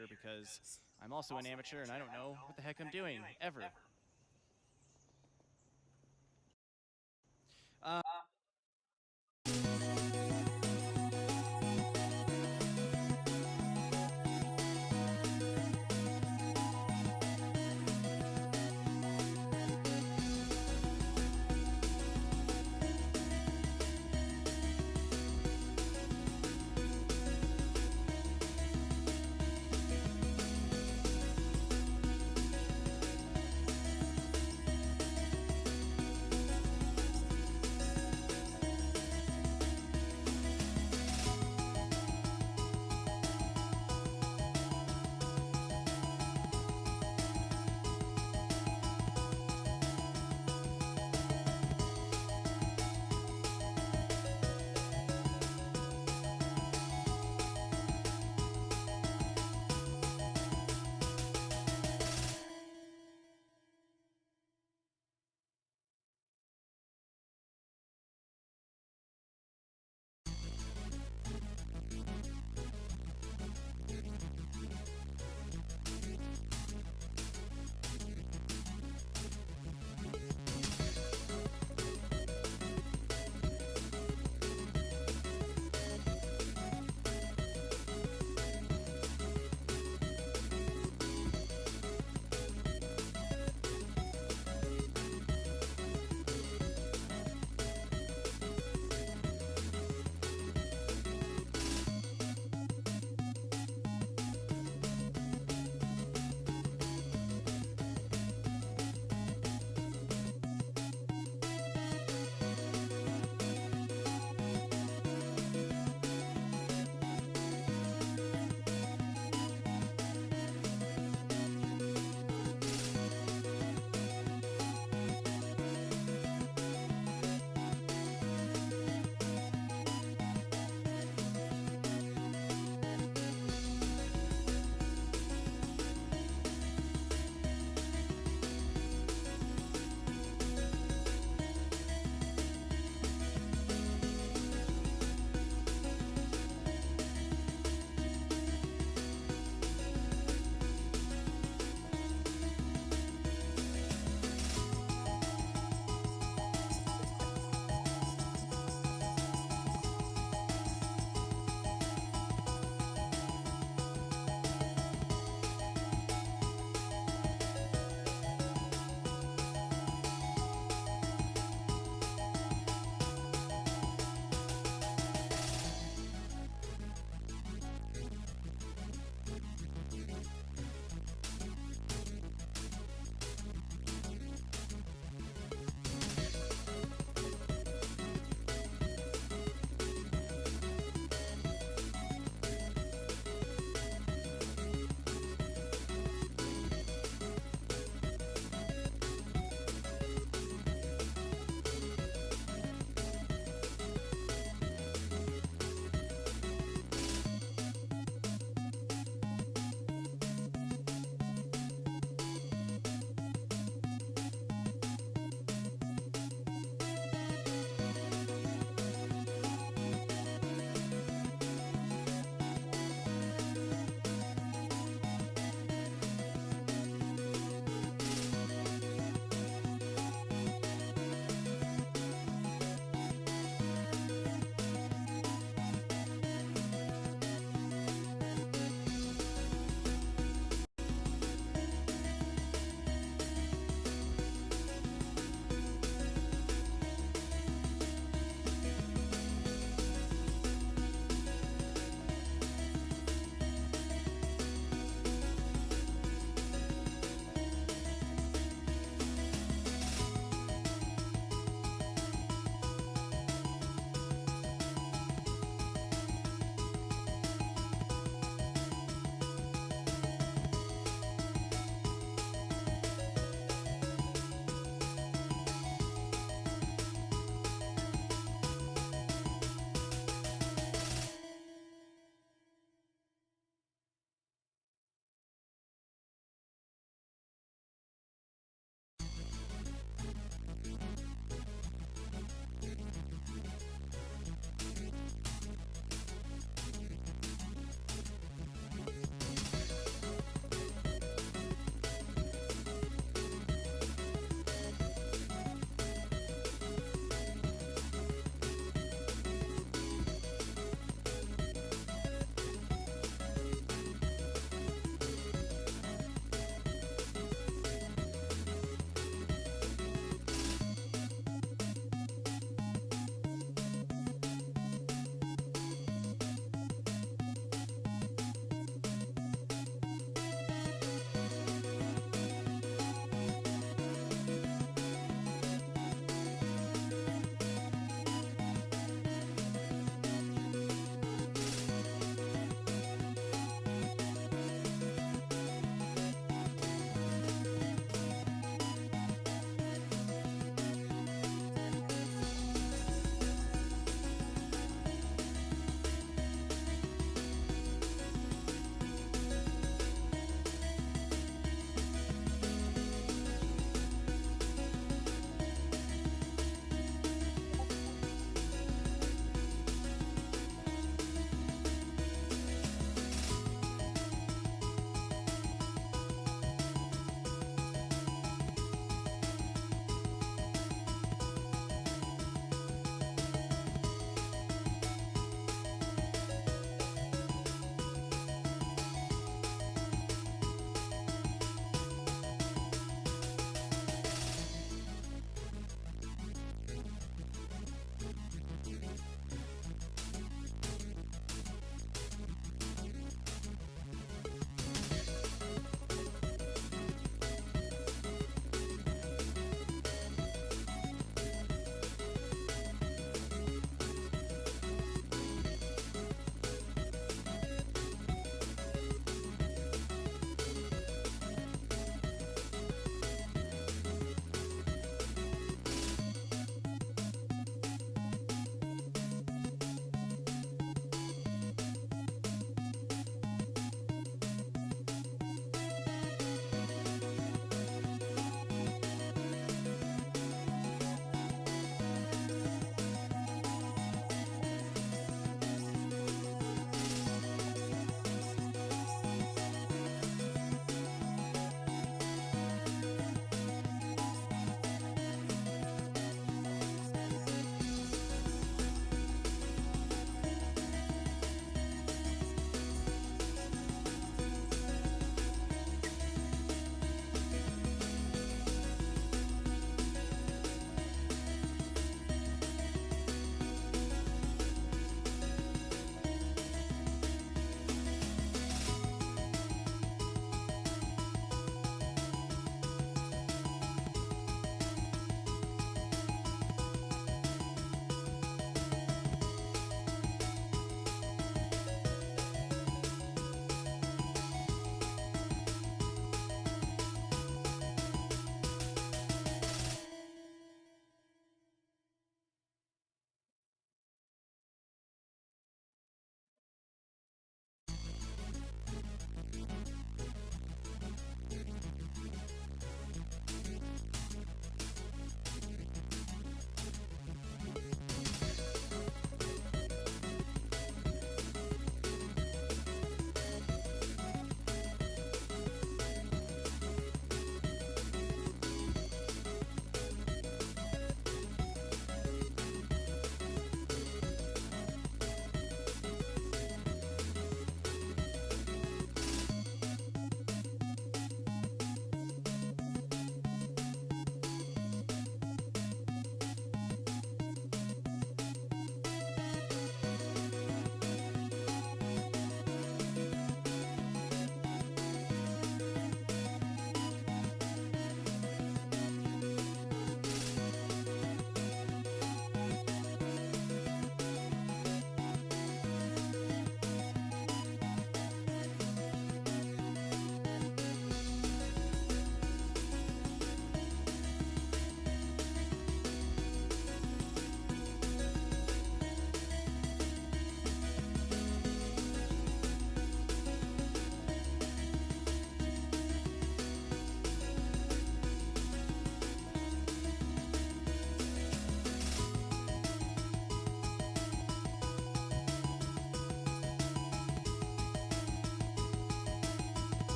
here because I'm also an amateur and I don't know what the heck I'm doing, ever.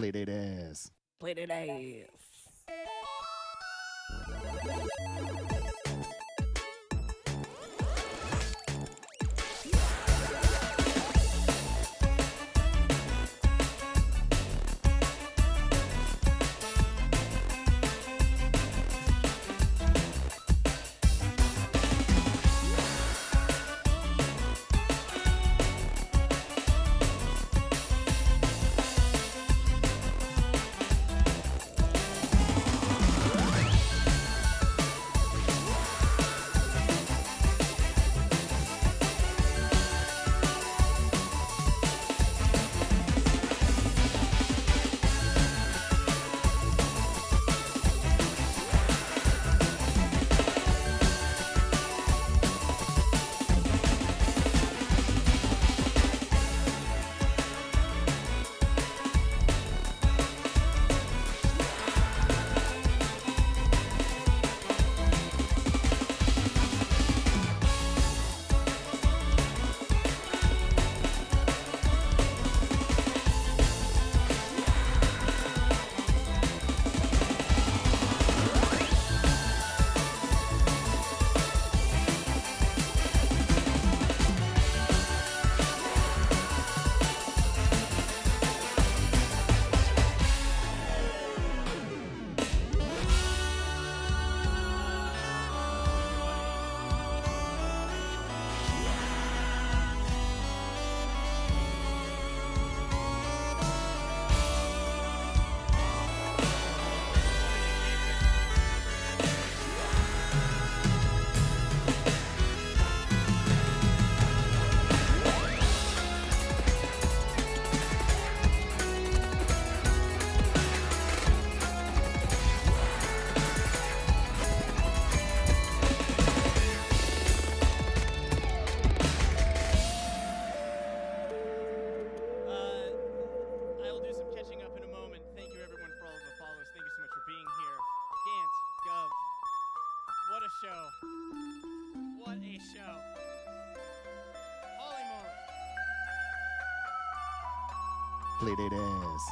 Playdate ass. Playdate ass. I will do some catching up in a moment. Thank you, everyone, for all of the follows. Thank you so much for being here. Gant, Gov, what a show. What a show. Holy moly. Playdate ass.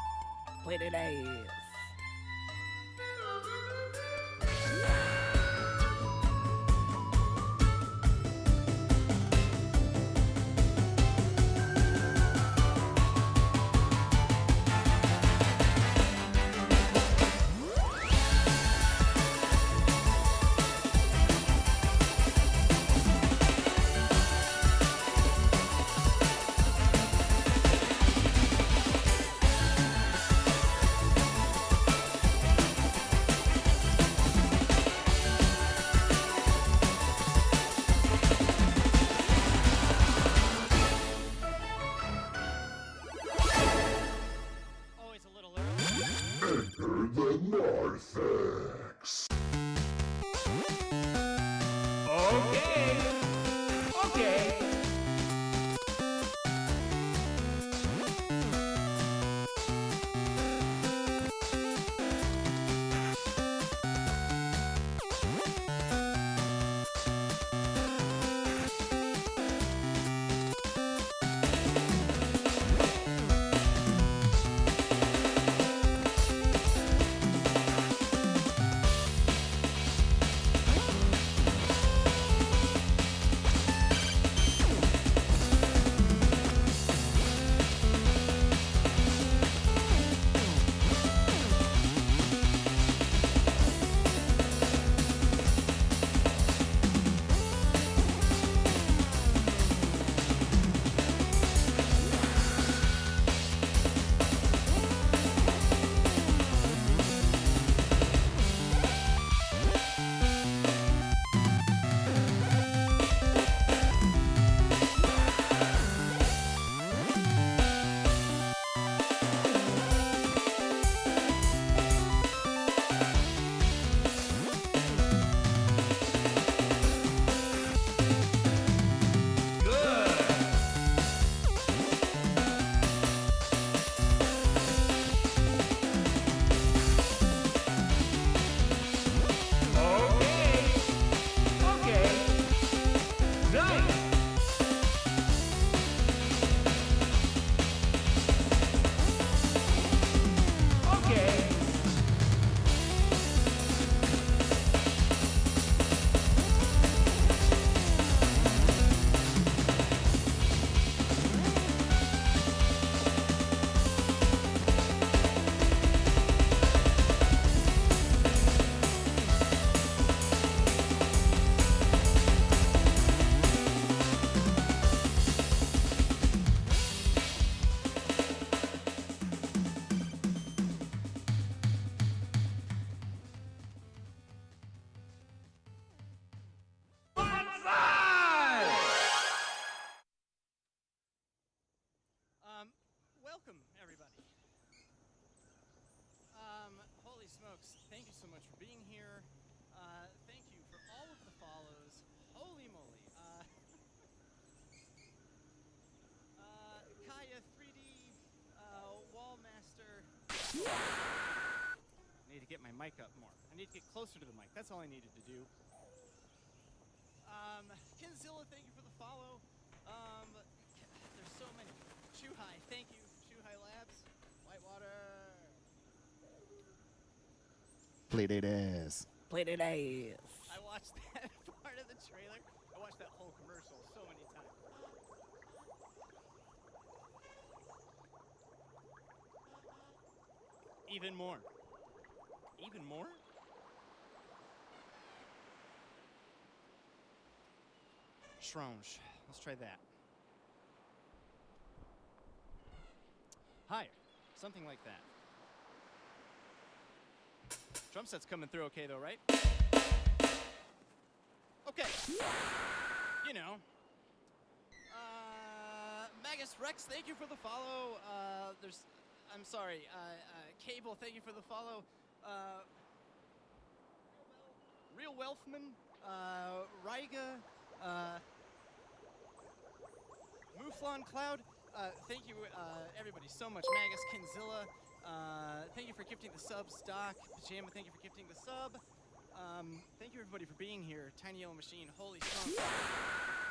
Playdate ass. Always a little early. Enter the Gnarthex. Okay. welcome, everybody. Holy smokes, thank you so much for being here. Thank you for all of the follows. Holy moly. Kaya 3D, Wallmaster. I need to get my mic up more. I need to get closer to the mic. That's all I needed to do. Kinzilla, thank you for the follow. There's so many. Shuhai, thank you. Shuhai Labs. Whitewater. Playdate ass. Playdate ass. I watched that part of the trailer. I watched that whole commercial so many times. Even more. Even more? Shronge. Let's try that. Higher. Something like that. Drum set's coming through okay though, right? Okay. You know. Magus Rex, thank you for the follow. I'm sorry. Cable, thank you for the follow. Real Wealthman, Ryga, Mouflon Cloud, thank you everybody so much. Magus, Kinzilla, thank you for gifting the subs. Doc, Pajama, thank you for gifting the sub. Thank you everybody for being here. Tiny Yellow Machine, holy smokes.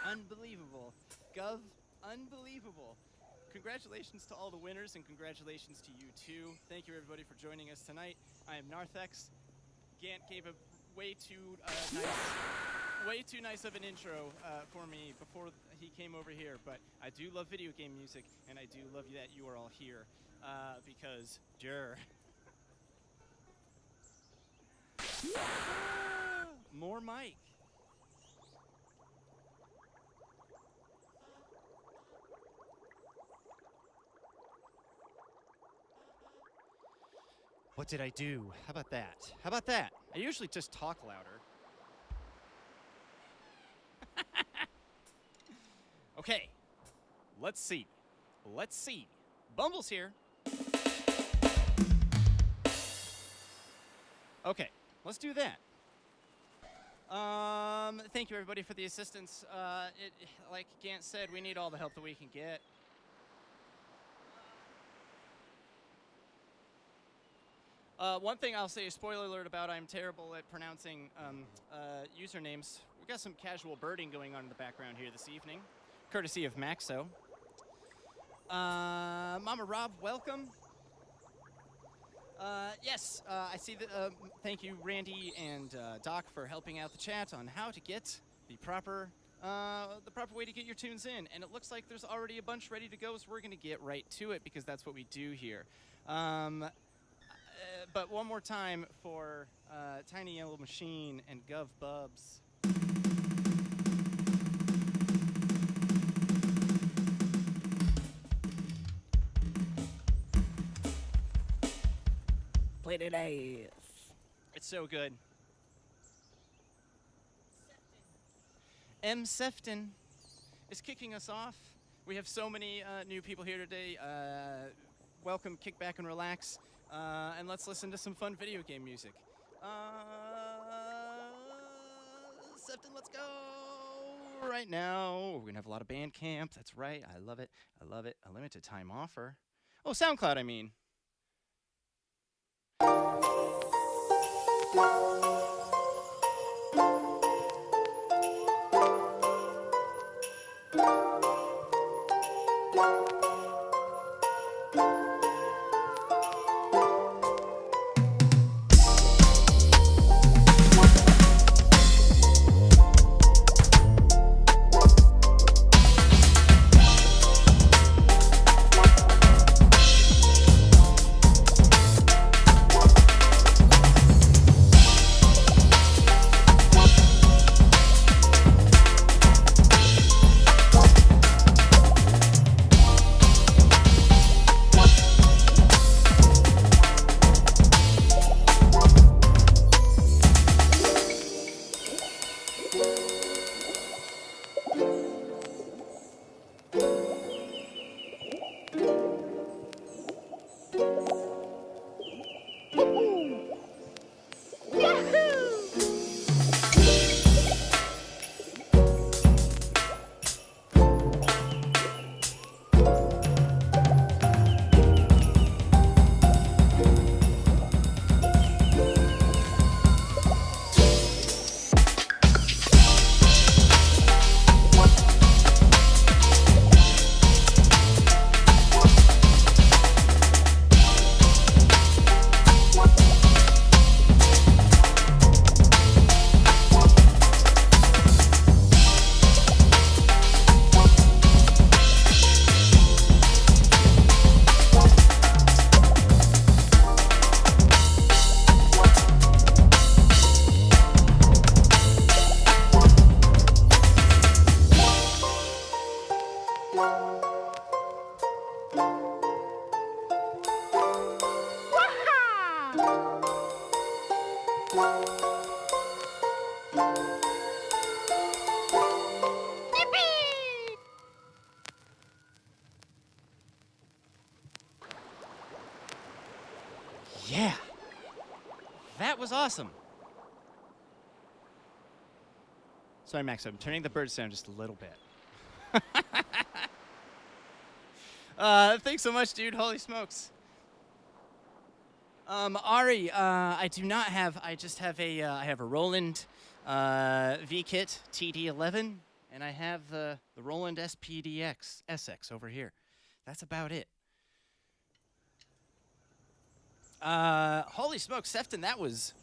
Unbelievable. Gov, unbelievable. Congratulations to all the winners and congratulations to you too. Thank you everybody for joining us tonight. I am Gnarthex. Gant gave a way too nice of an intro for me before he came over here, but I do love video game music and I do love that you are all here because more mic. What did I do? How about that? How about that? I usually just talk louder. Okay. Let's see. Let's see. Bumble's here. Okay. Let's do that. Thank you everybody for the assistance. Like Gant said, we need all the help that we can get. One thing I'll say, spoiler alert about, I'm terrible at pronouncing usernames. We've got some casual birding going on in the background here this evening, courtesy of Maxo. Mama Rob, welcome. Yes, I see that. Thank you, Randy and Doc, for helping out the chat on how to get the proper way to get your tunes in. And it looks like there's already a bunch ready to go, so we're going to get right to it because that's what we do here. But one more time for Tiny Yellow Machine and Gov Bubs. Playdate ass. It's so good. M. Sefton is kicking us off. We have so many new people here today. Welcome, kick back and relax. And let's listen to some fun video game music. Sefton, let's go! Right now, we're gonna have a lot of Bandcamp. That's right, I love it. I love it. A limited time offer. Oh, SoundCloud, I mean. Yeah. That was awesome. Sorry, Max, I'm turning the birds down just a little bit. Thanks so much, dude. Holy smokes. Ari, I do not have, I just have I have a Roland V-Kit TD11, and I have the Roland SPDX SX over here. That's about it. Holy smokes, Sefton, that was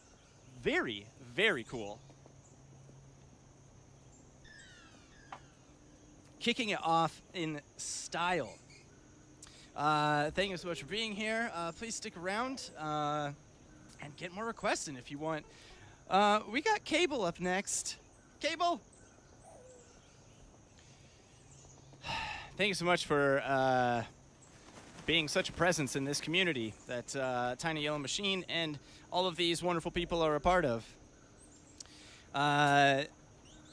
very, very cool. Kicking it off in style. Thank you so much for being here. Please stick around and get more requests in if you want. We got Cable up next. Cable! Thank you so much for being such a presence in this community that Tiny Yellow Machine and all of these wonderful people are a part of.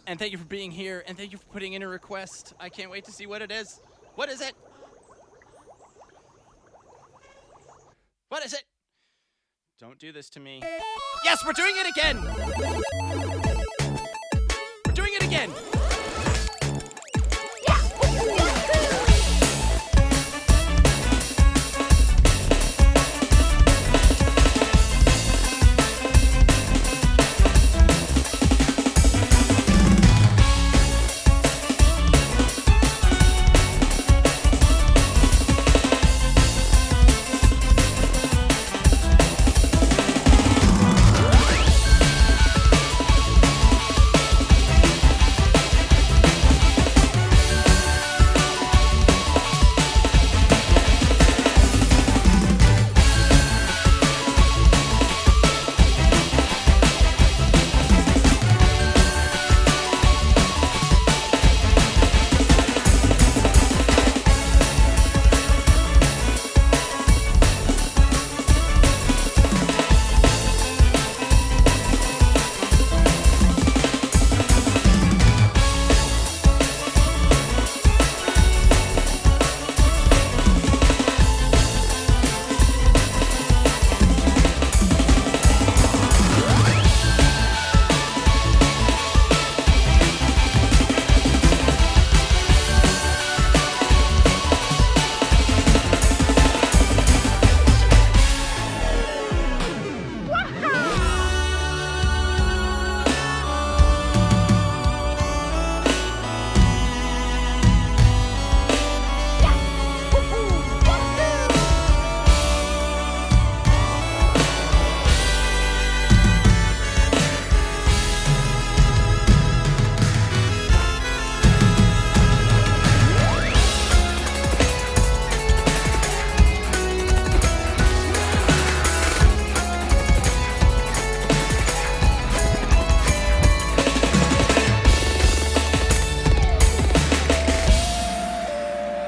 And thank you for being here, and thank you for putting in a request. I can't wait to see what it is. What is it? What is it? Don't do this to me. Yes, we're doing it again! We're doing it again!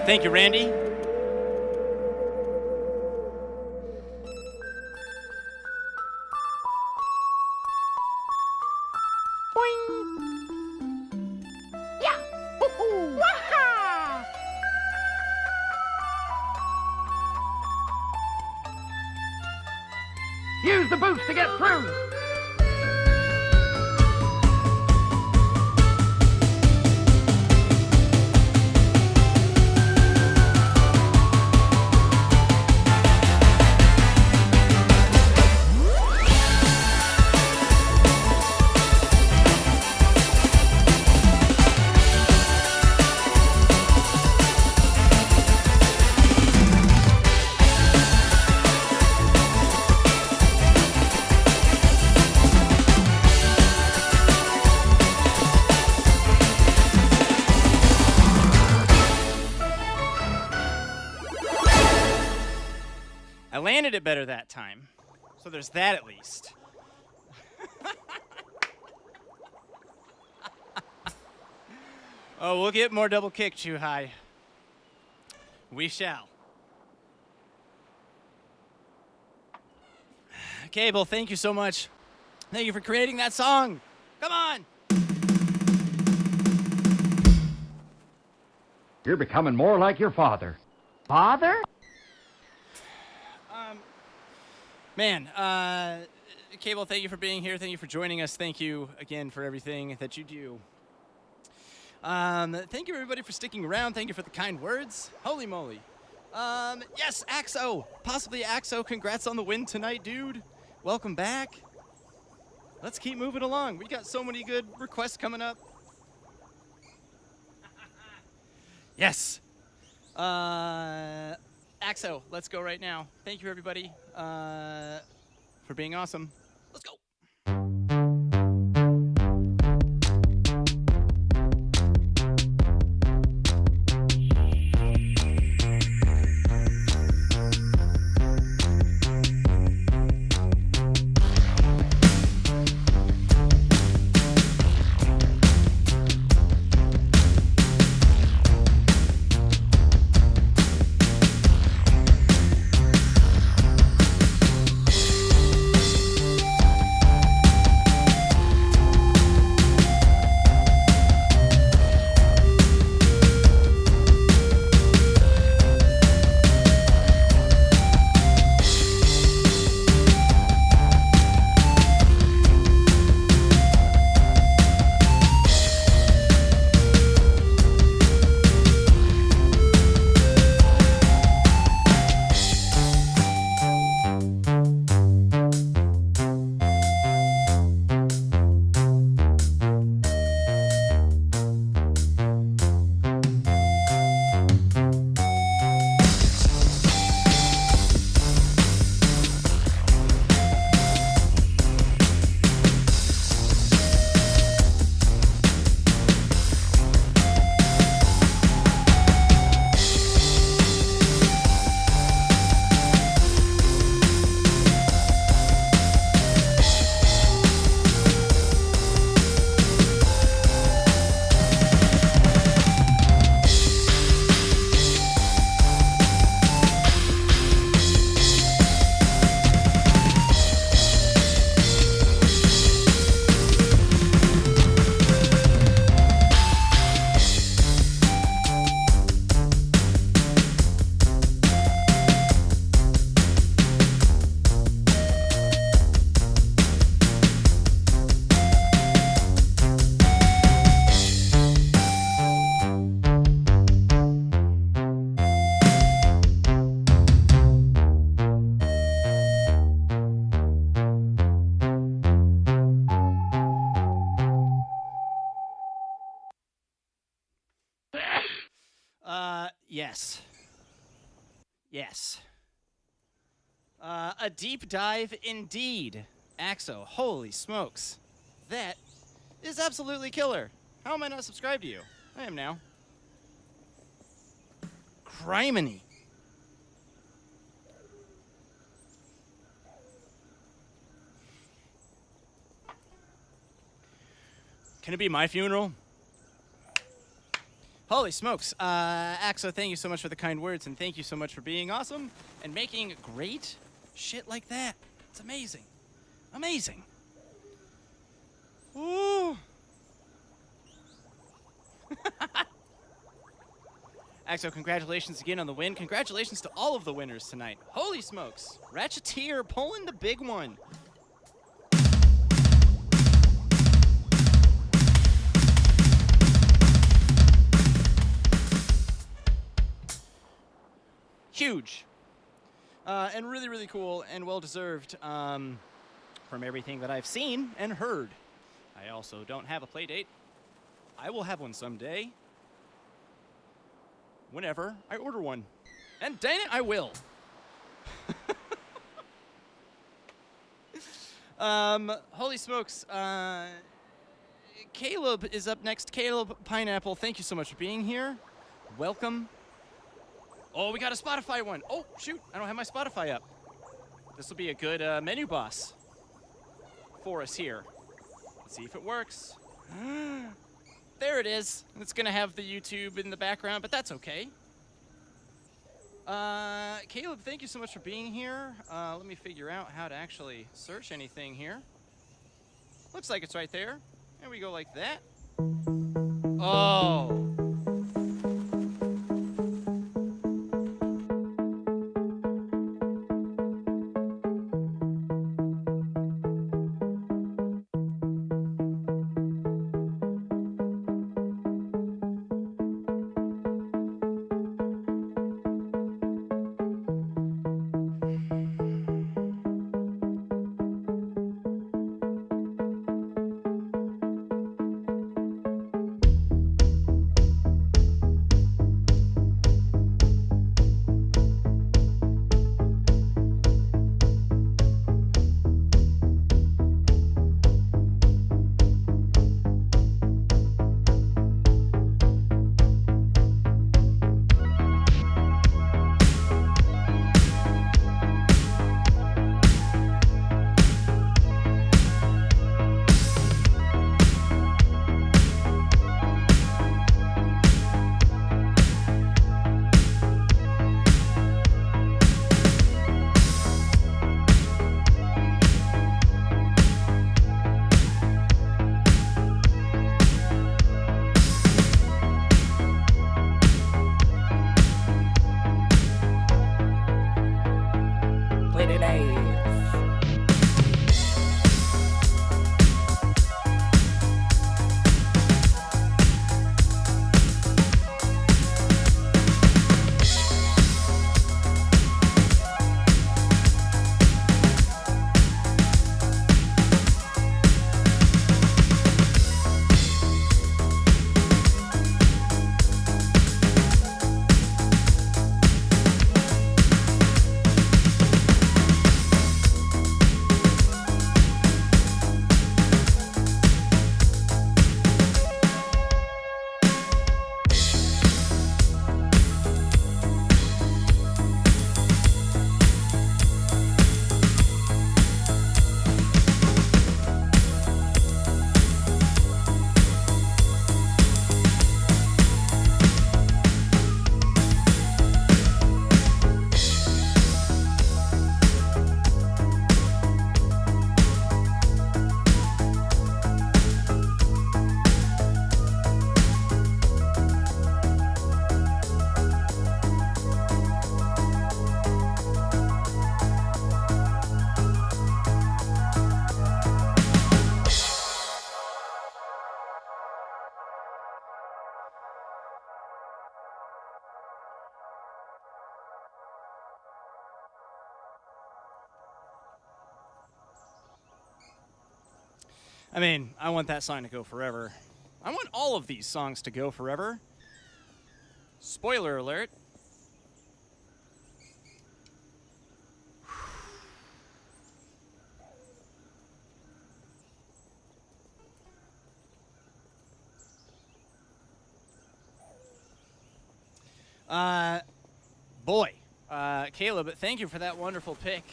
Thank you, Randy. Use the boost to get through! I landed it better that time, so there's that at least. Oh, we'll get more double kick too high. We shall. Cable, thank you so much. Thank you for creating that song. Come on. You're becoming more like your father. Father? Man, Cable, thank you for being here. Thank you for joining us. Thank you again for everything that you do. Thank you, everybody, for sticking around. Thank you for the kind words. Holy moly. Yes, Axo. Possibly Axo. Congrats on the win tonight, dude. Welcome back. Let's keep moving along. We got so many good requests coming up. Yes. Axo, let's go right now. Thank you, everybody, for being awesome. Let's go. Yes. Yes. A deep dive indeed. Axo, holy smokes. That is absolutely killer. How am I not subscribed to you? I am now. Criminy. Can it be my funeral? Holy smokes. Axo, thank you so much for the kind words, and thank you so much for being awesome and making great shit like that. It's amazing. Amazing. Ooh. Axo, congratulations again on the win. Congratulations to all of the winners tonight. Holy smokes. Ratcheteer pulling the big one. Huge. And really, really cool and well-deserved from everything that I've seen and heard. I also don't have a Playdate. I will have one someday. Whenever I order one. And dang it, I will. Holy smokes. Caleb is up next. Caleb Pineapple, thank you so much for being here. Welcome. Oh, we got a Spotify one. Oh, shoot. I don't have my Spotify up. This will be a good menu boss for us here. Let's see if it works. There it is. It's going to have the YouTube in the background, but that's okay. Caleb, thank you so much for being here. Let me figure out how to actually search anything here. Looks like it's right there. There we go, like that. Oh. I mean, I want that song to go forever. I want all of these songs to go forever. Spoiler alert. Caleb, thank you for that wonderful pick.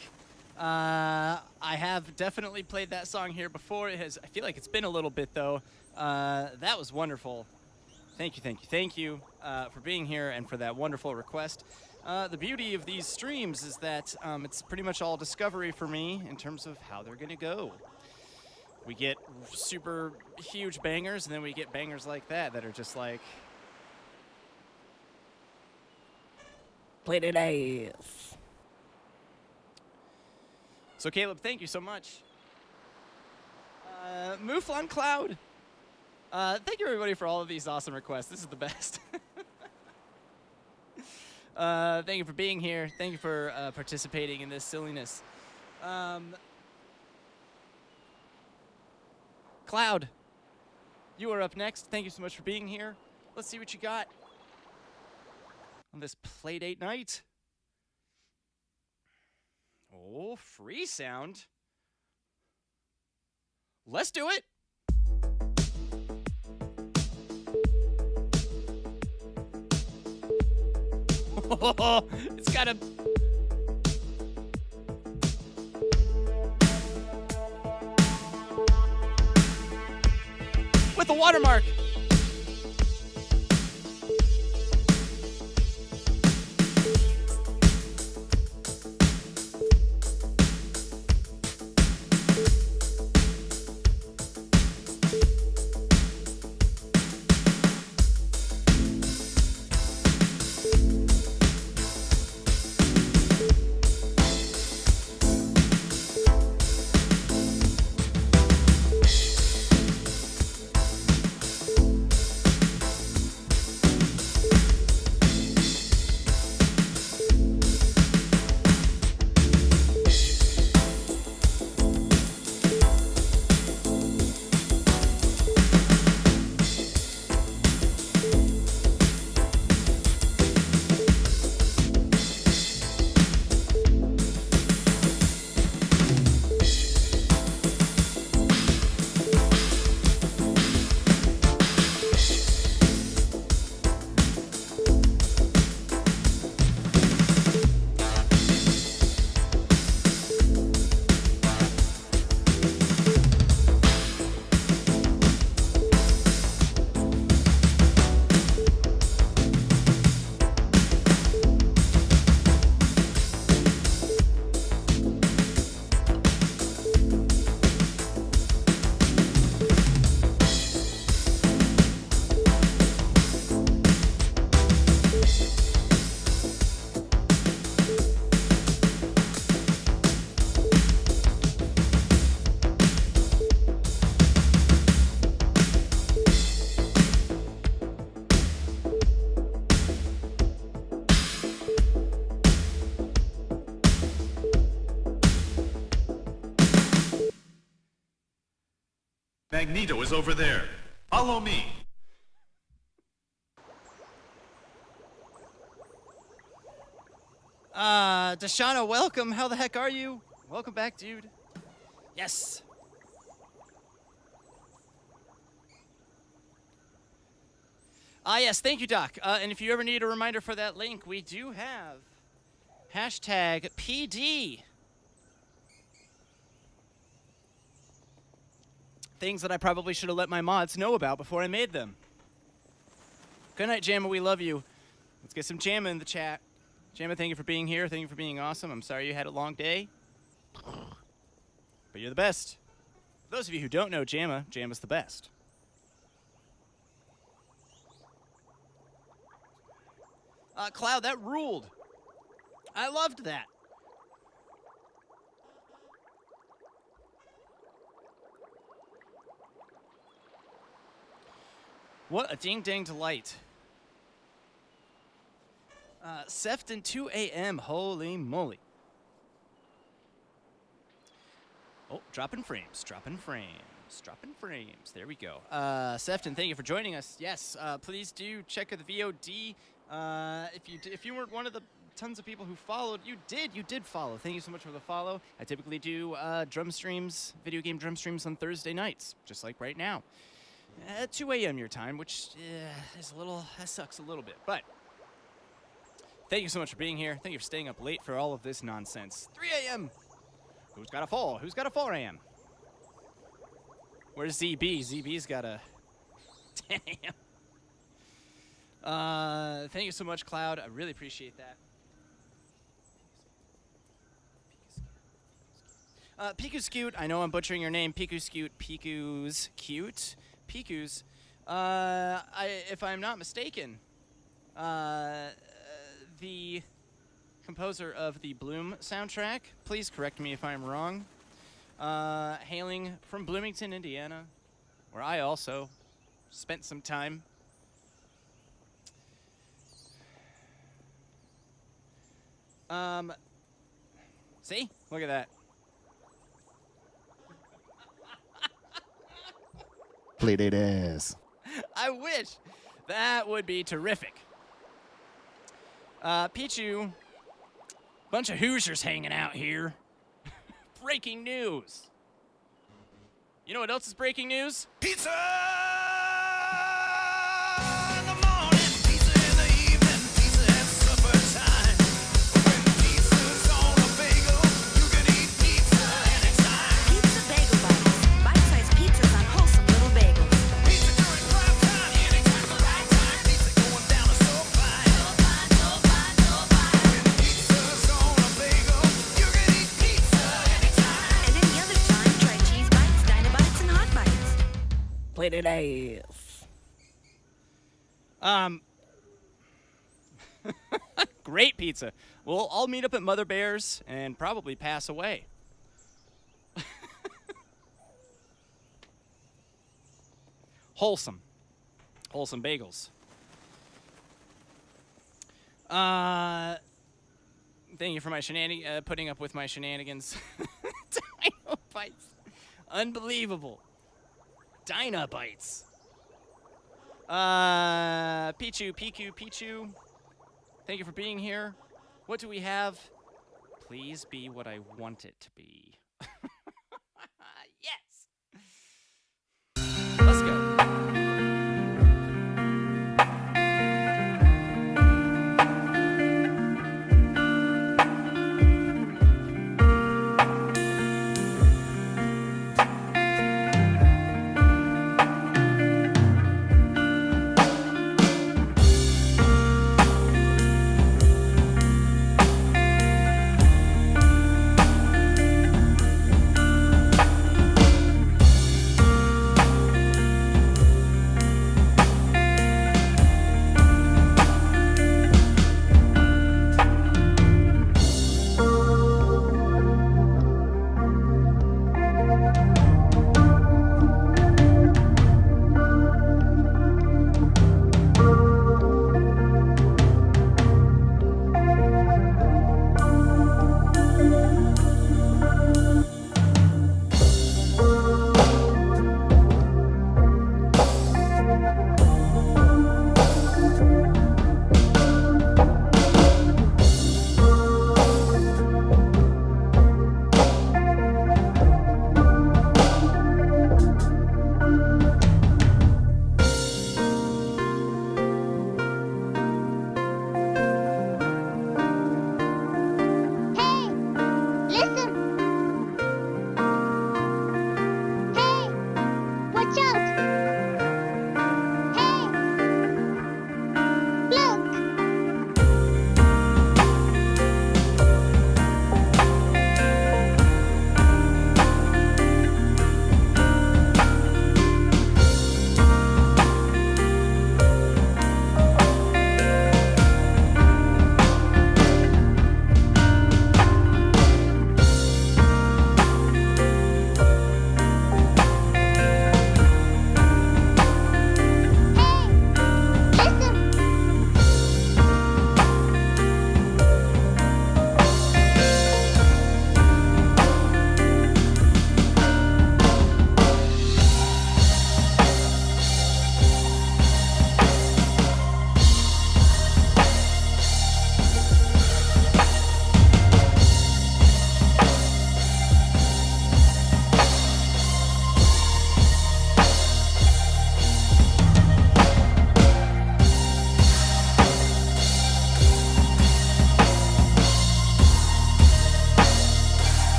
I have definitely played that song here before. I feel like it's been a little bit, though. That was wonderful. Thank you for being here and for that wonderful request. The beauty of these streams is that it's pretty much all discovery for me in terms of how they're going to go. We get super huge bangers, and then we get bangers like that are just like... Play that ass. So, Caleb, thank you so much. Mouflon Cloud. Thank you, everybody, for all of these awesome requests. This is the best. Thank you for being here. Thank you for participating in this silliness. Cloud, you are up next. Thank you so much for being here. Let's see what you got on this Playdate night. Oh, free sound. Let's do it. It's got a... with a watermark. Magneto is over there. Follow me. Deshauna, welcome. How the heck are you? Welcome back, dude. Yes. Yes, thank you, Doc. And if you ever need a reminder for that link, we do have hashtag PD. Things that I probably should have let my mods know about before I made them. Good night, Jamma. We love you. Let's get some Jamma in the chat. Jamma, thank you for being here. Thank you for being awesome. I'm sorry you had a long day. But you're the best. For those of you who don't know Jamma, Jamma's the best. Cloud, that ruled. I loved that. What a ding-dang delight. Sefton 2 a.m. Holy moly. Oh, dropping frames, dropping frames, dropping frames. There we go. Sefton, thank you for joining us. Yes, please do check out the VOD. If you weren't one of the tons of people who followed, you did follow. Thank you so much for the follow. I typically do drum streams, video game drum streams on Thursday nights, just like right now. At 2 a.m. your time, which is that sucks a little bit, but thank you so much for being here. Thank you for staying up late for all of this nonsense. 3 a.m. Who's got a 4? Who's got a 4 a.m.? Where's ZB? ZB's got a 10 a.m. Thank you so much, Cloud. I really appreciate that. Piku's cute. I know I'm butchering your name. Piku's cute. Piku's cute. Piku's. If I'm not mistaken, the composer of the Bloom soundtrack, please correct me if I'm wrong, hailing from Bloomington, Indiana, where I also spent some time. See? Look at that. Playdate ass. I wish. That would be terrific. Pichu, bunch of Hoosiers hanging out here. Breaking news. You know what else is breaking news? Pizza in the morning, pizza in the evening, pizza at supper time. When pizza's on a bagel, you can eat pizza anytime. Pizza Bagel Bites. Bite-sized pizzas on wholesome little bagels. Pizza during prime time, anytime's the right time. Pizza going down is so fine. When pizza's on a bagel, you can eat pizza anytime. And any other time, try cheese bites, Dynabites, and hot bites. Playdate ass. Great pizza. We'll all meet up at Mother Bear's and probably pass away. Wholesome. Wholesome bagels. Thank you for my putting up with my shenanigans. Dino-bites. Unbelievable. Dino-bites. Pichu. Thank you for being here. What do we have? Please be what I want it to be. Yes. Let's go.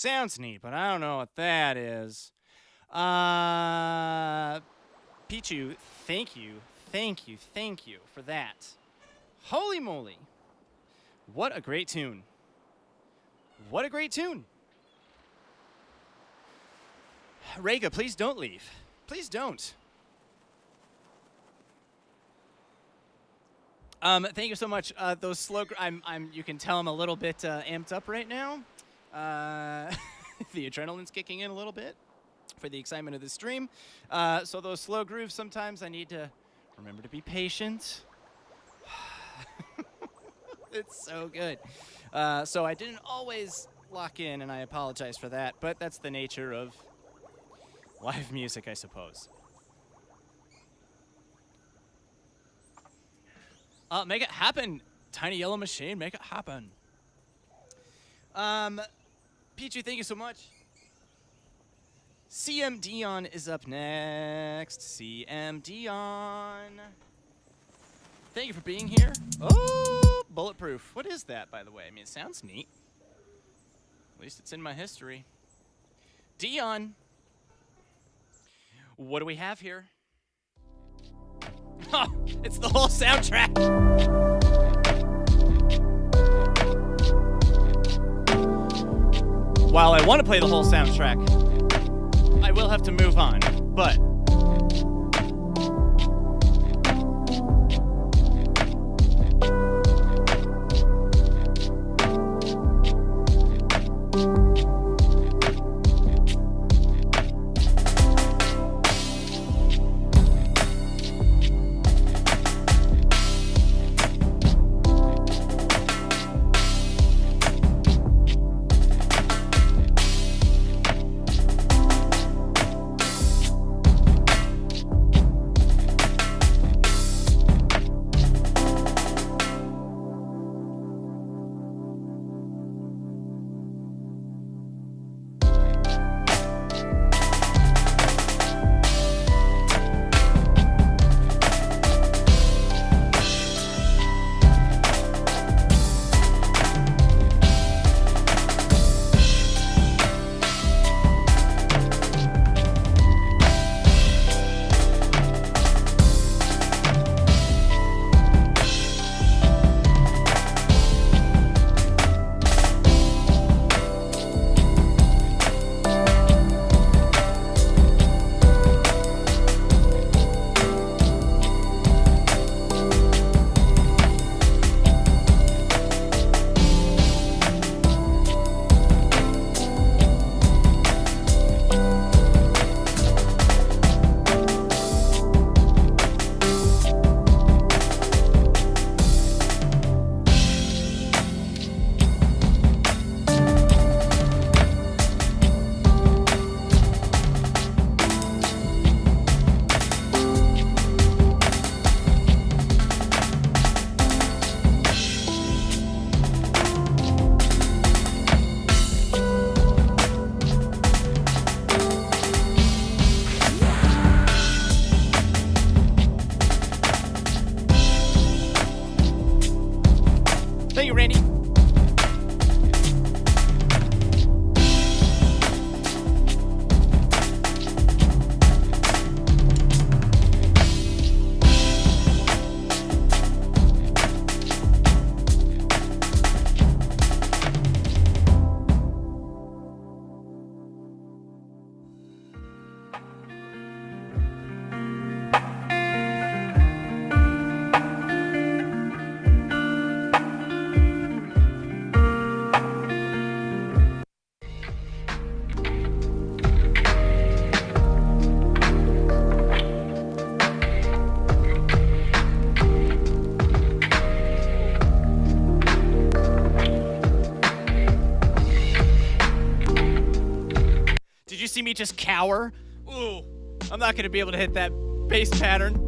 sounds neat, but I don't know what that is. Pichu, thank you for that. Holy moly. What a great tune. What a great tune. Rega, please don't leave. Please don't. Thank you so much. Those slow. You can tell I'm a little bit amped up right now. The adrenaline's kicking in a little bit for the excitement of the stream. So those slow grooves, sometimes I need to remember to be patient. It's so good. So I didn't always lock in, and I apologize for that. But that's the nature of live music, I suppose. Make it happen, Tiny Yellow Machine. Make it happen. Pichu, thank you so much. CM Dion is up next. CM Dion. Thank you for being here. Oh, bulletproof. What is that, by the way? I mean, it sounds neat. At least it's in my history. Dion. What do we have here? Oh, it's the whole soundtrack. While I want to play the whole soundtrack, I will have to move on, but thank you, Randy. Did you see me just cower? Ooh, I'm not gonna be able to hit that bass pattern.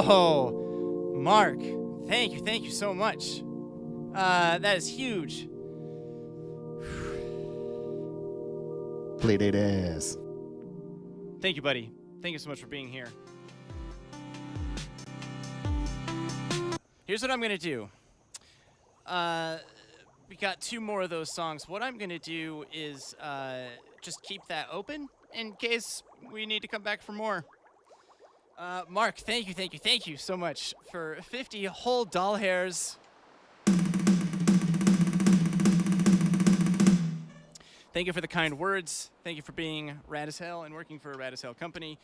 Oh, Mark, thank you so much. That is huge. Playdate ass. Thank you, buddy. Thank you so much for being here. Here's what I'm gonna do. We got 2 more of those songs. What I'm gonna do is just keep that open in case we need to come back for more. Mark, thank you so much for 50 whole doll hairs. Thank you for the kind words. Thank you for being rad as hell and working for a rad as hell company.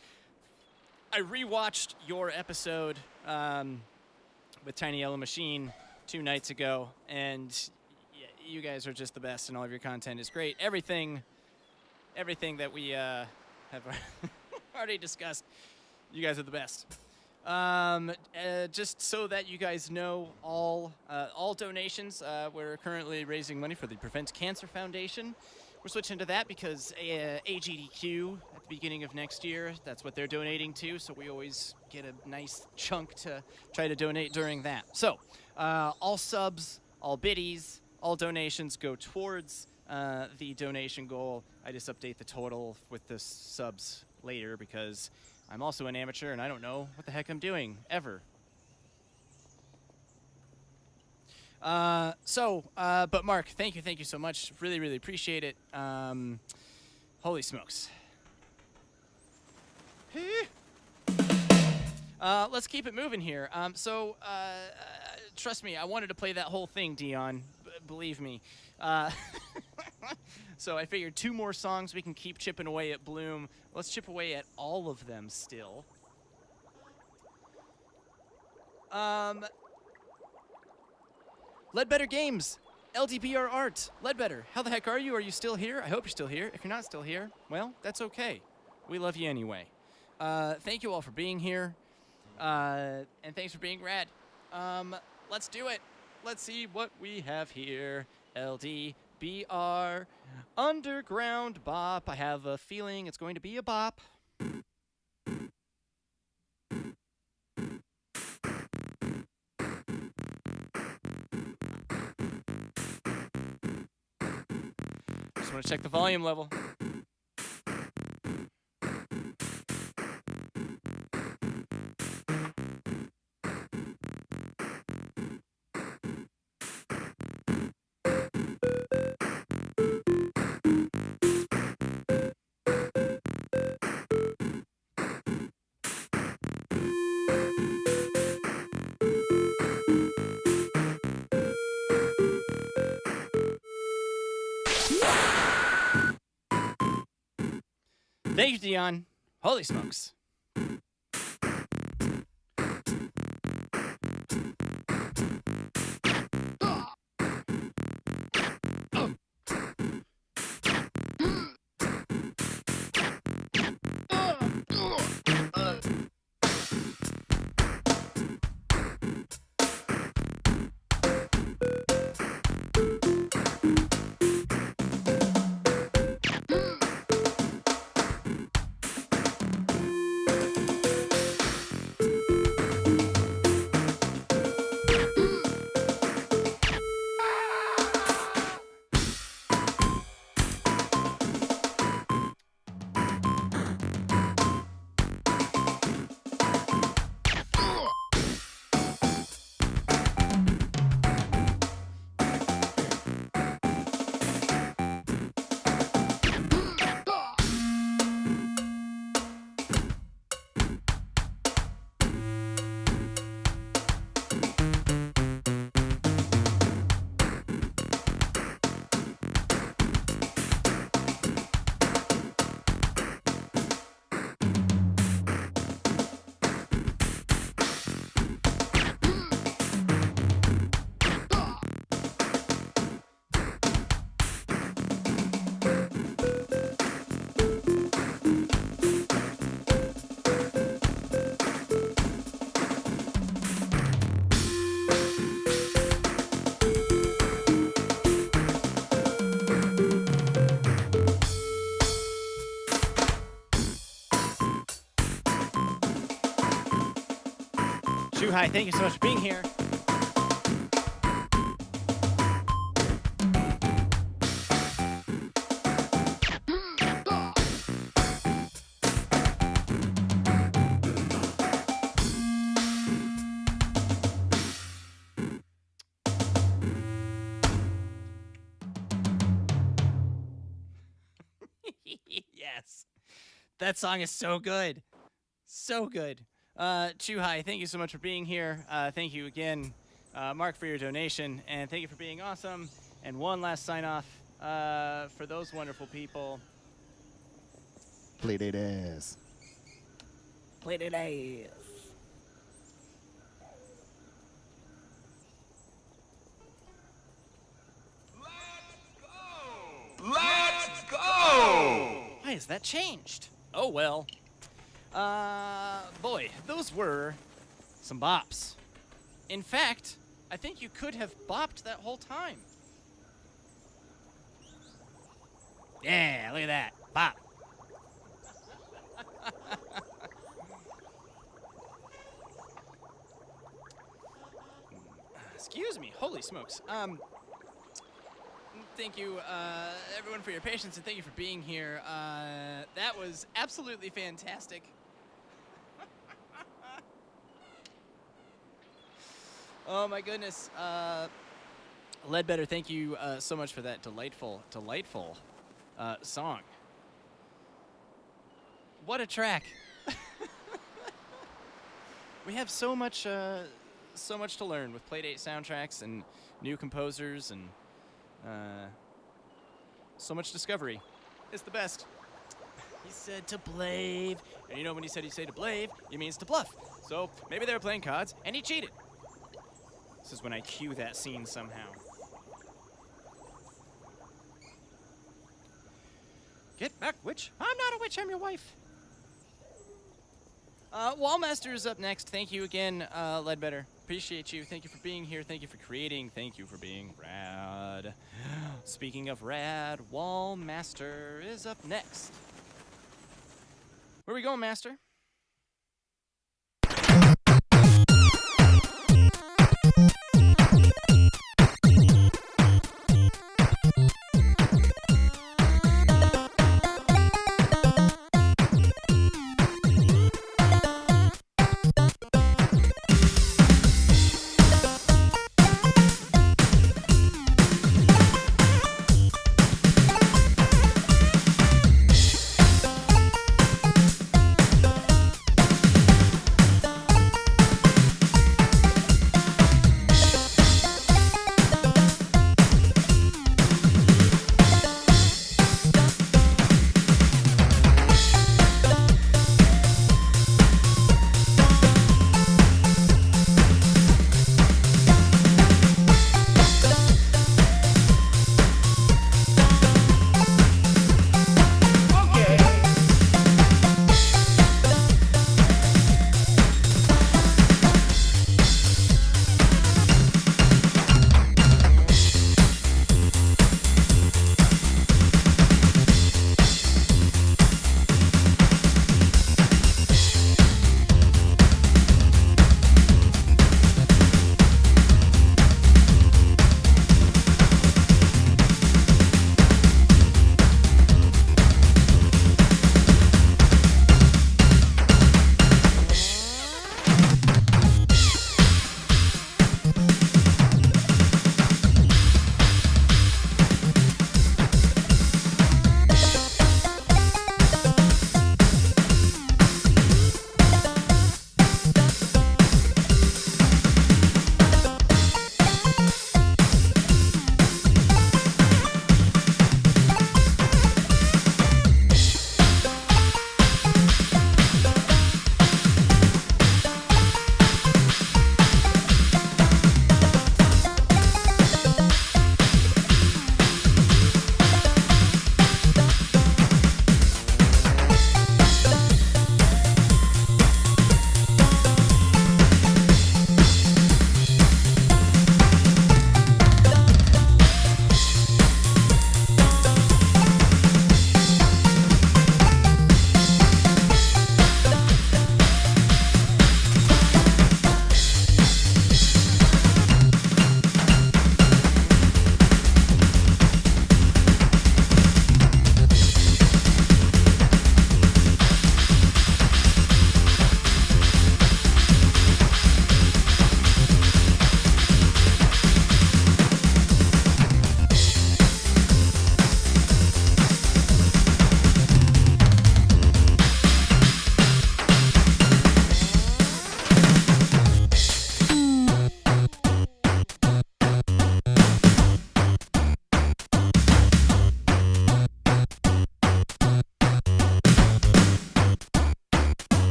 I rewatched your episode with Tiny Yellow Machine 2 nights ago, and you guys are just the best, and all of your content is great. Everything that we have already discussed, you guys are the best. Just so that you guys know, all donations, we're currently raising money for the Prevent Cancer Foundation. We're switching to that because AGDQ at the beginning of next year, that's what they're donating to, so we always get a nice chunk to try to donate during that. So, all subs, all biddies, all donations go towards the donation goal. I just update the total with the subs later because I'm also an amateur and I don't know what the heck I'm doing, ever. But Mark, thank you so much. Really appreciate it. Holy smokes. Let's keep it moving here. Trust me, I wanted to play that whole thing, Dion. Believe me. So I figured 2 more songs we can keep chipping away at Bloom. Let's chip away at all of them still. Ledbetter Games, LDBR Art, Ledbetter, how the heck are you? Are you still here? I hope you're still here. If you're not still here, well, that's okay. We love you anyway. Thank you all for being here, and thanks for being rad. Let's do it. Let's see what we have here. LDBR, Underground Bop. I have a feeling it's going to be a bop. Just want to check the volume level. Thank you, Dion. Holy smokes. High, thank you so much for being here. Yes. That song is so good. So good. Chu Hai, thank you so much for being here. Thank you again, Mark, for your donation. And thank you for being awesome. And one last sign off for those wonderful people. Playdate ass. Playdate ass. Let's go! Why has that changed? Oh, well. Boy, those were some bops. In fact, I think you could have bopped that whole time. Yeah, look at that. Bop. Excuse me. Holy smokes. Thank you, everyone, for your patience, and thank you for being here. That was absolutely fantastic. Oh my goodness. Ledbetter, thank you so much for that delightful song. What a track. We have so much to learn with Playdate soundtracks and new composers and so much discovery. It's the best. He said to blave. And you know when he said to blave, he means to bluff. So maybe they were playing cards and he cheated. This is when I cue that scene somehow. Get back, witch. I'm not a witch, I'm your wife. Wallmaster is up next. Thank you again, Ledbetter. Appreciate you. Thank you for being here. Thank you for creating. Thank you for being rad. Speaking of rad, Wallmaster is up next. Where we going, Master?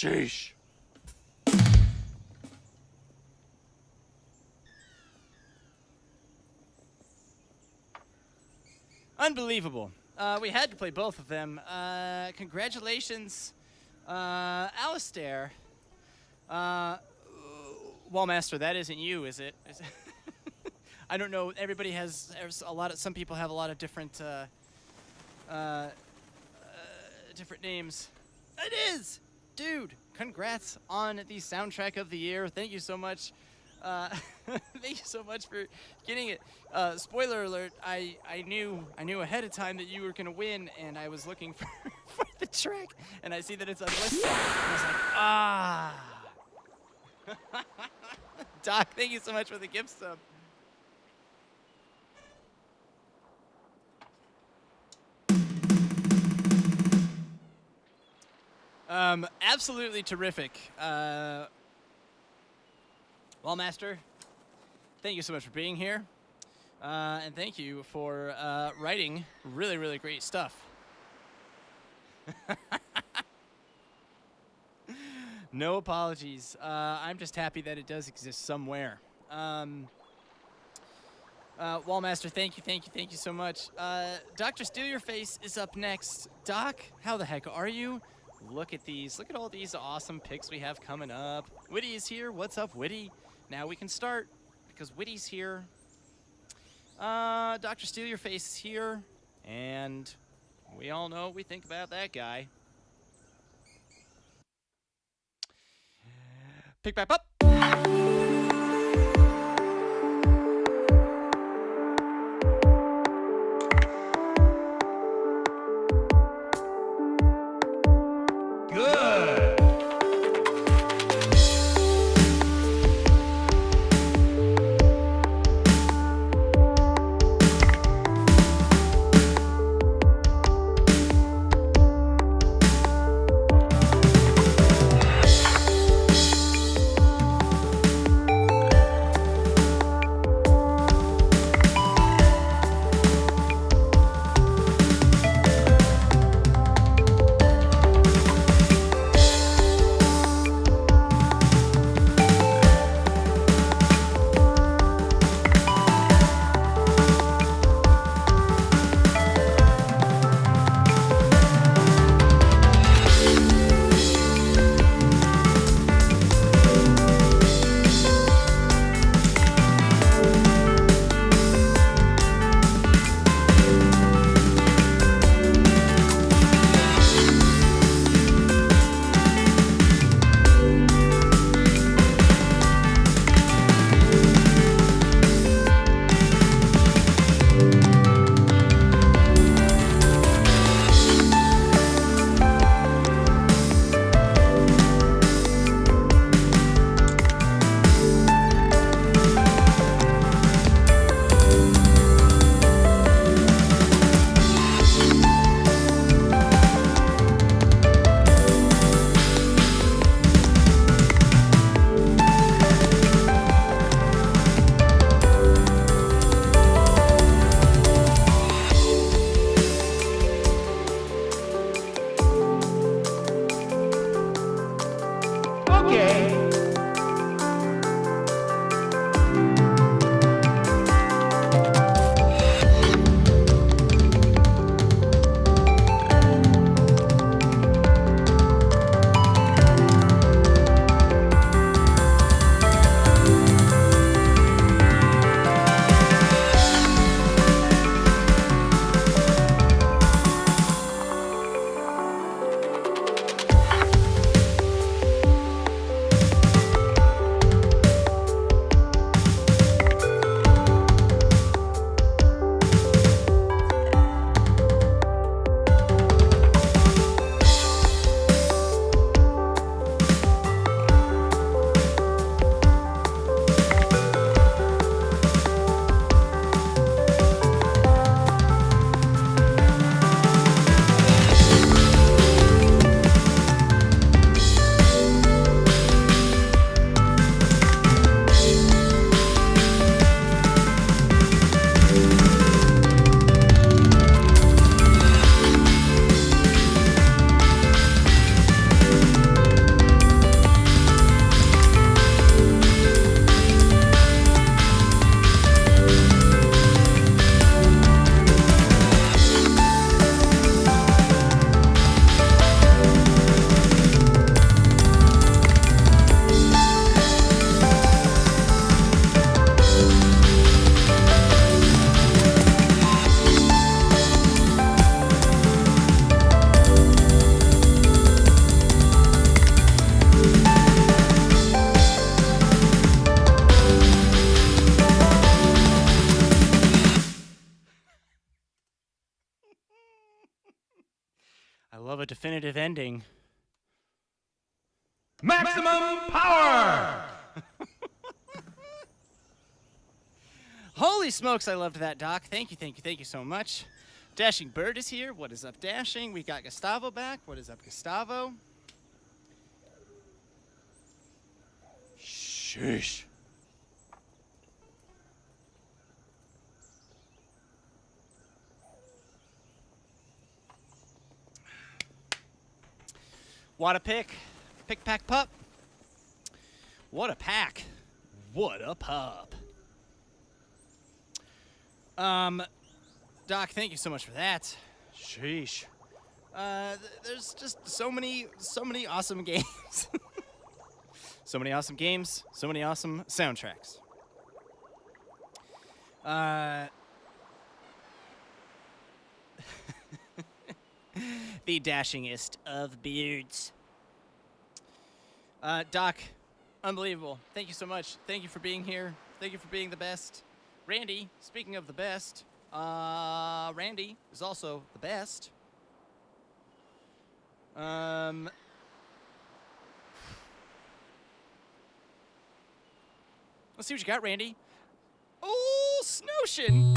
Sheesh. Unbelievable. We had to play both of them. Congratulations, Alistair. Wallmaster, that isn't you, is it? I don't know. Everybody there's a lot of. Some people have a lot of different different names. It is, dude. Congrats on the soundtrack of the year. Thank you so much. Thank you so much for getting it. Spoiler alert, I knew ahead of time that you were gonna win, and I was looking for, for the track, and I see that it's unlisted. And I was like, ah. Doc, thank you so much for the gift sub. Absolutely terrific. Wallmaster, thank you so much for being here. And thank you for writing really, really great stuff. No apologies. I'm just happy that it does exist somewhere. Wallmaster, thank you so much. Dr. Steal Your Face is up next. Doc, how the heck are you? Look at these. Look at all these awesome picks we have coming up. Witty is here. What's up, Witty? Now we can start because Witty's here. Dr. Steal Your Face is here. And we all know what we think about that guy. Pick back up. Good. love a definitive ending. Maximum power! Holy smokes, I loved that, Doc. Thank you so much. Dashing Bird is here. What is up, Dashing? We got Gustavo back. What is up, Gustavo? Sheesh. What a pick. Pick, pack, pup. What a pack. What a pup. Doc, thank you so much for that. Sheesh. There's just so many awesome games. So many awesome games, so many awesome soundtracks. The dashingest of beards. Doc, unbelievable. Thank you so much. Thank you for being here. Thank you for being the best. Randy, speaking of the best, Randy is also the best. Let's see what you got, Randy. Oh, Snowshin!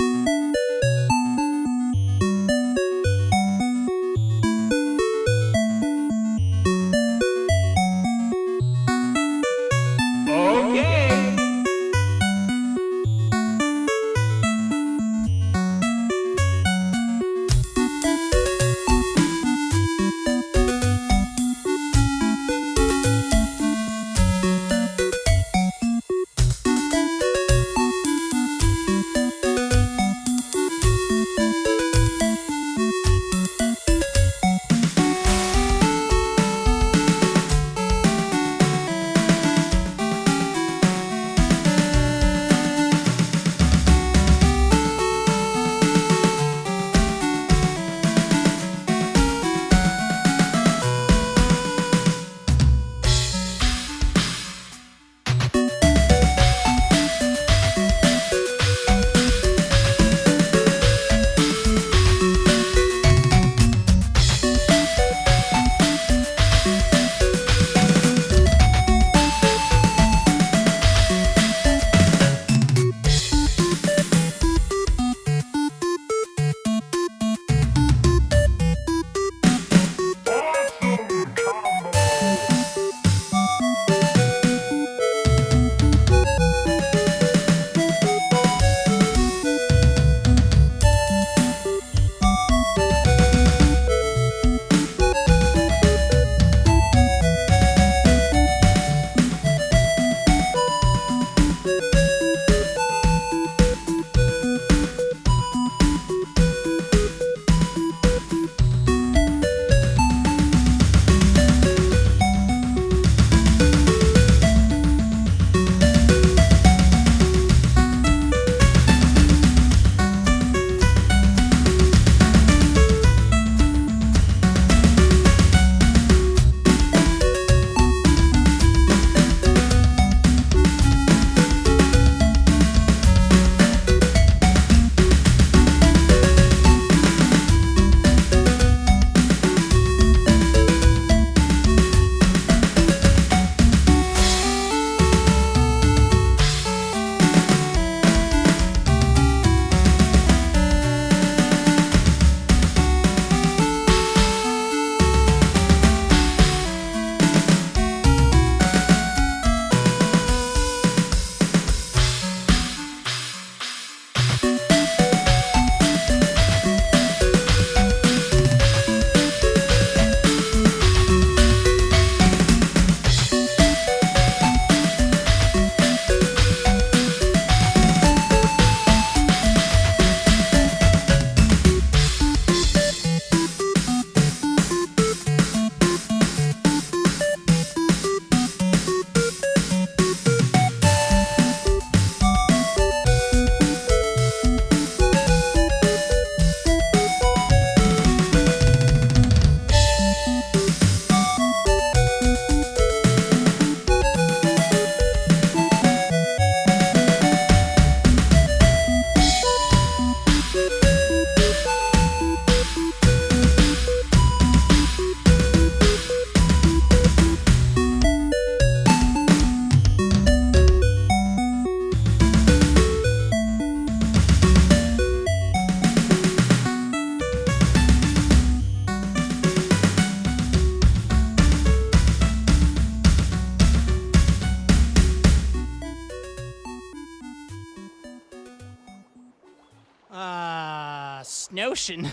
Snotion.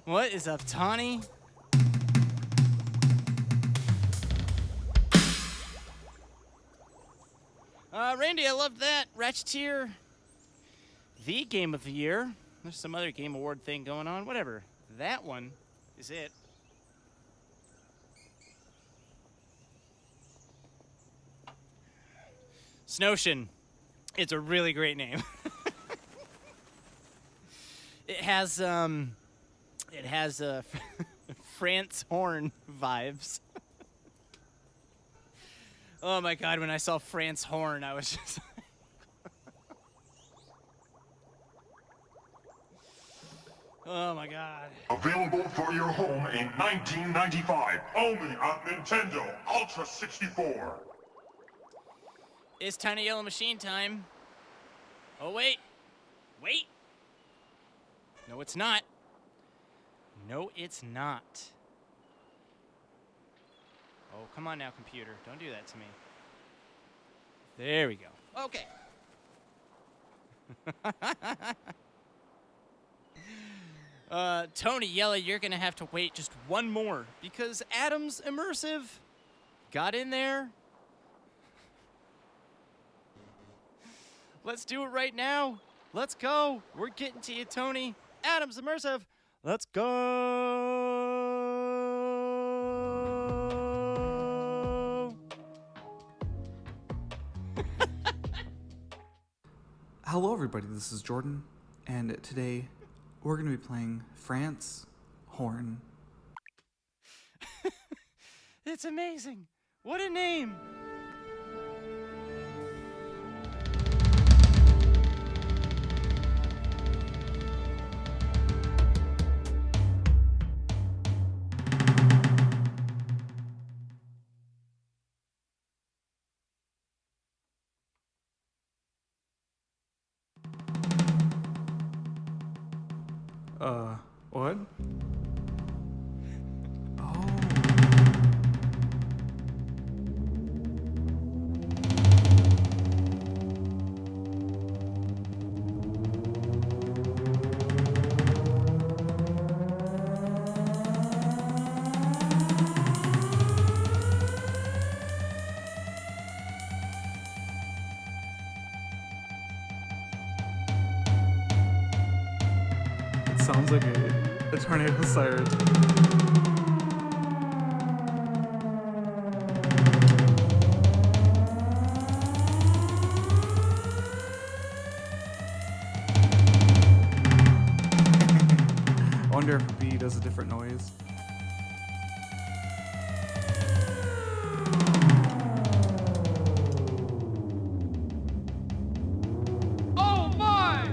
What is up, Tawny? Randy, I loved that. Ratcheteer, the game of the year. There's some other game award thing going on. Whatever. That one is it. Snotion. It's a really great name. It has France Horn vibes. Oh my god, when I saw France Horn, I was just oh my god. Available for your home in 1995, only on Nintendo Ultra 64. It's Tiny Yellow Machine time. Oh wait. Wait. No, it's not. No, it's not. Oh, come on now, computer. Don't do that to me. There we go. Okay. Tony Yella, you're going to have to wait just one more because Adam's Immersive got in there. Let's do it right now. Let's go. We're getting to you, Tony. Adam's Immersive. Let's go. Hello everybody, this is Jordan, and today we're going to be playing France Horn. It's amazing. What a name. What? Oh. It sounds like a tornado siren. I wonder if B does a different noise. Oh my!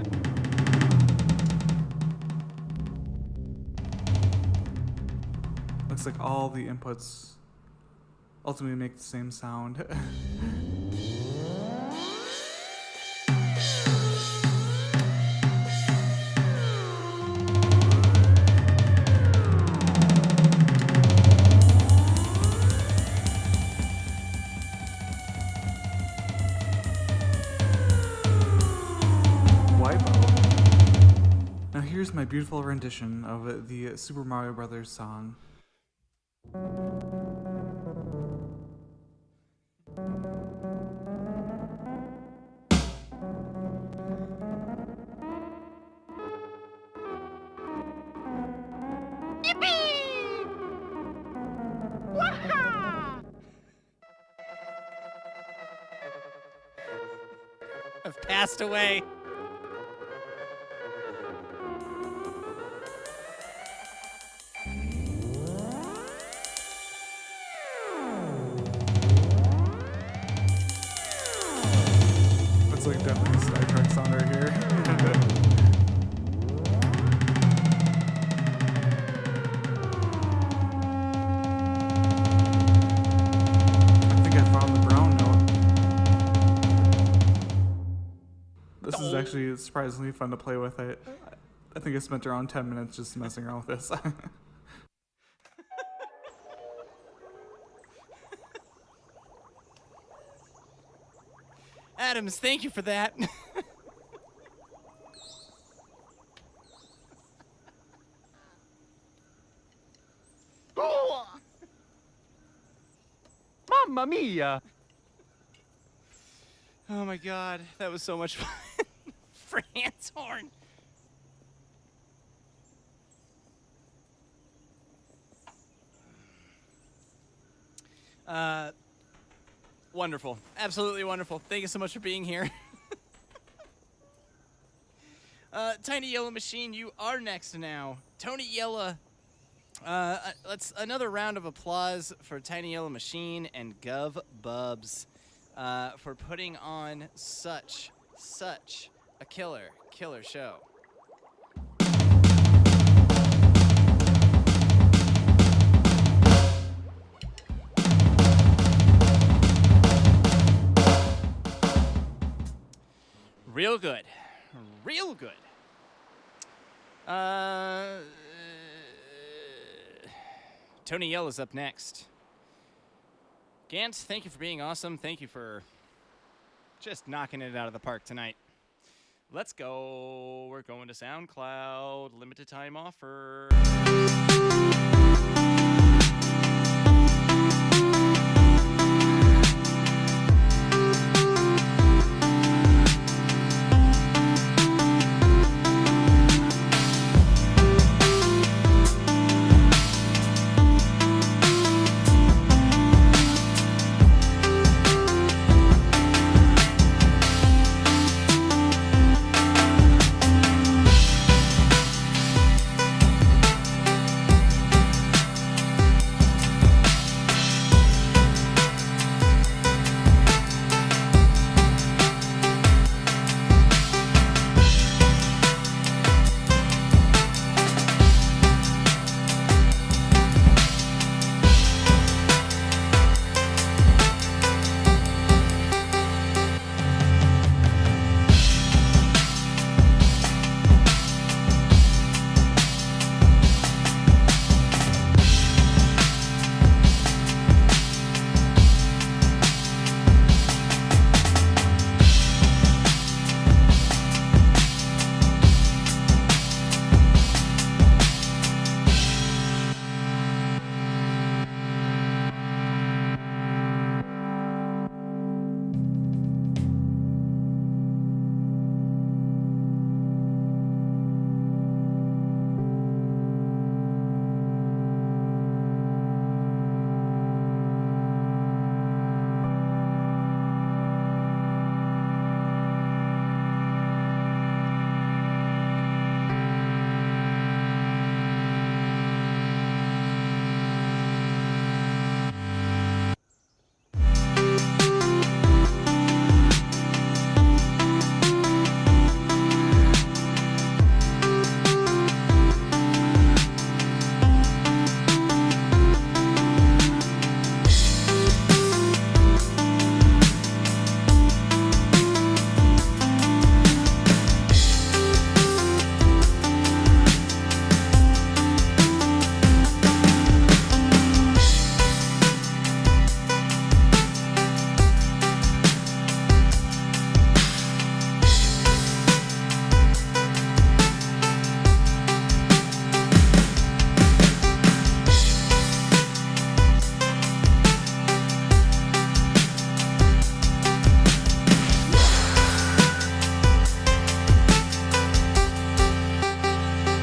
Looks like all the inputs ultimately make the same sound. Wipeout. Now here's my beautiful rendition of the Super Mario Brothers song. I've passed away. That's like definitely a Star Trek sound right here. I think I found the brown note. This is actually surprisingly fun to play with. I think I spent around 10 minutes just messing around with this. Adams, thank you for that. Mamma mia! Oh my god, that was so much fun. France horn. Wonderful. Absolutely wonderful. Thank you so much for being here. Tiny Yellow Machine, you are next now. Tony Yella. Let's another round of applause for Tiny Yellow Machine and Gov Bubs for putting on such a killer show. Real good. Real good. Tony Yell is up next. Gant, thank you for being awesome. Thank you for just knocking it out of the park tonight. Let's go. We're going to SoundCloud. Limited time offer.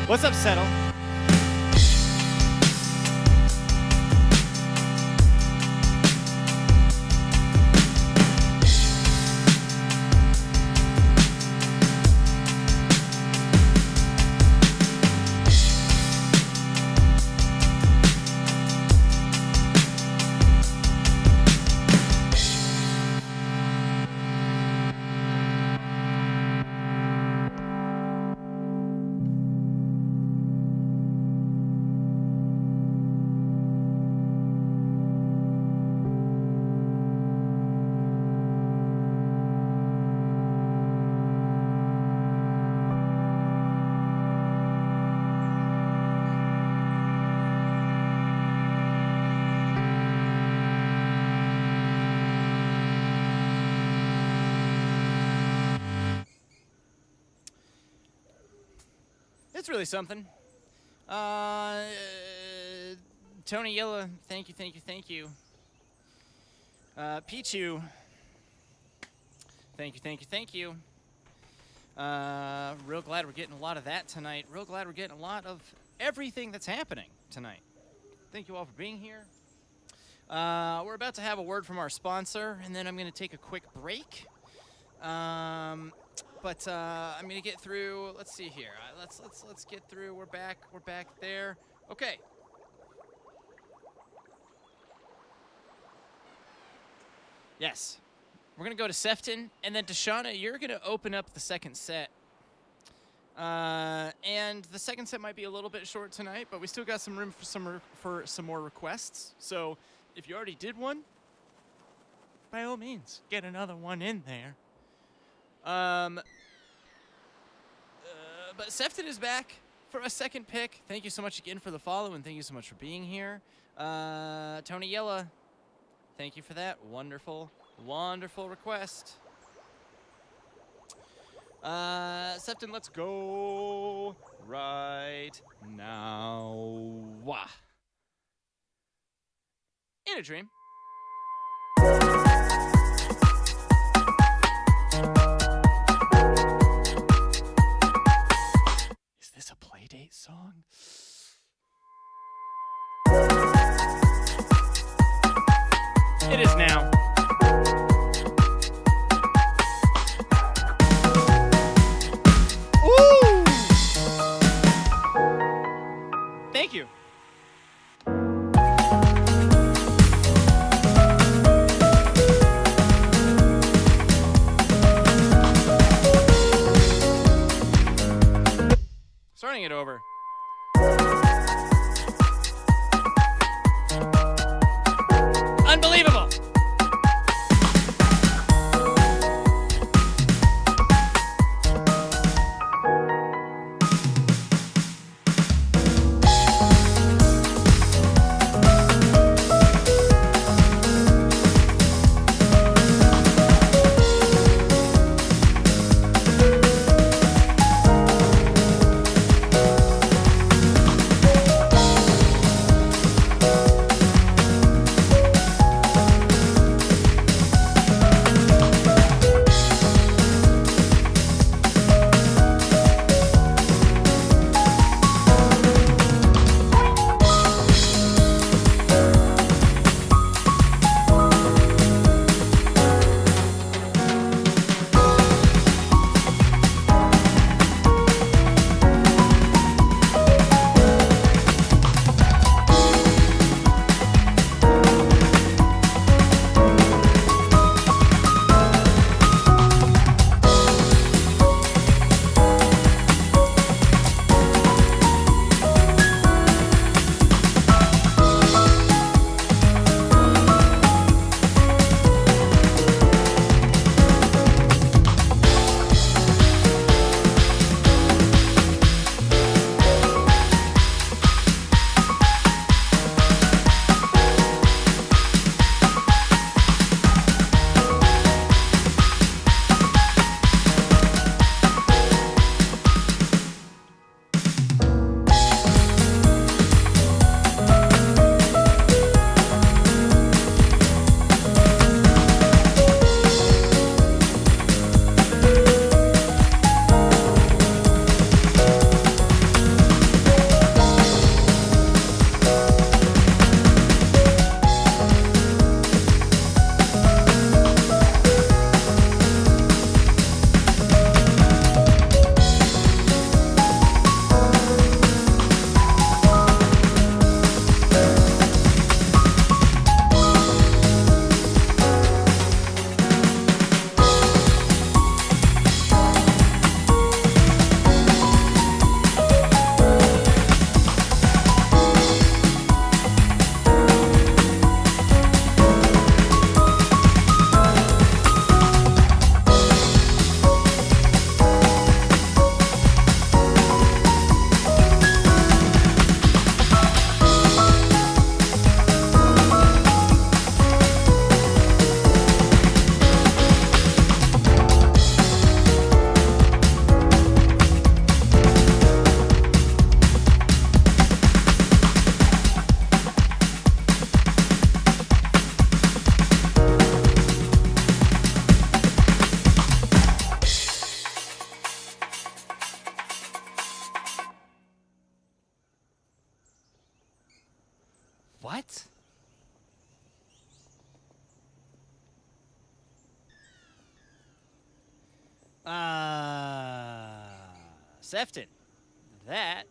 What's up, Settle? It's really something. Tony Yella, thank you. Pichu. Thank you, thank you, thank you. Real glad we're getting a lot of that tonight. Real glad we're getting a lot of everything that's happening tonight. Thank you all for being here. We're about to have a word from our sponsor, and then I'm going to take a quick break. I'm going to get through. Let's see here. Let's get through. We're back there. Okay. Yes. We're going to go to Sefton, and then Deshauna, you're going to open up the second set. And the second set might be a little bit short tonight, but we still got some room for some more requests. So if you already did one, by all means, get another one in there. But Sefton is back for a second pick. Thank you so much again for the follow, and thank you so much for being here. Tony Yella, thank you for that. Wonderful, wonderful request. Sefton, let's go right now. In a dream. Is this a Playdate song? It is now. Ooh! Thank you. Sefton, that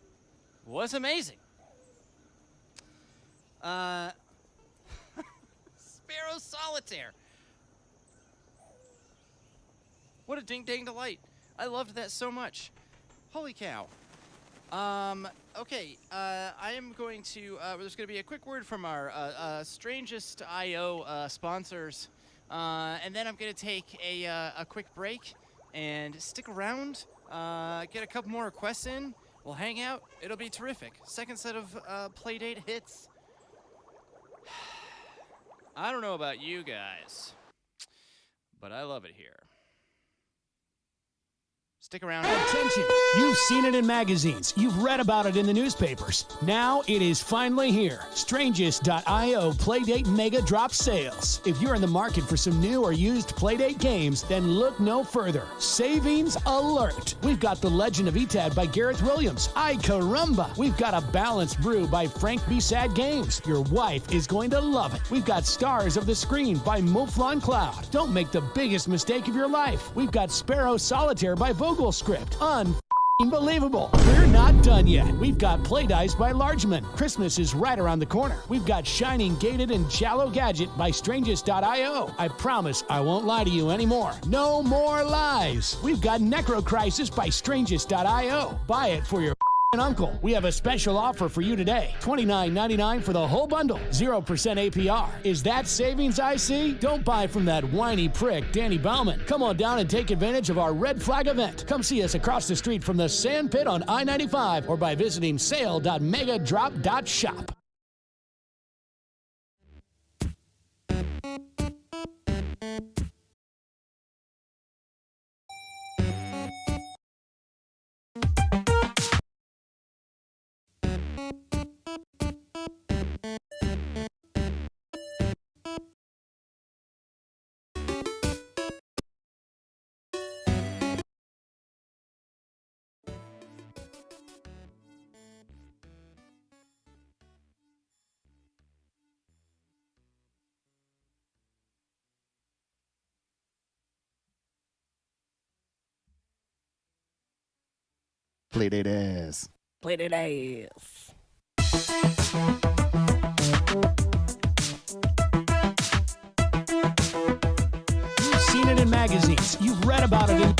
was amazing. Sparrow Solitaire. What a ding-dang delight. I loved that so much. Holy cow. Okay, I am going to, there's going to be a quick word from our Strangest IO sponsors, and then I'm going to take a quick break and stick around, get a couple more requests in, we'll hang out, it'll be terrific. Second set of Playdate hits. I don't know about you guys, but I love it here. Stick around. Attention! You've seen it in magazines. You've read about it in the newspapers. Now it is finally here. Strangest.io Playdate Mega Drop Sales. If you're in the market for some new or used Playdate games, then look no further. Savings alert! We've got The Legend of Etad by Gareth Williams. Ay caramba! We've got A Balanced Brew by Frank B. Sad Games. Your wife is going to love it. We've got Stars of the Screen by Mouflon Cloud. Don't make the biggest mistake of your life. We've got Sparrow Solitaire by Vogel Script. Unbelievable. We're not done yet. We've got Play Dice by Largeman. Christmas is right around the corner. We've got Shining Gated and Shallow Gadget by Strangest.io. I promise I won't lie to you anymore. No more lies. We've got Necro Crisis by Strangest.io. Buy it for your uncle. We have a special offer for you today. $29.99 for the whole bundle. 0% APR. Is that savings I see? Don't buy from that whiny prick, Danny Bauman. Come on down and take advantage of our Red Flag event. Come see us across the street from the Sand Pit on I-95 or by visiting sale.megadrop.shop. Playdate ass. Playdate ass. You've seen it in magazines. You've read about it in...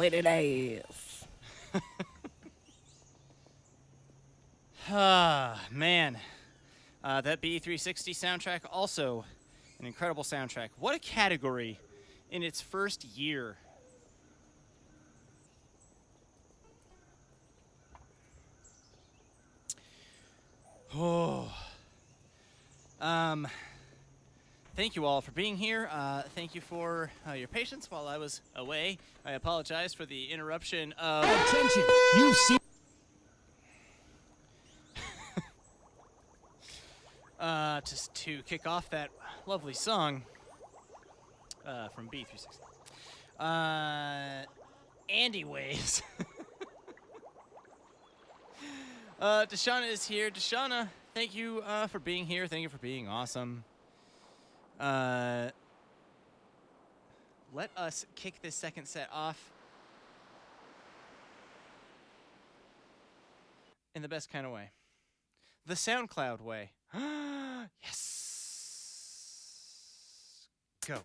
Playdate ass. Ah, man. That B360 soundtrack, also an incredible soundtrack. What a category in its first year. Oh. Thank you all for being here. Thank you for your patience while I was away. I apologize for the interruption of... Attention, you've seen... Just to kick off that lovely song from B360. Anyways. Deshauna is here. Deshauna, thank you for being here. Thank you for being awesome. Let us kick this second set off in the best kind of way. The SoundCloud way. Yes. Go.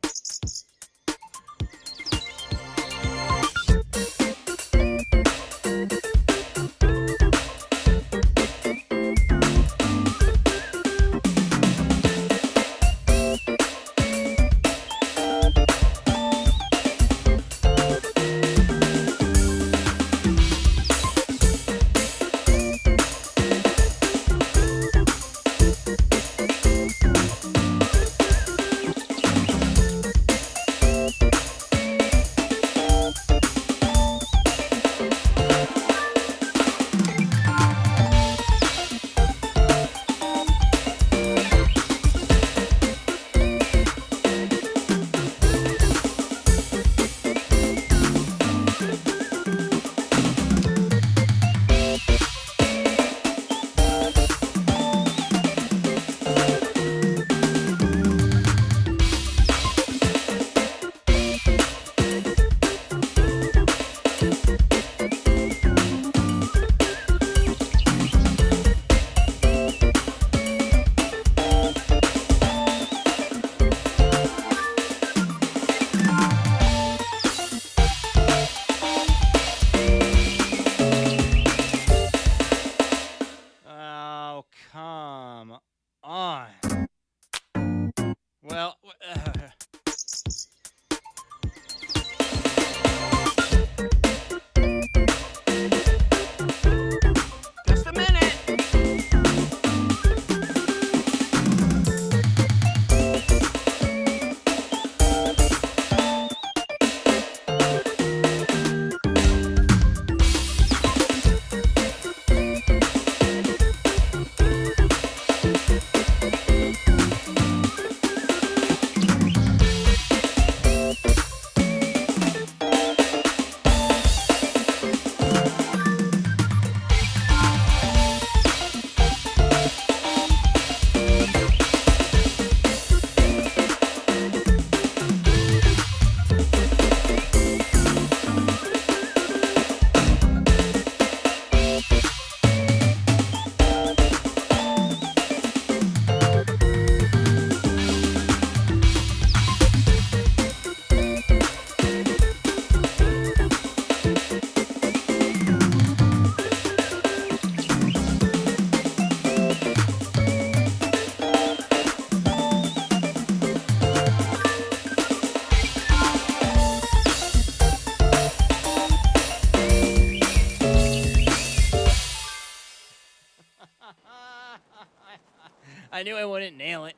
I knew I wouldn't nail it.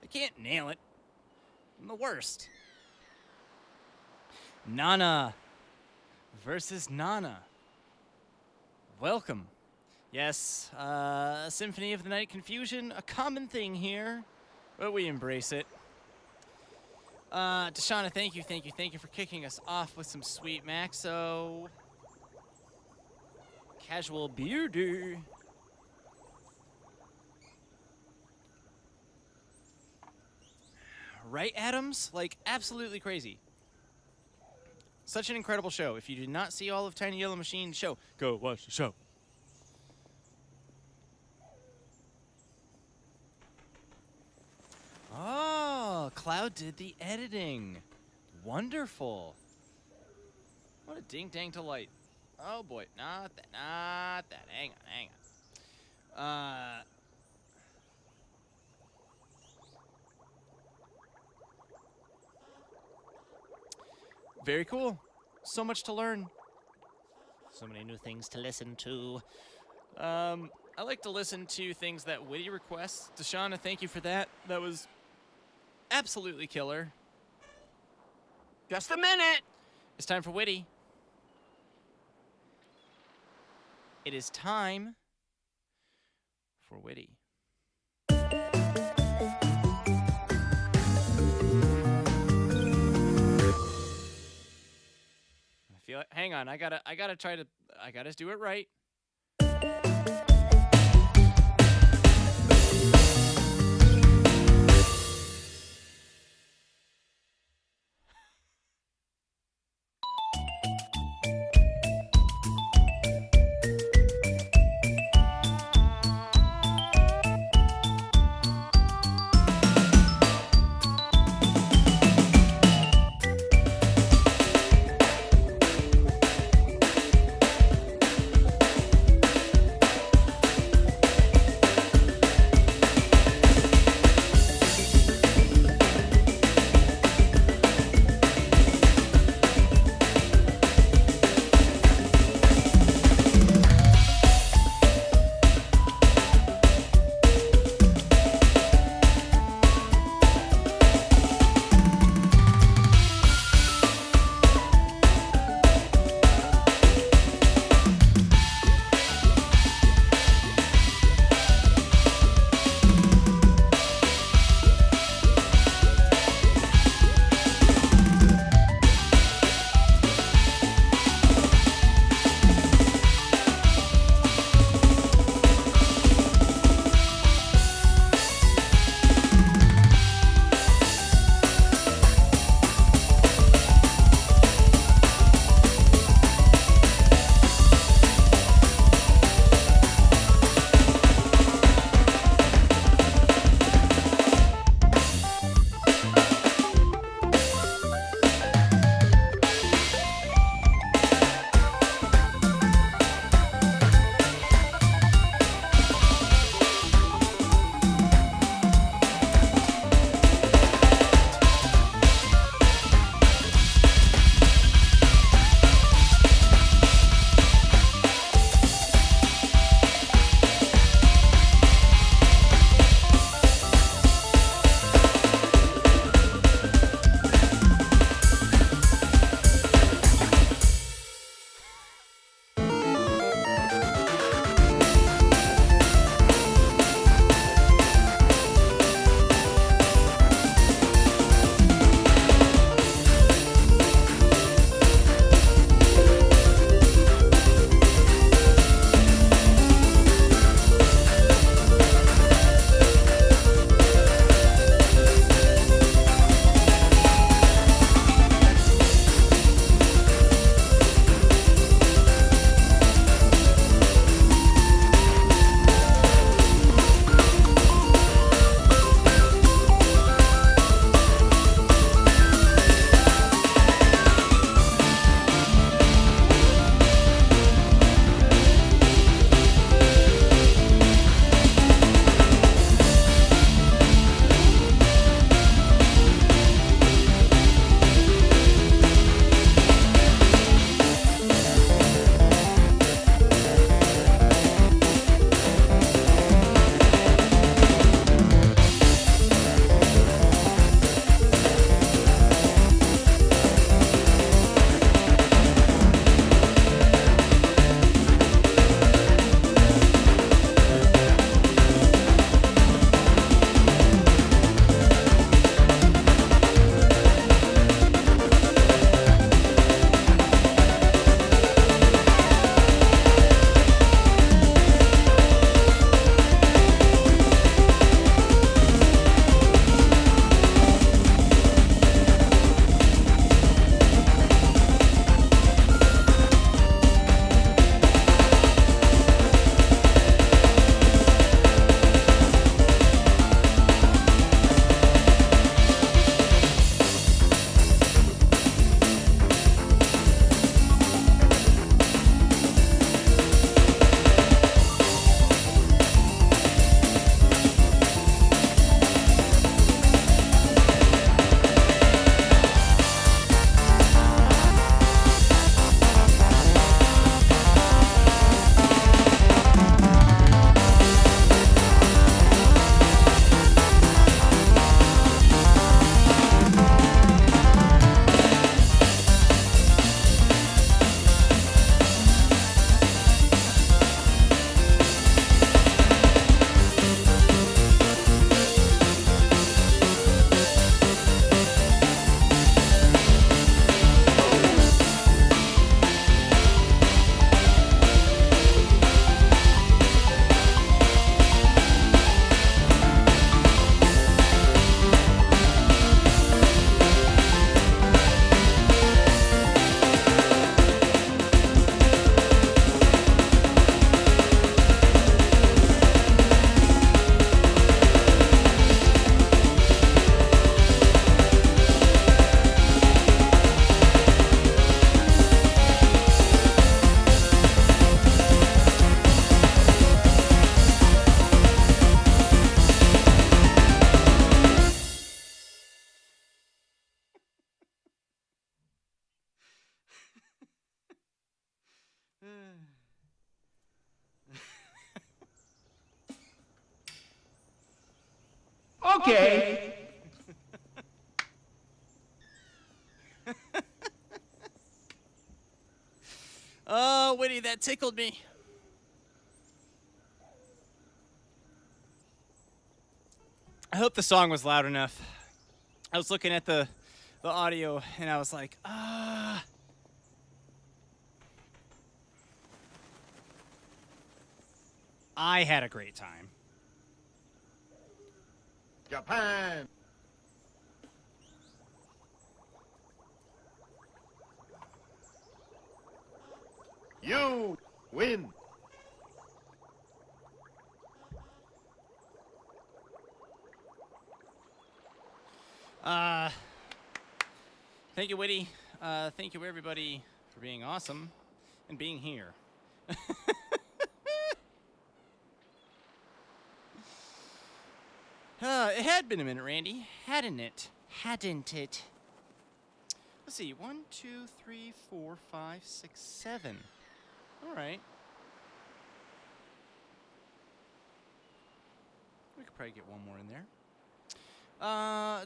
I can't nail it. I'm the worst. Nana versus Nana. Welcome. Yes, Symphony of the Night confusion, a common thing here, but we embrace it. Deshauna, thank you for kicking us off with some sweet Maxo. Casual bearder. Right, Adams? Like, absolutely crazy. Such an incredible show. If you did not see all of Tiny Yellow Machine's show, go watch the show. Oh, Cloud did the editing. Wonderful. What a ding dang delight. Oh boy, not that, not that. Hang on. Very cool. So much to learn. So many new things to listen to. I like to listen to things that Witty requests. Deshauna, thank you for that. That was absolutely killer. Just a minute. It's time for Witty. It is time for Witty. Hang on, I gotta do it right. Okay. Oh, Whitty, that tickled me. I hope the song was loud enough. I was looking at the audio and I was like, ah. I had a great time. Japan. You win. Thank you, Whitty. Thank you, everybody, for being awesome and being here. It had been a minute, Randy, hadn't it? Hadn't it? Let's see. 1, 2, 3, 4, 5, 6, 7. All right. We could probably get one more in there.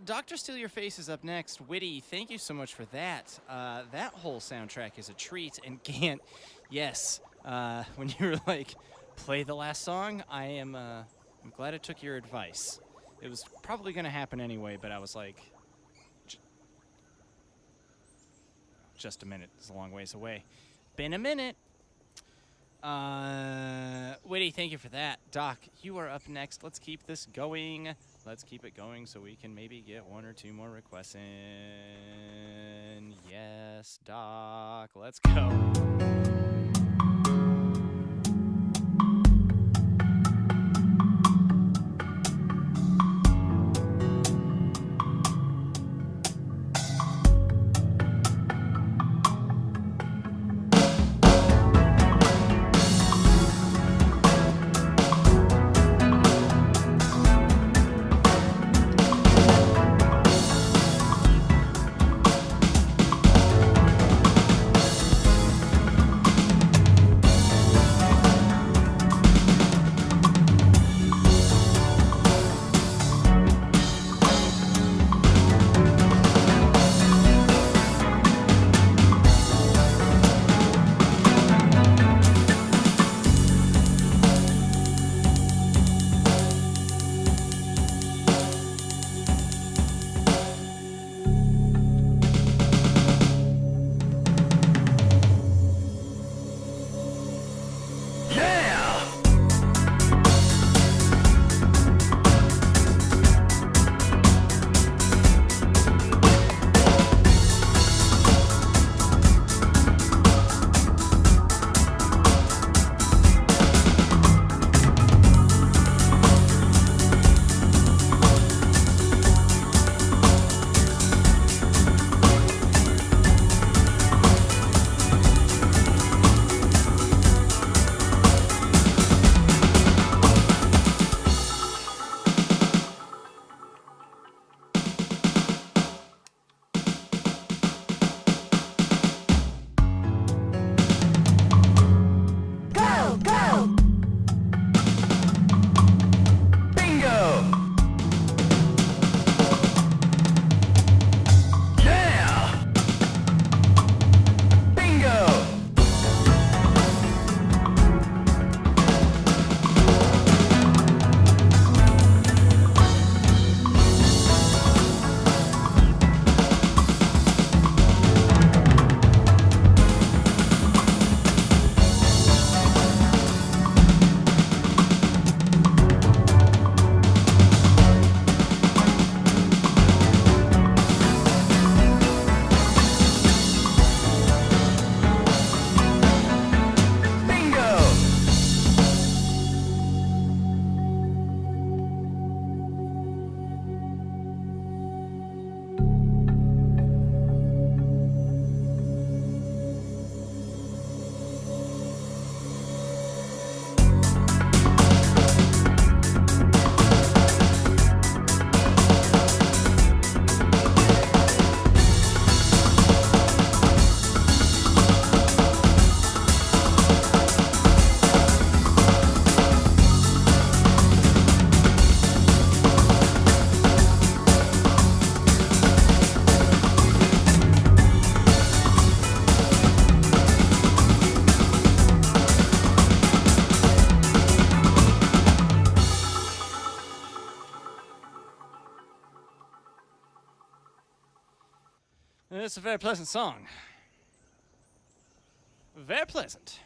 Dr. Steal Your Face is up next. Whitty, thank you so much for that. That whole soundtrack is a treat. And Gant, yes, when you were like, play the last song, I'm glad I took your advice. It was probably going to happen anyway, but I was like, just a minute. It's a long ways away. Been a minute. Whitty, thank you for that. Doc, you are up next. Let's keep this going. Let's keep it going so we can maybe get 1 or 2 more requests in. Yes, Doc. Let's go. It's a very pleasant song. Very pleasant.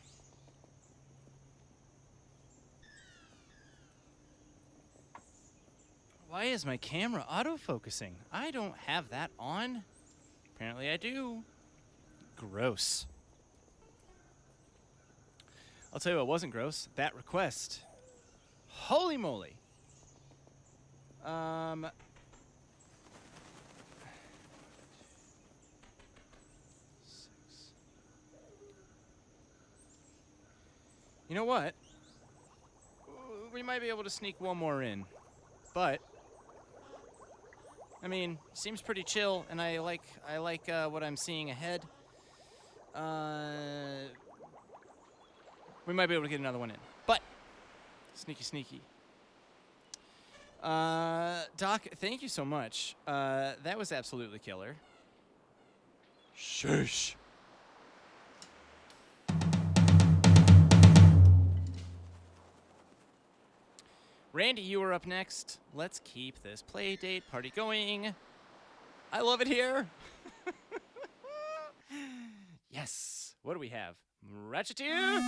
Why is my camera autofocusing? I don't have that on. Apparently I do. Gross. I'll tell you what wasn't gross. That request. Holy moly. You know what? We might be able to sneak one more in. But I mean, seems pretty chill, and I like what I'm seeing ahead. We might be able to get another one in, but sneaky. Doc, thank you so much. That was absolutely killer. Shush. Randy, you are up next. Let's keep this Playdate party going. I love it here. Yes. What do we have? Ratcheteer?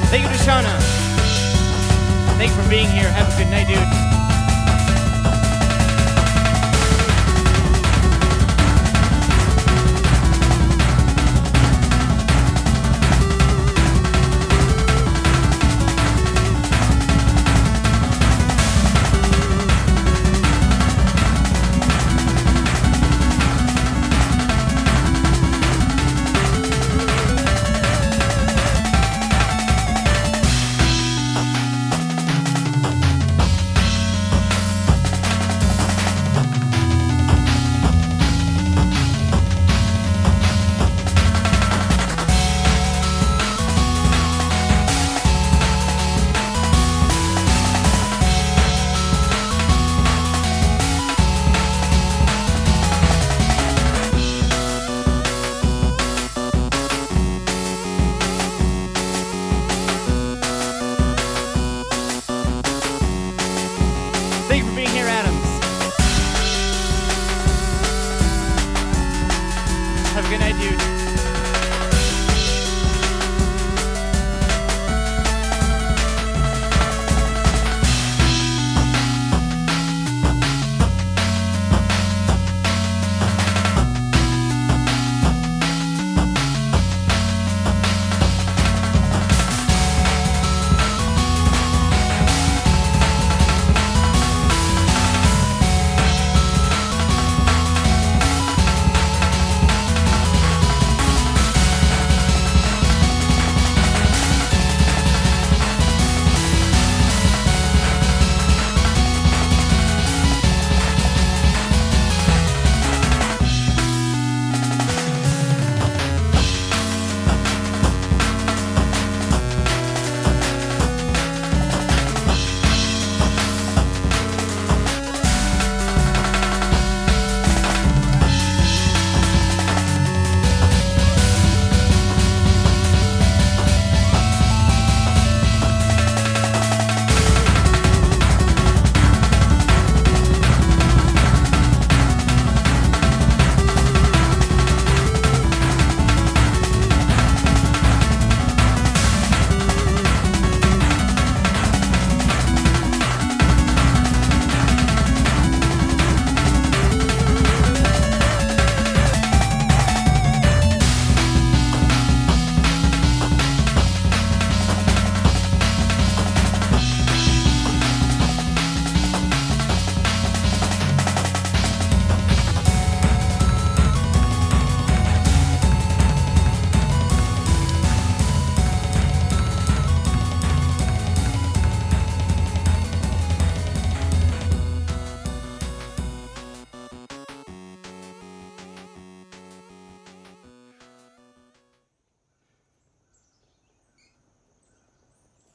Thank you to Shauna. Thank you for being here. Have a good night, dude.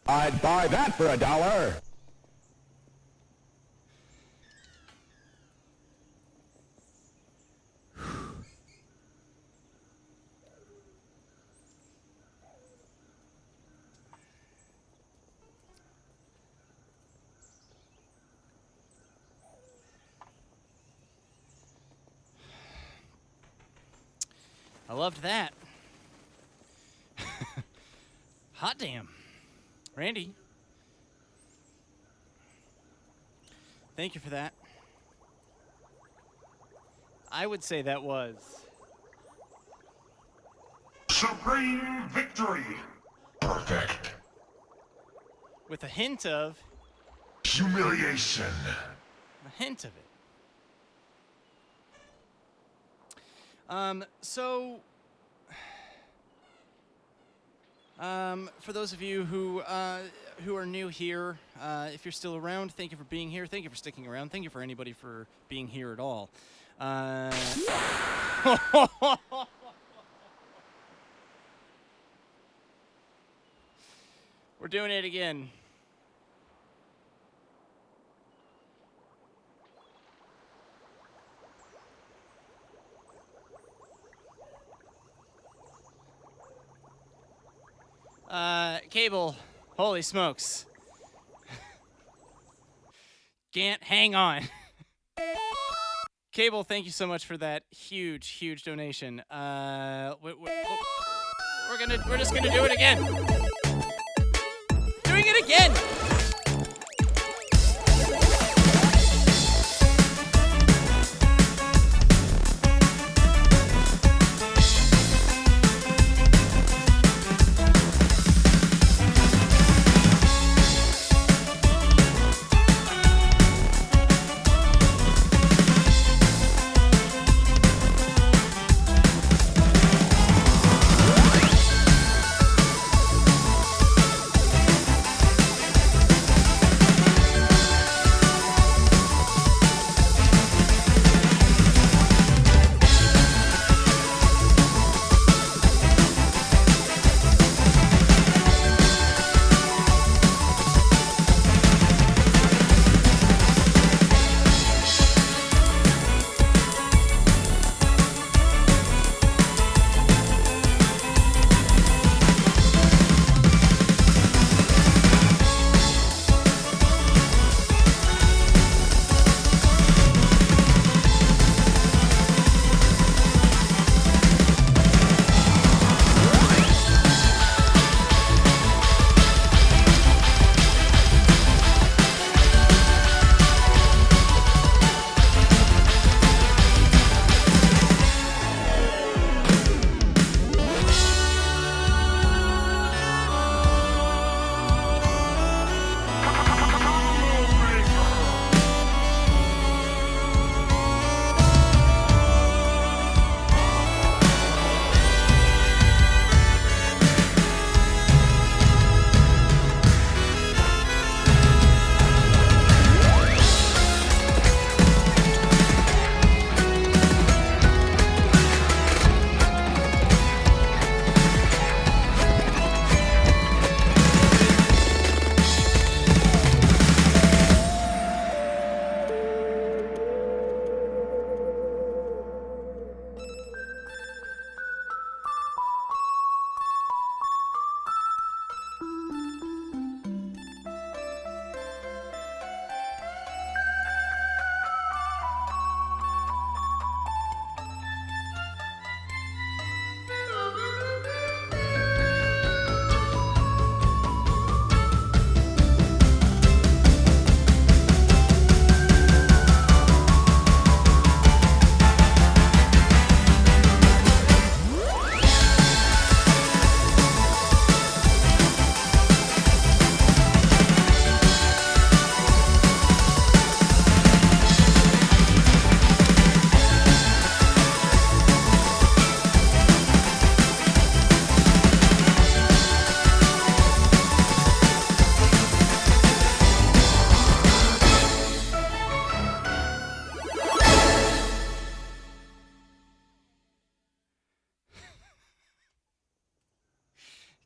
I'd buy that for $1. I loved that. Hot damn. Randy. Thank you for that. I would say that was Supreme victory. Perfect. with a hint of Humiliation. a hint of it. For those of you who are new here, if you're still around, thank you for being here. Thank you for sticking around. Thank you for anybody for being here at all. We're doing it again. Cable, holy smokes. Gant, hang on. Cable, thank you so much for that huge donation. We're just gonna do it again. Doing it again.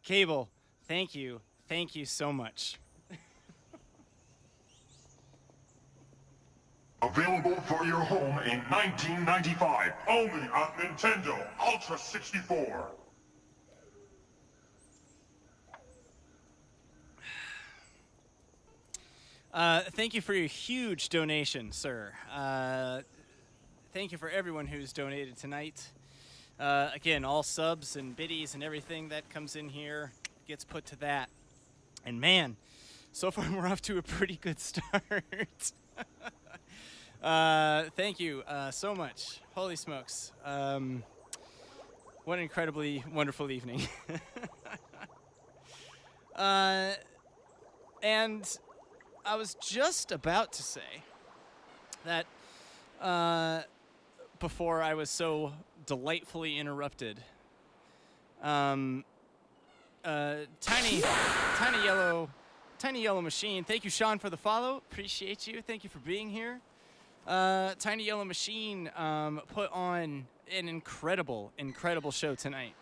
Cable, thank you. Thank you so much. Available for your home in 1995, only on Nintendo Ultra 64. Thank you for your huge donation, sir. Thank you for everyone who's donated tonight. Again, all subs and biddies and everything that comes in here gets put to that. And man, so far we're off to a pretty good start. Thank you so much. Holy smokes. What an incredibly wonderful evening. And I was just about to say that before I was so delightfully interrupted. Tiny yellow machine. Thank you, Sean, for the follow. Appreciate you. Thank you for being here. Tiny Yellow Machine put on an incredible show tonight.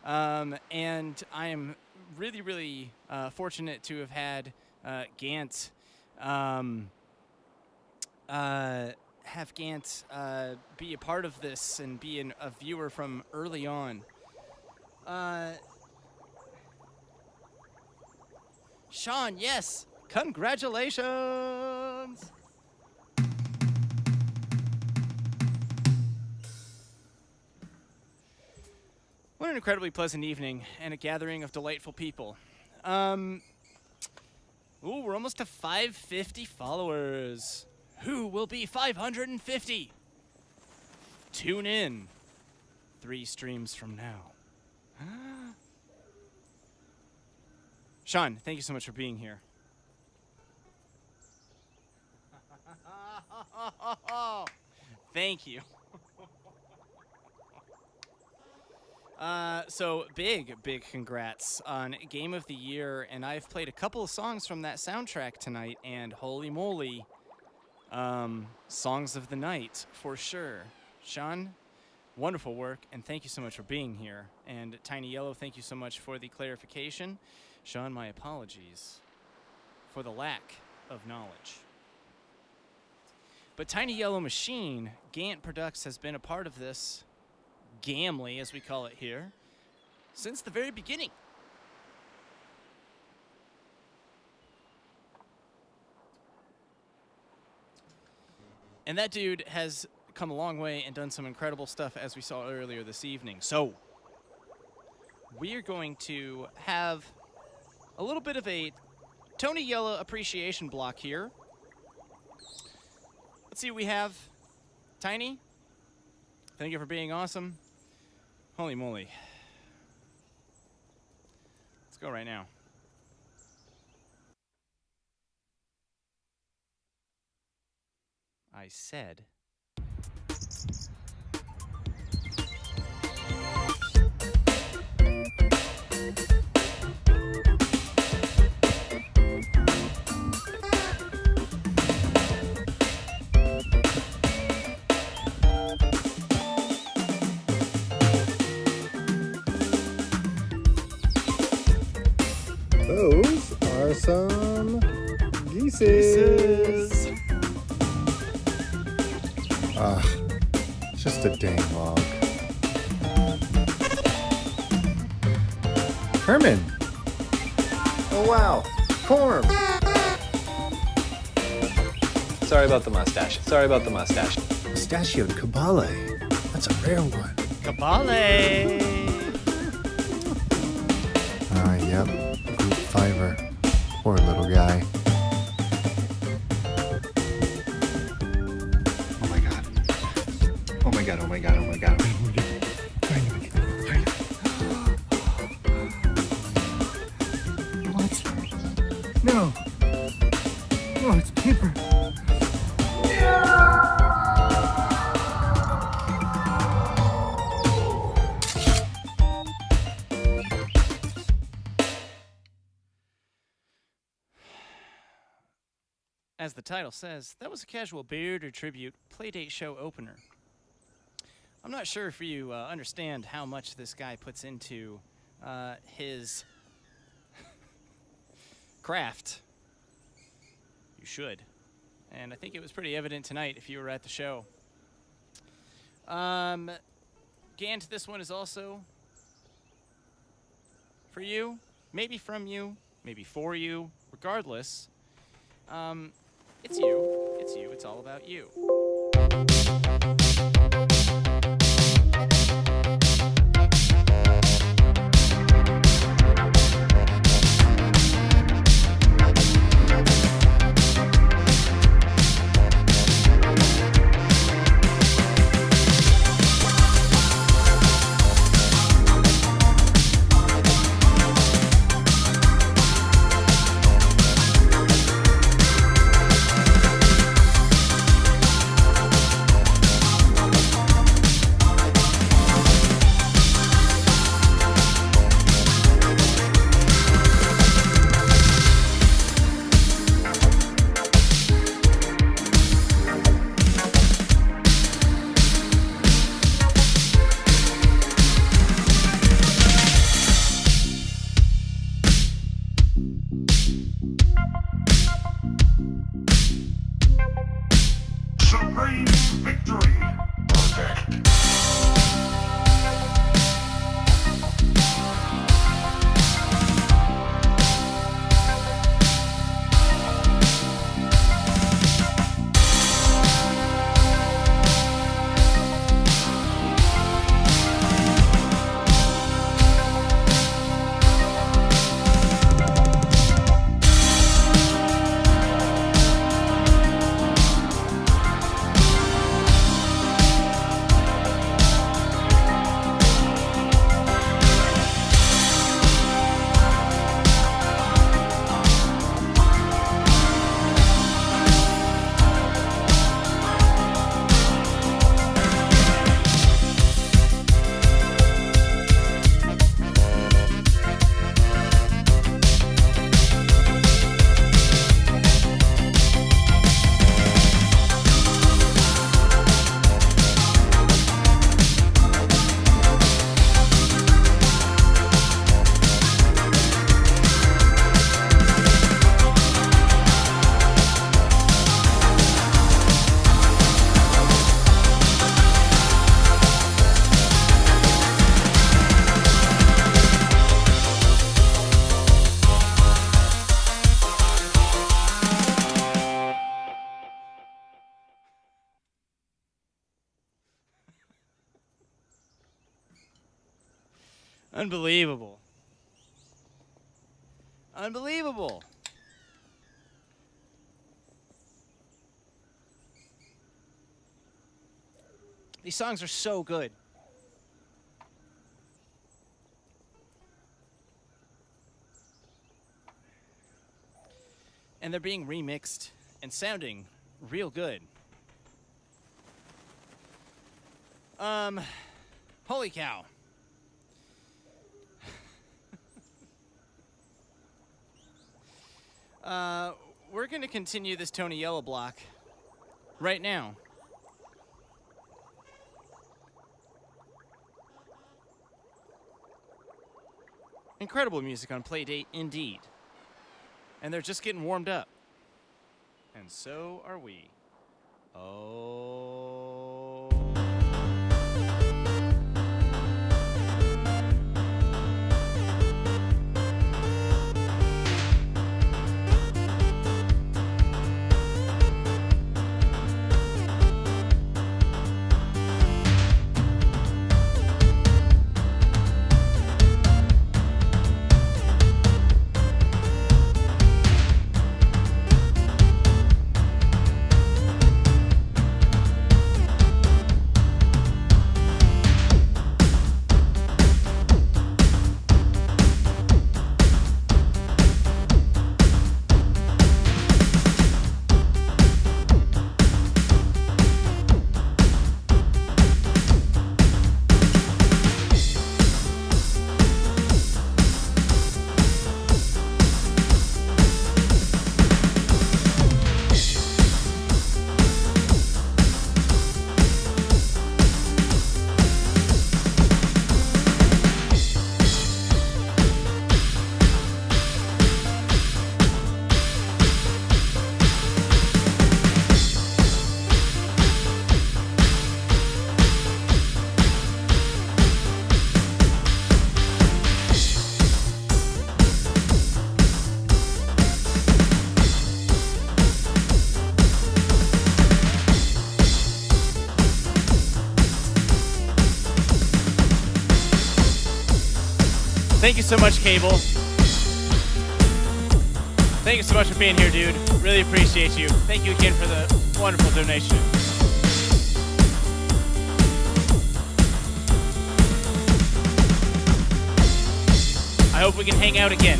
And I am really, really fortunate to have had Gant be a part of this and be a viewer from early on. Sean, yes, congratulations. What an incredibly pleasant evening and a gathering of delightful people. Ooh, we're almost to 550 followers. Who will be 550? Tune in 3 streams from now. Sean, thank you so much for being here. Thank you. So big congrats on Game of the Year, and I've played a couple of songs from that soundtrack tonight, and holy moly, songs of the night for sure. Sean, wonderful work, and thank you so much for being here. And Tiny Yellow, thank you so much for the clarification. Sean, my apologies for the lack of knowledge. But Tiny Yellow Machine, Gant Products, has been a part of this Gamly, as we call it here, since the very beginning. And that dude has come a long way and done some incredible stuff, as we saw earlier this evening. So we are going to have a little bit of a Tony Yellow appreciation block here. Let's see what we have. Tiny, thank you for being awesome. Holy moly. Let's go right now. I said. Those are some geeses. Just a dang log. Herman! Oh wow, Corm! Sorry about the mustache. Mustachioed Kabale. That's a rare one. Kabale! Yep. Group Fiver. Poor little guy. Oh my god. What? No. No, it's paper. As the title says, that was a casual beard or tribute Playdate show opener. I'm not sure if you understand how much this guy puts into his craft. You should. And I think it was pretty evident tonight if you were at the show. Gant, this one is also for you, maybe from you, maybe for you. Regardless, it's you. It's you. It's all about you. Supreme victory. Perfect. Unbelievable. Unbelievable. These songs are so good. And they're being remixed and sounding real good. Holy cow. We're going to continue this Tony Yellow block right now. Incredible music on Playdate, indeed. And they're just getting warmed up. And so are we. Oh. Thank you so much, Cable. Thank you so much for being here, dude. Really appreciate you. Thank you again for the wonderful donation. I hope we can hang out again.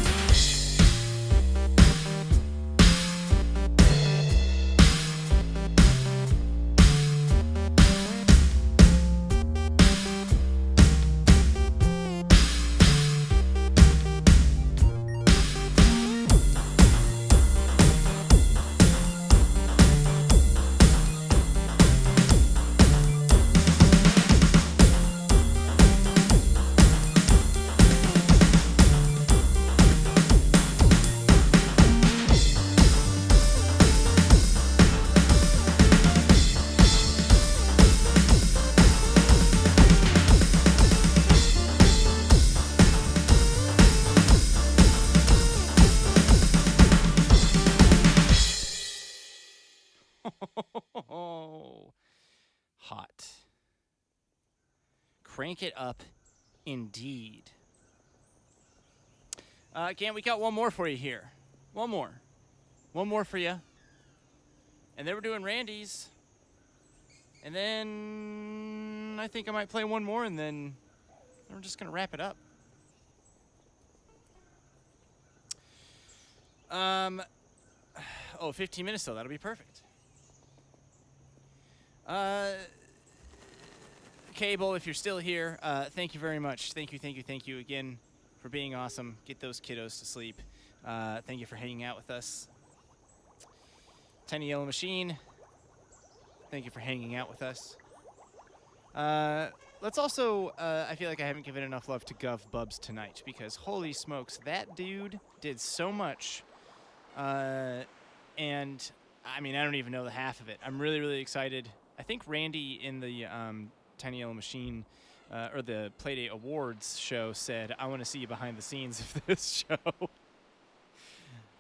Hot. Crank it up, indeed. Again, we got one more for you here. One more. One more for you. And then we're doing Randy's. And then I think I might play one more, and then we're just going to wrap it up. Oh, 15 minutes though. That'll be perfect. Cable, if you're still here, thank you very much. Thank you again for being awesome. Get those kiddos to sleep. Thank you for hanging out with us. Tiny Yellow Machine, thank you for hanging out with us. Let's also, I feel like I haven't given enough love to Gov Bubs tonight, because holy smokes, that dude did so much. And I mean, I don't even know the half of it. I'm really, really excited. I think Randy in the Tiny Yellow Machine or the Playdate Awards show said, I want to see you behind the scenes of this show.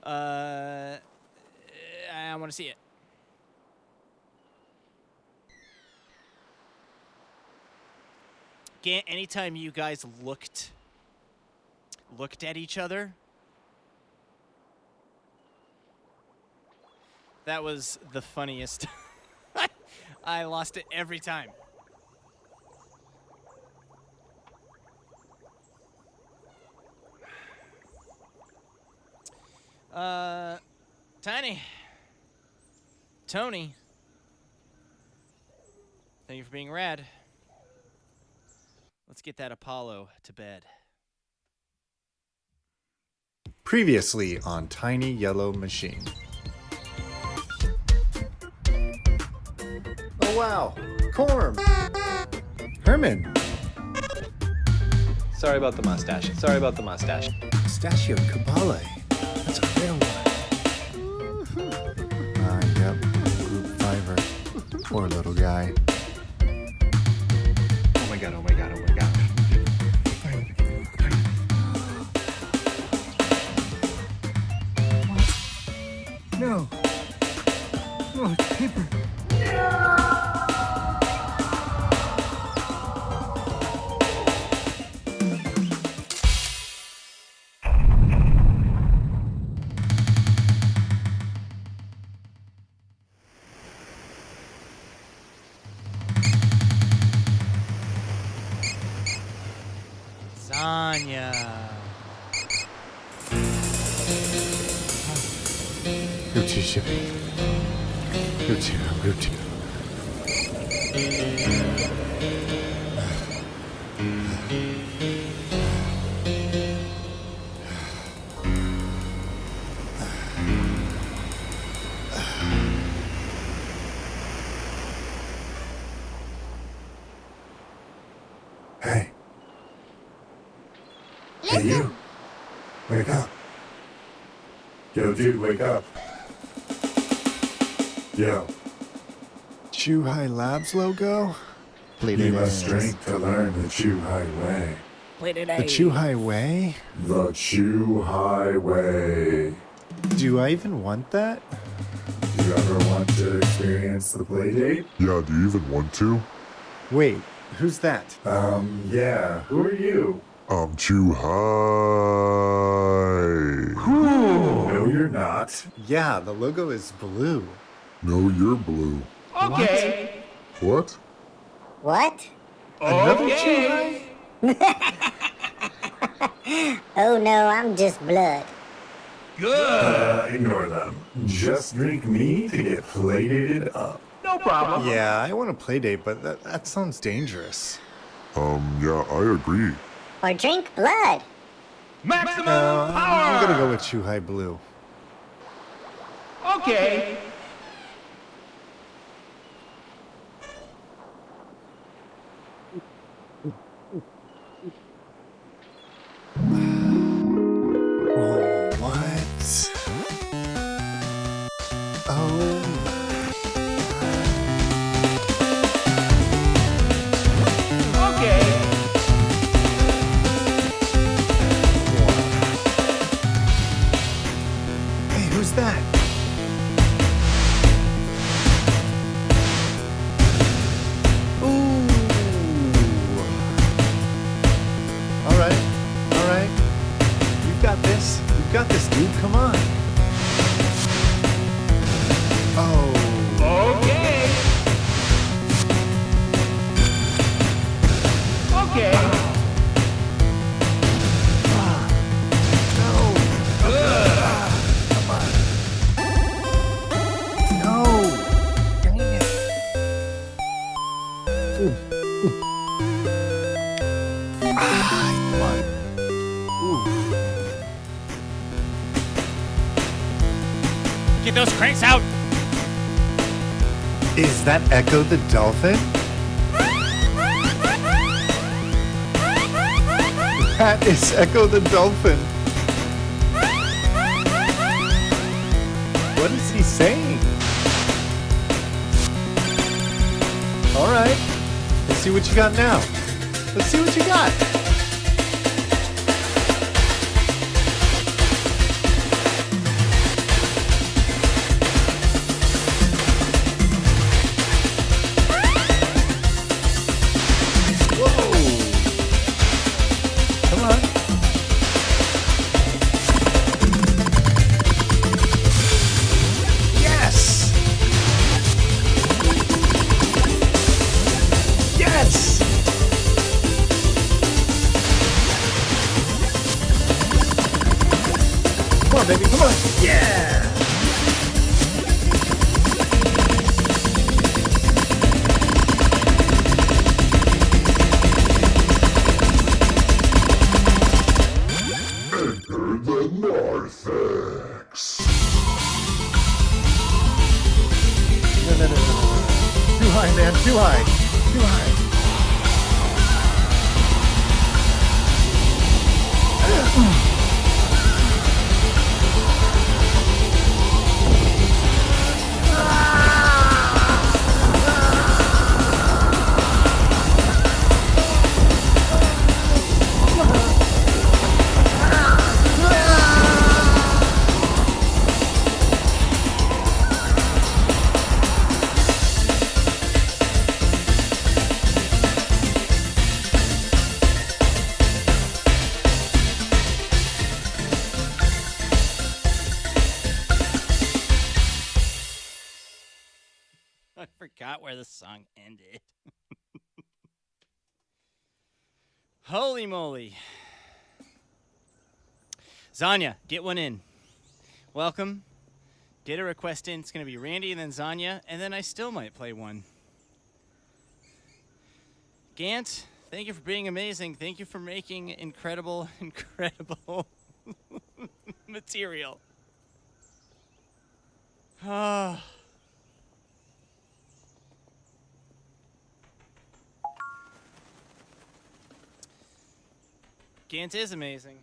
I want to see it. Anytime you guys looked at each other, that was the funniest. I lost it every time. Tony, thank you for being rad. Let's get that Apollo to bed. Previously on Tiny Yellow Machine. Oh wow, Corm! Herman! Sorry about the mustache. Sorry about the mustache. Pistachio Cabale. That's a real one. Yep. Group Fiver. Poor little guy. Oh my god, oh my god, oh my god. No. Oh, it's paper. Zanya. Gucci shipping. Gucci. Hey. Hey, you. Wake up. Yo, dude, wake up. Yo. Chuhai Labs logo? You must drink to learn the Chuhai way. The Chuhai way? The Chuhai way. Do I even want that? Do you ever want to experience the Playdate? Yeah, do you even want to? Wait, who's that? Yeah, who are you? I'm too high. No, you're not. Yeah, the logo is blue. No, you're blue. Okay. What? What? Another Chuhai? Oh no, I'm just blood. Good. Ignore them. Just drink me to get playdated up. No problem. Yeah, I want to playdate, but that sounds dangerous. Yeah, I agree. Or drink blood. Maximum I'm power. gonna go with Chuhai Blue. Okay. Oh, what? Oh. Okay. Hey, who's that? Ooh. All right. You've got this. You've got this, dude. Come on. Oh. Okay. Okay. No. Good. Come on. No. Dang it. Come on. Get those cranks out. Is that Echo the Dolphin? That is Echo the Dolphin. What is he saying? All right. Let's see what you got now. Let's see what you got. Come on. Yes! Yes! Come on, baby, come on! Yeah! Enter the Gnarthex. No. Too high, man, too high. Too high. I forgot where the song ended. Holy moly. Zanya, get one in. Welcome. Get a request in. It's going to be Randy and then Zanya, and then I still might play one. Gant, thank you for being amazing. Thank you for making incredible material. Ah. Gant is amazing.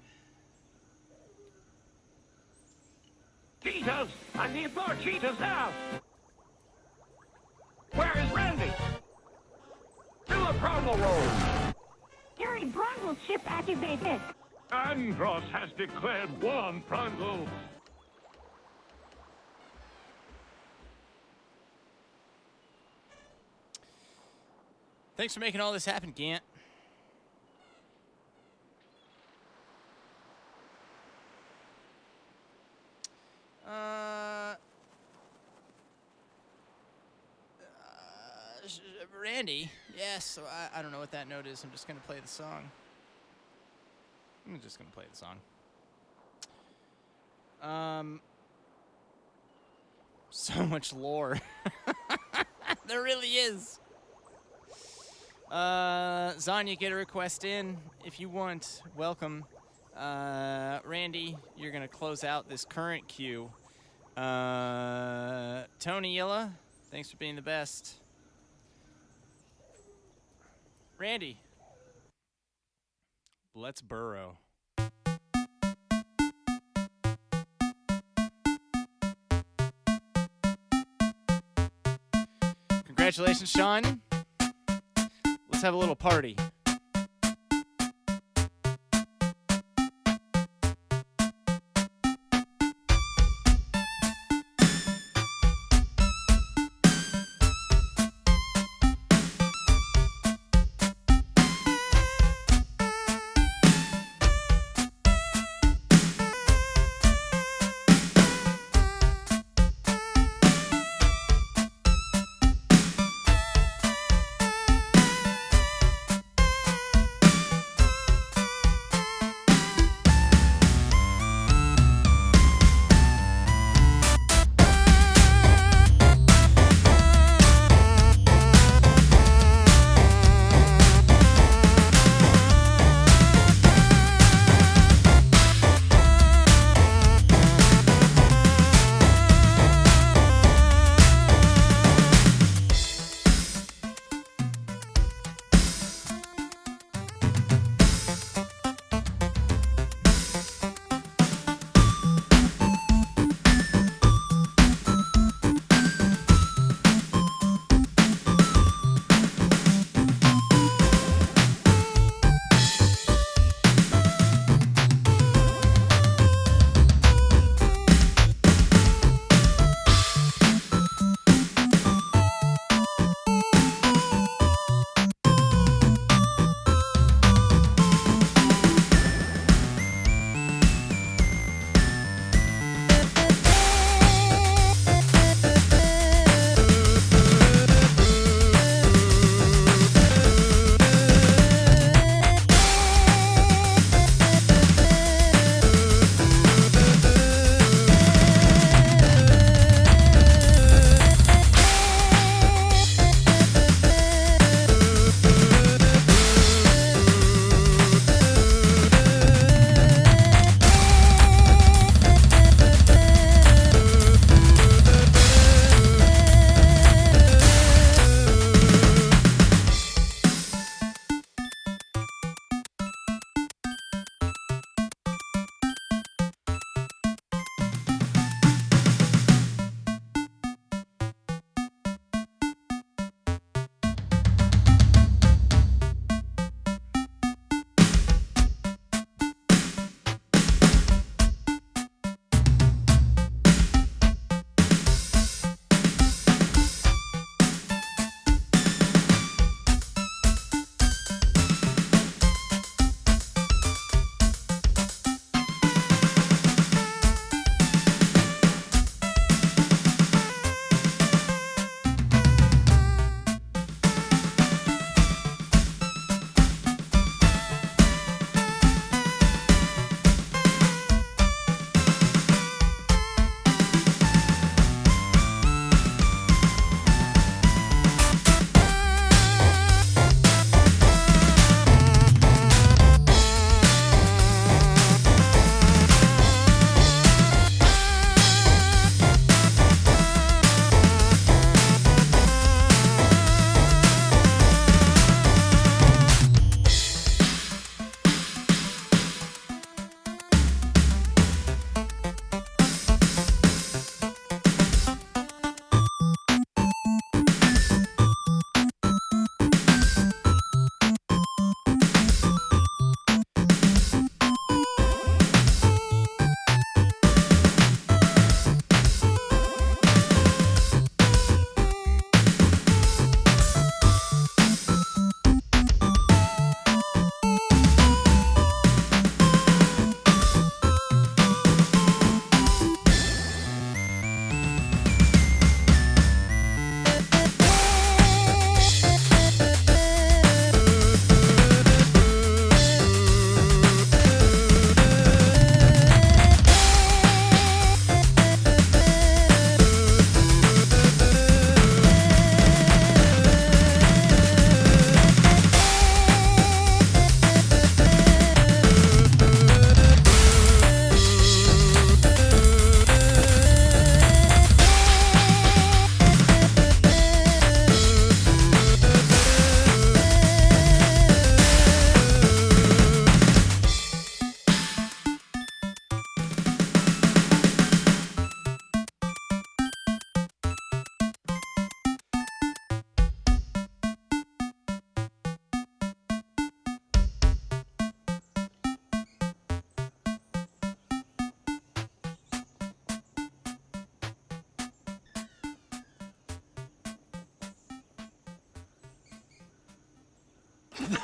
Cheetahs! I need more cheetahs now! Where is Randy? Do a promo roll! Gary Brundle's ship activated. Andros has declared war on Brundle. Thanks for making all this happen, Gant. Yes, so I don't know what that note is. I'm just going to play the song. I'm just going to play the song. So much lore. There really is. Zanya, get a request in if you want. Welcome. Randy, you're going to close out this current queue. Tony Yilla, thanks for being the best. Randy, let's burrow. Congratulations, Sean. Let's have a little party.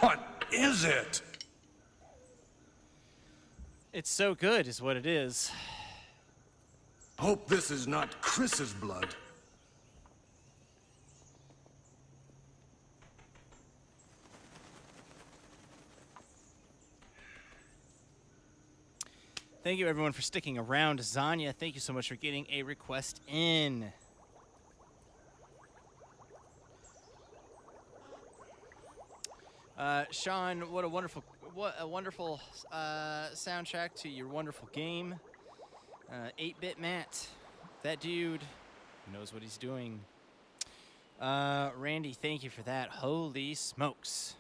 What is it? It's so good, is what it is. Hope this is not Chris's blood. Thank you, everyone, for sticking around. Zanya, thank you so much for getting a request in. Sean, what a wonderful soundtrack to your wonderful game. 8-Bit Matt, that dude knows what he's doing. Randy, thank you for that. Holy smokes.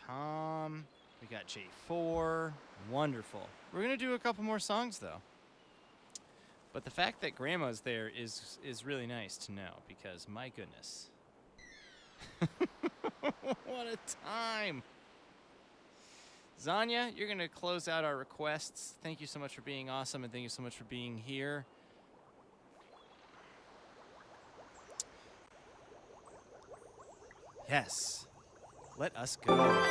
Tom, we got J4. Wonderful. We're gonna do a couple more songs though. But the fact that Grandma's there is really nice to know, because my goodness. What a time. Zanya, you're gonna close out our requests. Thank you so much for being awesome, and thank you so much for being here. Yes. Let us go.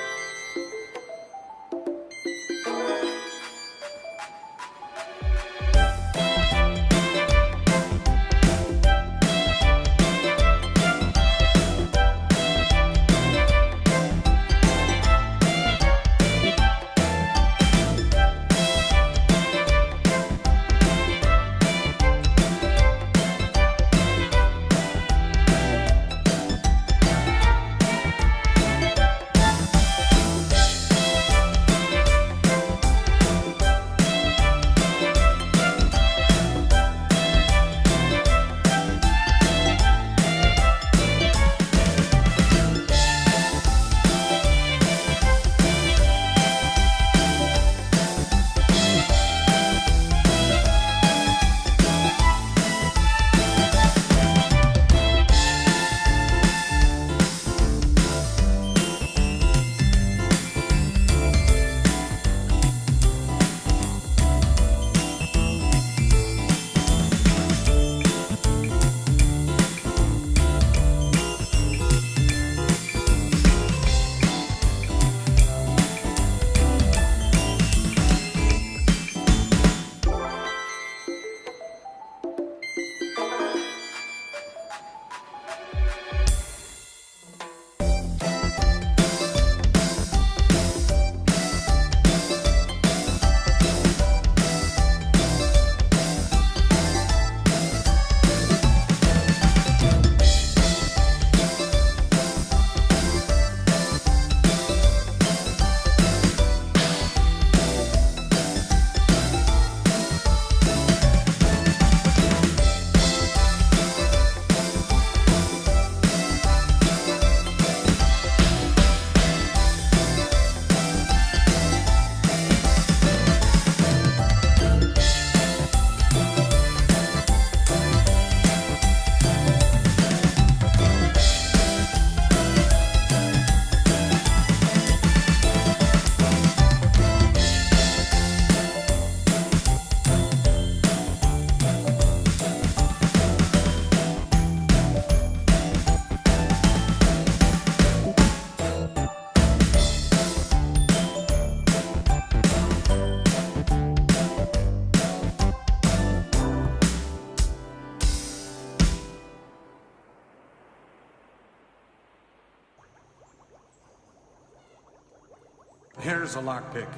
Here's a lockpick.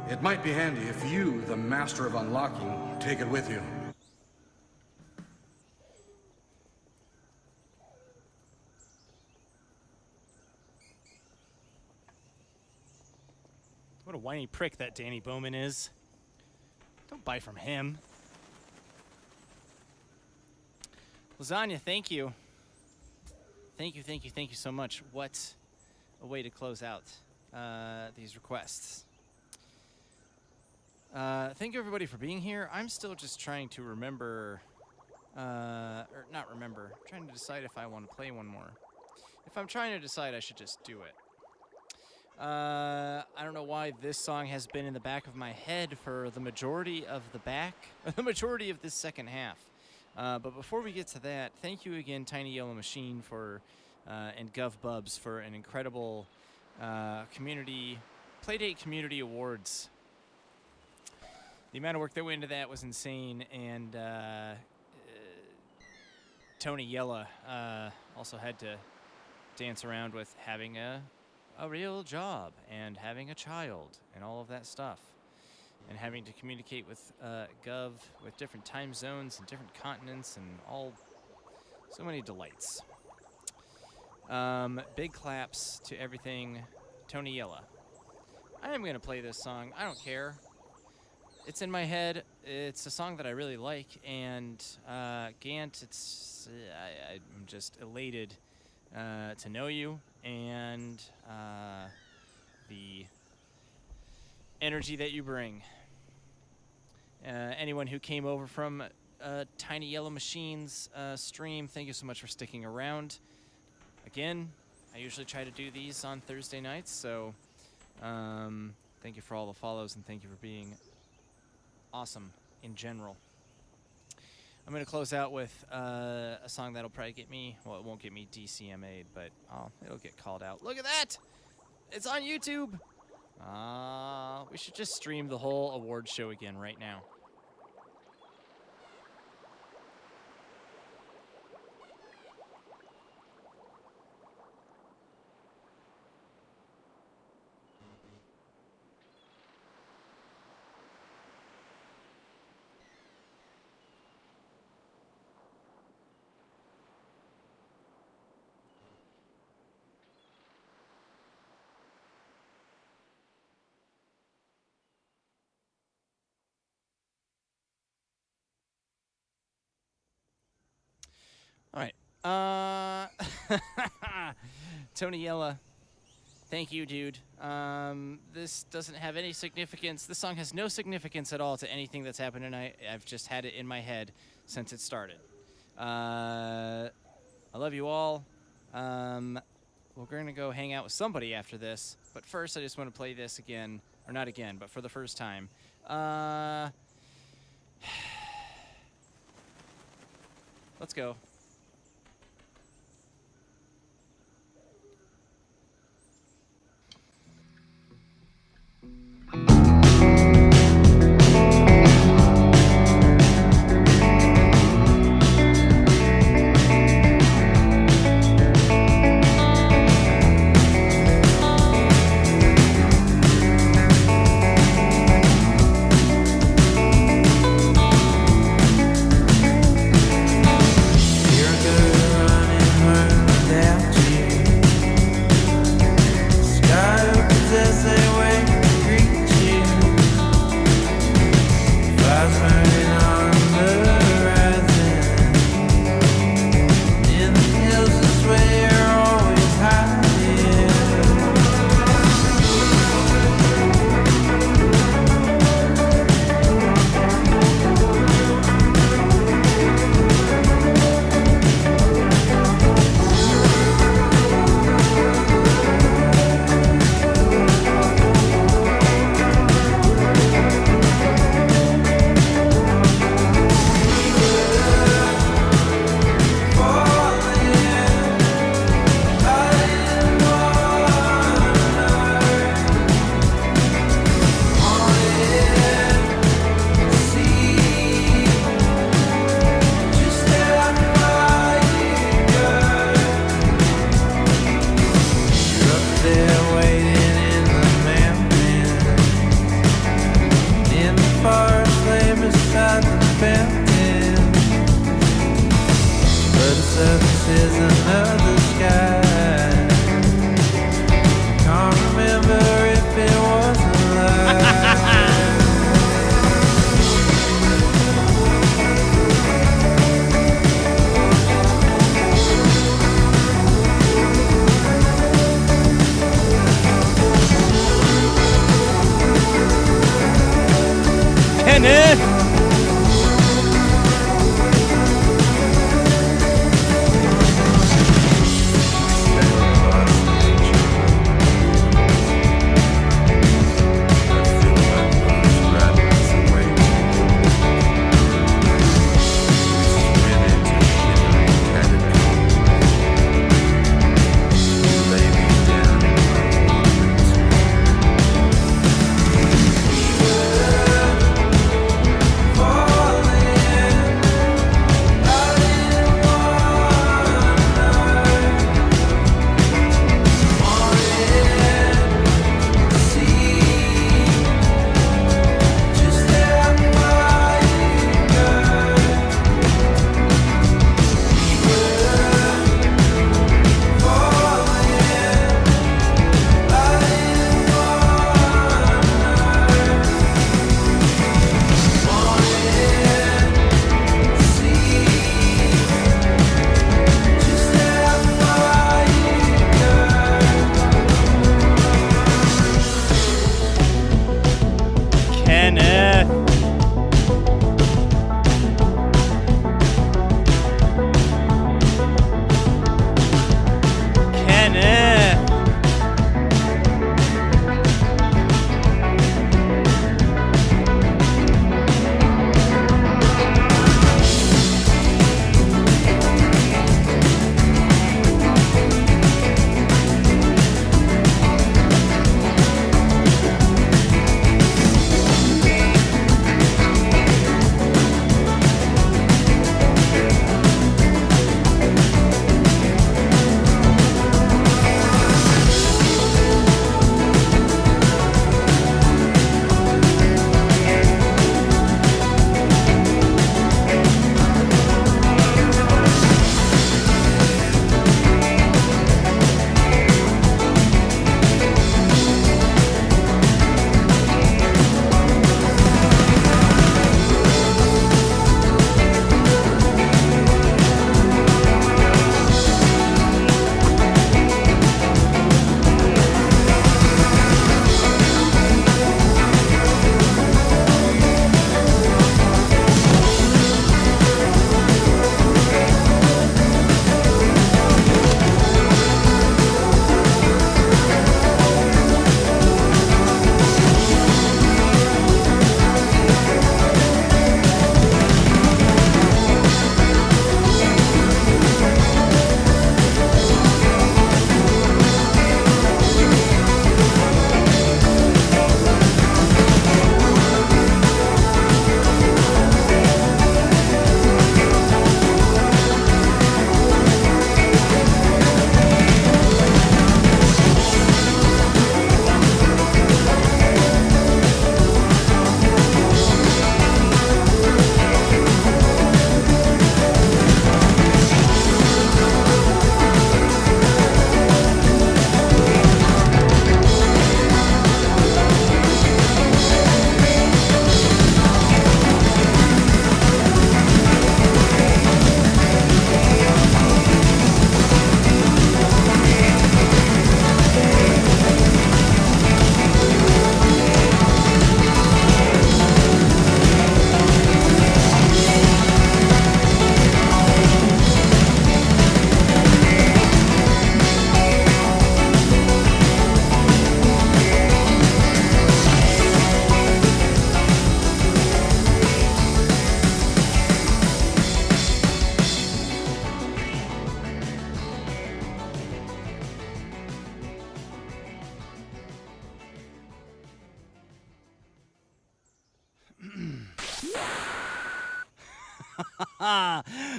It might be handy if you, the master of unlocking, take it with you. What a whiny prick that Danny Bowman is. Don't buy from him. Lasagna, thank you. Thank you so much. What a way to close out these requests. Thank you, everybody, for being here. I'm still just trying to remember, or not remember, trying to decide if I want to play one more. If I'm trying to decide, I should just do it. I don't know why this song has been in the back of my head for the majority of the majority of this second half. But before we get to that, thank you again, Tiny Yellow Machine, for and GovBubs for an incredible Playdate Community Awards. The amount of work that went into that was insane, and Tony Yella also had to dance around with having a real job and having a child and all of that stuff, and having to communicate with Gov with different time zones and different continents and so many delights. Big claps to everything Tony Yella. I am going to play this song. I don't care. It's in my head. It's a song that I really like, and Gant, I'm just elated to know you, and the energy that you bring. Anyone who came over from Tiny Yellow Machines stream, thank you so much for sticking around. Again, I usually try to do these on Thursday nights, so thank you for all the follows, and thank you for being awesome in general. I'm going to close out with a song that'll probably get me, well, it won't get me DCMA'd, but it'll get called out. Look at that! It's on YouTube! We should just stream the whole award show again right now. All right. Tony Yella, thank you, dude. This doesn't have any significance. This song has no significance at all to anything that's happened tonight. I've just had it in my head since it started. I love you all. We're going to go hang out with somebody after this. But first, I just want to play this again. Or not again, but for the first time. Let's go.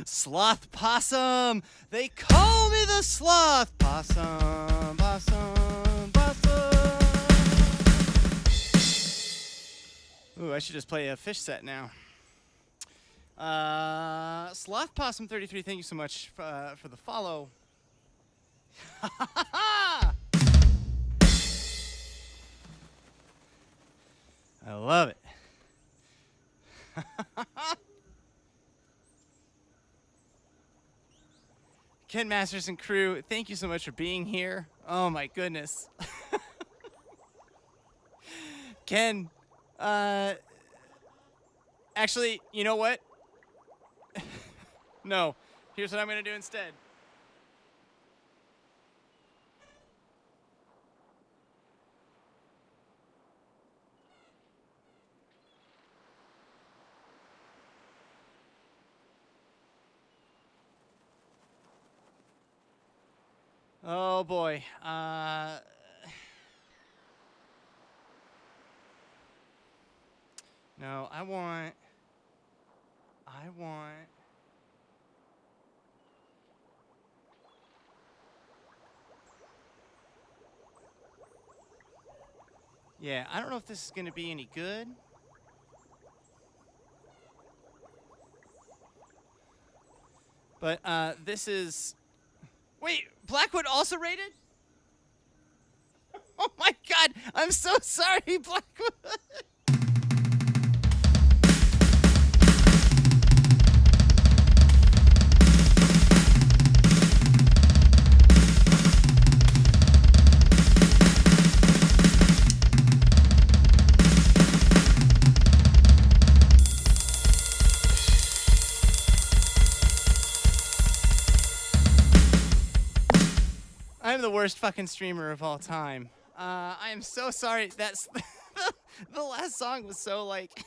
Sloth Possum. They call me the Sloth Possum. Possum. Possum. Ooh, I should just play a fish set now. Sloth Possum 33, thank you so much for the follow. I love it. Ken Masters and crew, thank you so much for being here. Oh my goodness. Ken, actually, you know what? No, here's what I'm gonna do instead. Oh boy. No, I want. Yeah, I don't know if this is gonna be any good. But this is. Wait, Blackwood also rated? Oh my god, I'm so sorry, Blackwood. I'm the worst fucking streamer of all time. I am so sorry. That's the last song was so like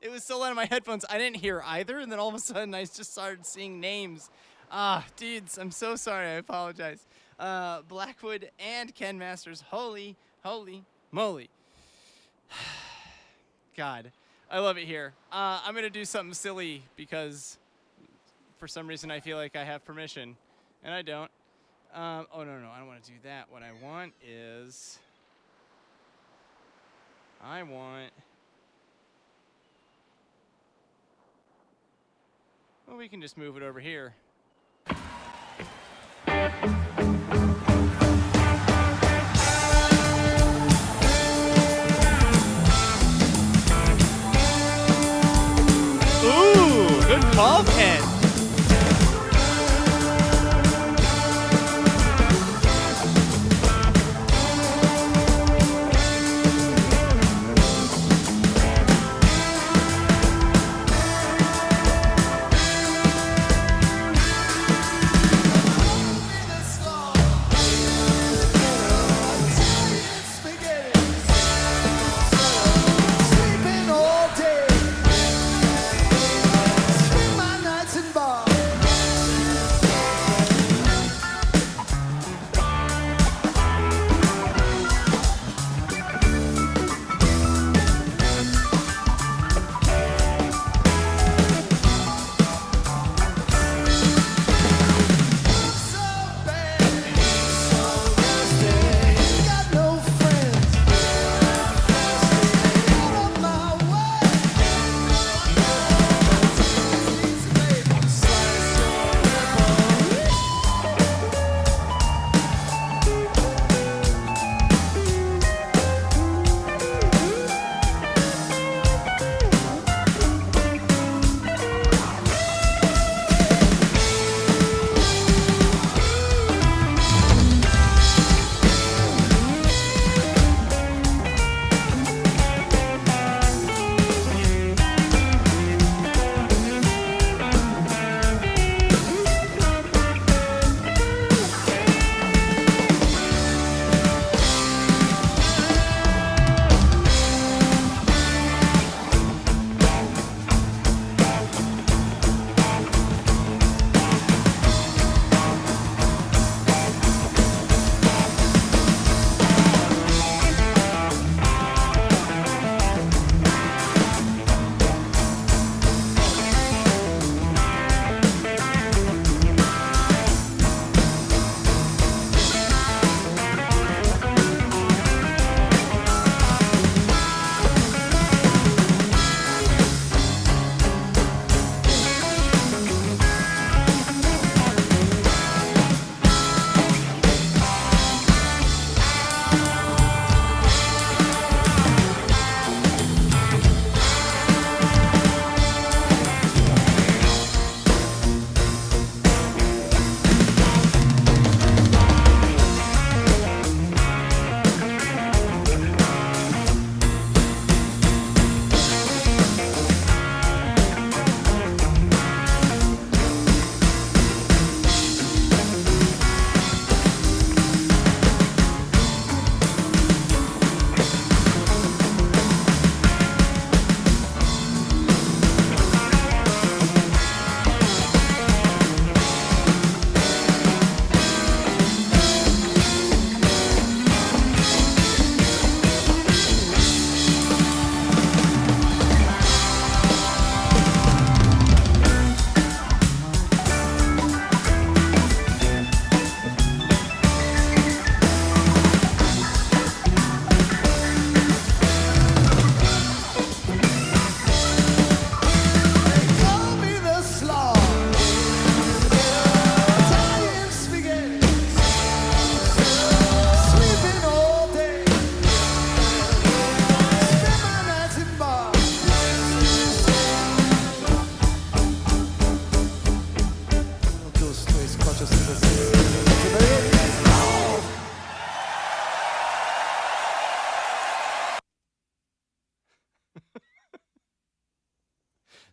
it was so loud in my headphones. I didn't hear either, and then all of a sudden I just started seeing names. Dudes, I'm so sorry. I apologize. Blackwood and Ken Masters. Holy moly. God, I love it here. I'm gonna do something silly because for some reason I feel like I have permission, and I don't. Oh, no, I don't want to do that. What I want is... Well, we can just move it over here. Ooh, good call, Ken.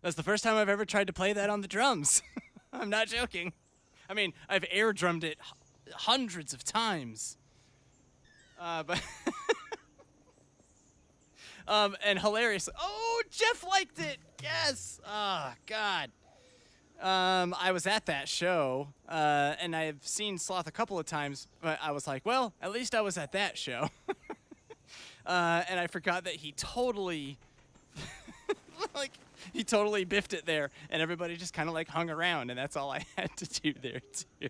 That's the first time I've ever tried to play that on the drums. I'm not joking. I mean, I've air drummed it hundreds of times. But and hilarious. Oh, Jeff liked it. Yes. Oh, God. I was at that show, and I've seen Sloth a couple of times, but I was like, well, at least I was at that show. And I forgot that he totally, he totally biffed it there, and everybody just kind of like hung around, and that's all I had to do there too.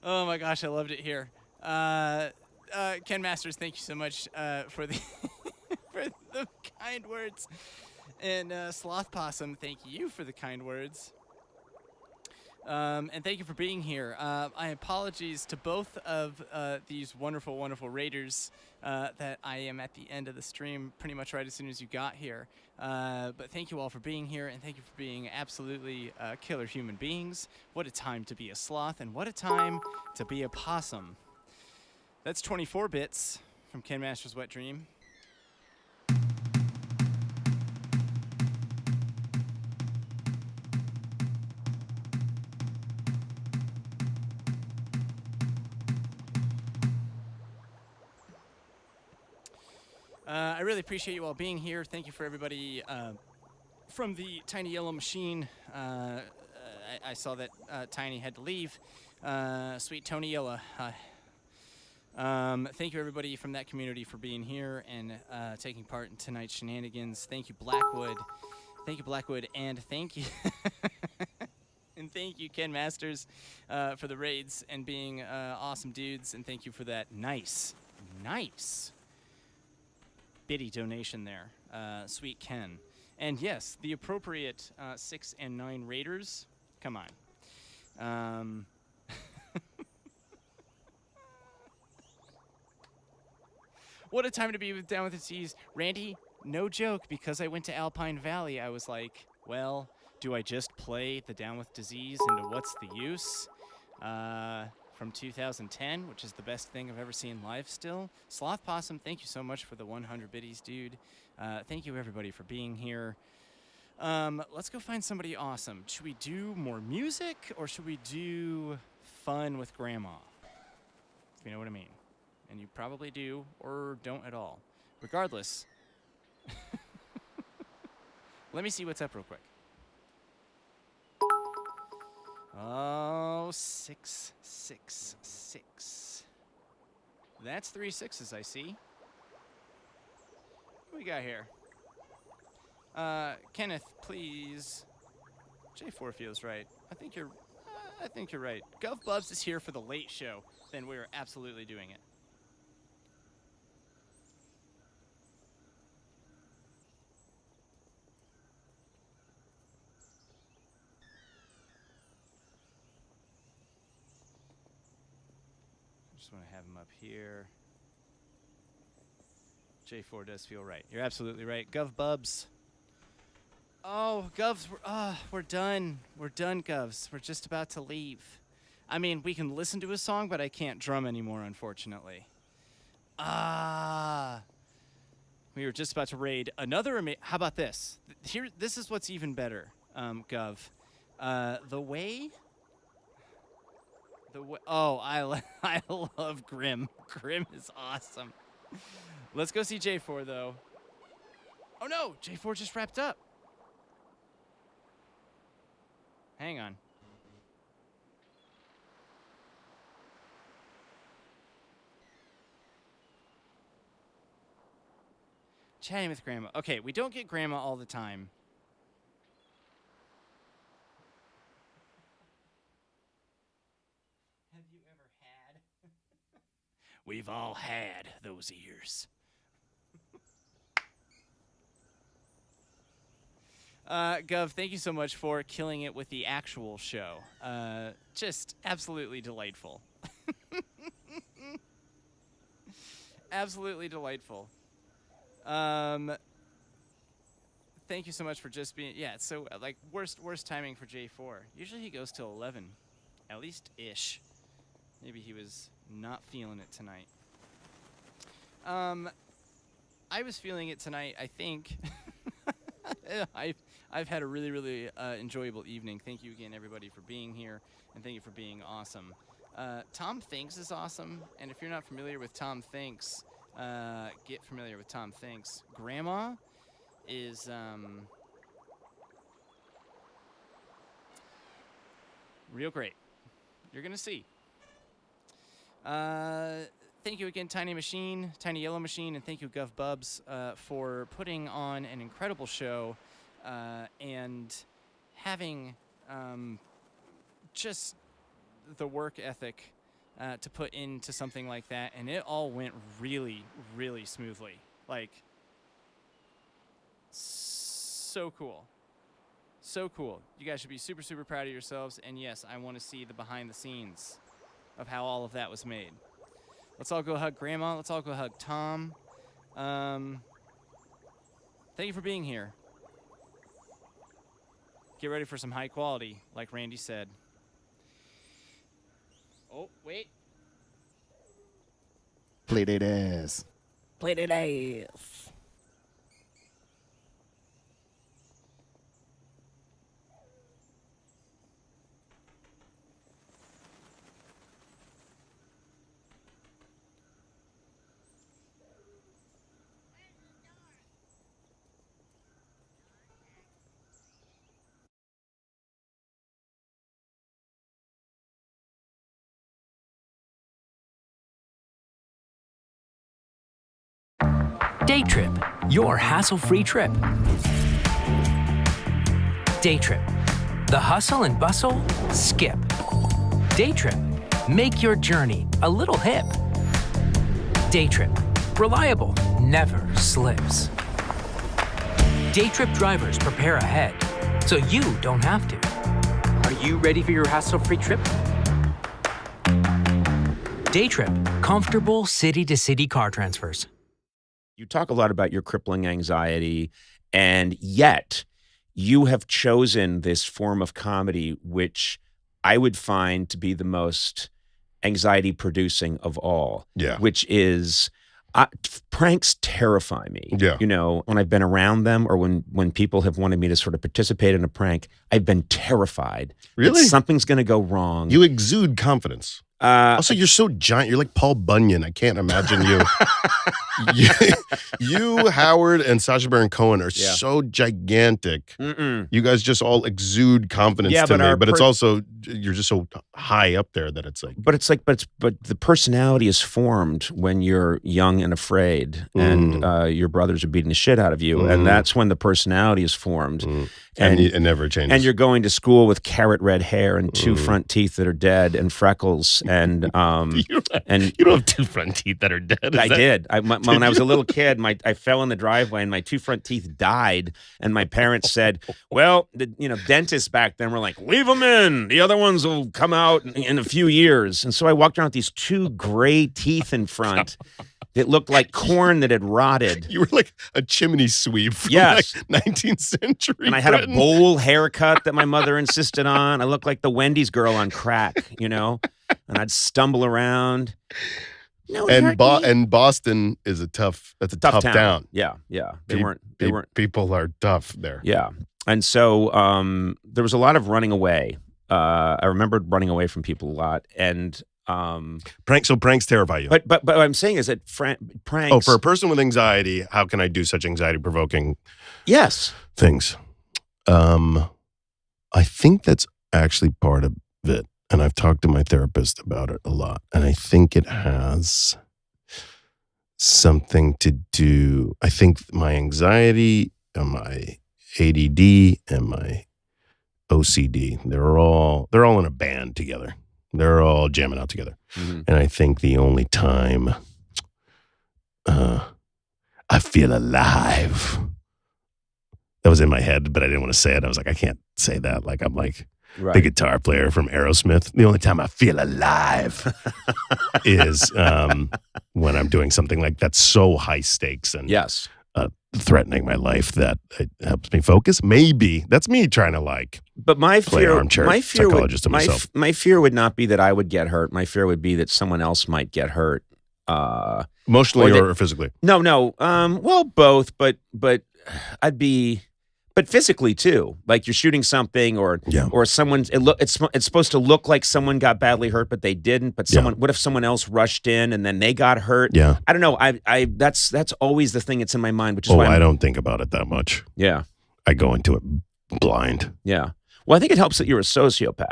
Oh my gosh, I loved it here. Ken Masters, thank you so much for the for the kind words, and Sloth Possum, thank you for the kind words. And thank you for being here. I apologies to both of these wonderful, wonderful raiders that I am at the end of the stream pretty much right as soon as you got here. But thank you all for being here, and thank you for being absolutely killer human beings. What a time to be a sloth, and what a time to be a possum. That's 24 bits from Ken Master's Wet Dream. I really appreciate you all being here. Thank you for everybody from the Tiny Yellow Machine. I saw that Tiny had to leave. Sweet Tony Yellow. Thank you everybody from that community for being here and taking part in tonight's shenanigans. Thank you, Blackwood. Thank you, Blackwood, and thank you, and thank you, Ken Masters, for the raids and being awesome dudes. And thank you for that nice bitty donation there, sweet Ken. And yes, the appropriate 6 and 9 raiders. Come on. What a time to be down with the seas. Randy, no joke, because I went to Alpine Valley, I was like, well, do I just play the Down with Disease into What's the Use? From 2010, which is the best thing I've ever seen live still. Sloth Possum, thank you so much for the 100 biddies, dude. Thank you, everybody, for being here. Let's go find somebody awesome. Should we do more music, or should we do fun with Grandma? If you know what I mean. And you probably do, or don't at all. Regardless, let me see what's up real quick. Oh, 6, 6, 6. That's 3 6s, I see. What we got here? Kenneth, please. J4 feels right. I think you're right. Gov Bubs is here for the late show. Then we're absolutely doing it. Just want to have him up here. J4 does feel right. You're absolutely right. Gov Bubs. Oh, Govs, we're done. We're done, Govs. We're just about to leave. I mean, we can listen to a song, but I can't drum anymore, unfortunately. We were just about to raid another. How about this? Here, this is what's even better, Gov. The way. Oh, I love Grim. Grim is awesome. Let's go see J4 though. Oh no, J4 just wrapped up. Hang on. Chatting with Grandma. Okay, we don't get Grandma all the time. Have you ever had? We've all had those ears. Gov, thank you so much for killing it with the actual show. Just absolutely delightful. Absolutely delightful. Thank you so much for just being... Yeah, so, like, worst timing for J4. Usually he goes till 11. At least-ish. Maybe he was not feeling it tonight. I was feeling it tonight, I think. I've had a really, really enjoyable evening. Thank you again, everybody, for being here, and thank you for being awesome. Tom Thinks is awesome, and if you're not familiar with Tom Thinks, get familiar with Tom Thinks. Grandma is real great. You're gonna see. Thank you again, Tiny Machine, Tiny Yellow Machine, and thank you, Gov Bubs, for putting on an incredible show and having just the work ethic to put into something like that. And it all went really, really smoothly. Like, so cool. So cool. You guys should be super, super proud of yourselves. And yes, I want to see the behind the scenes of how all of that was made. Let's all go hug Grandma. Let's all go hug Tom. Thank you for being here. Get ready for some high quality, like Randy said. Oh, wait. Playdate ass. Playdate ass. Day Trip, your hassle-free trip. Day Trip, the hustle and bustle, skip. Day Trip, make your journey a little hip. Day Trip, reliable, never slips. Day Trip drivers prepare ahead, so you don't have to. Are you ready for your hassle-free trip? Day Trip, comfortable city-to-city car transfers. You talk a lot about your crippling anxiety, and yet you have chosen this form of comedy, which I would find to be the most anxiety-producing of all. Yeah. Which is, pranks terrify me. Yeah. You know, when I've been around them or when people have wanted me to sort of participate in a prank, I've been terrified. Really? That something's going to go wrong. You exude confidence. Also, you're so giant. You're like Paul Bunyan. I can't imagine you. you, Howard, and Sacha Baron Cohen are so gigantic. You guys just all exude confidence to me. But it's also, you're just so high up there that it's like. But the personality is formed when you're young and afraid, and your brothers are beating the shit out of you, and that's when the personality is formed. And it never changes. And you're going to school with carrot red hair and two front teeth that are dead and freckles and you don't have two front teeth that are dead. I did. When I was a little kid, I fell in the driveway and my two front teeth died. And my parents said, "Well, the dentists back then were like, leave them in. The other ones will come out in a few years." And so I walked around with these two gray teeth in front. It looked like corn that had rotted. You were like a chimney sweep from yes. like 19th century And I had Britain. a bowl haircut that my mother insisted on. I looked like the Wendy's girl on crack, And I'd stumble around. And Boston is a tough town. Yeah. They weren't. People are tough there. Yeah. And so there was a lot of running away. I remembered running away from people a lot. And pranks terrify you. But what I'm saying is that pranks. Oh, for a person with anxiety, how can I do such anxiety-provoking things? I think that's actually part of it. And I've talked to my therapist about it a lot. And I think it has something to do. I think my anxiety and my ADD and my OCD, they're all in a band together. They're all jamming out together. And I think the only time I feel alive, that was in my head, but I didn't want to say it. I was like, I can't say that. Like, I'm like the guitar player from Aerosmith. The only time I feel alive is when I'm doing something like that's so high stakes and threatening my life that it helps me focus. Maybe that's me trying to but my fear, psychologist to myself. My fear would not be that I would get hurt. My fear would be that someone else might get hurt, emotionally or physically. No. Well, both. But I'd be But physically too, like you're shooting something, or someone's. It's supposed to look like someone got badly hurt, but they didn't. But what if someone else rushed in and then they got hurt? Yeah, I don't know. That's always the thing that's in my mind, which is why I don't think about it that much. Yeah, I go into it blind. Yeah. Well, I think it helps that you're a sociopath.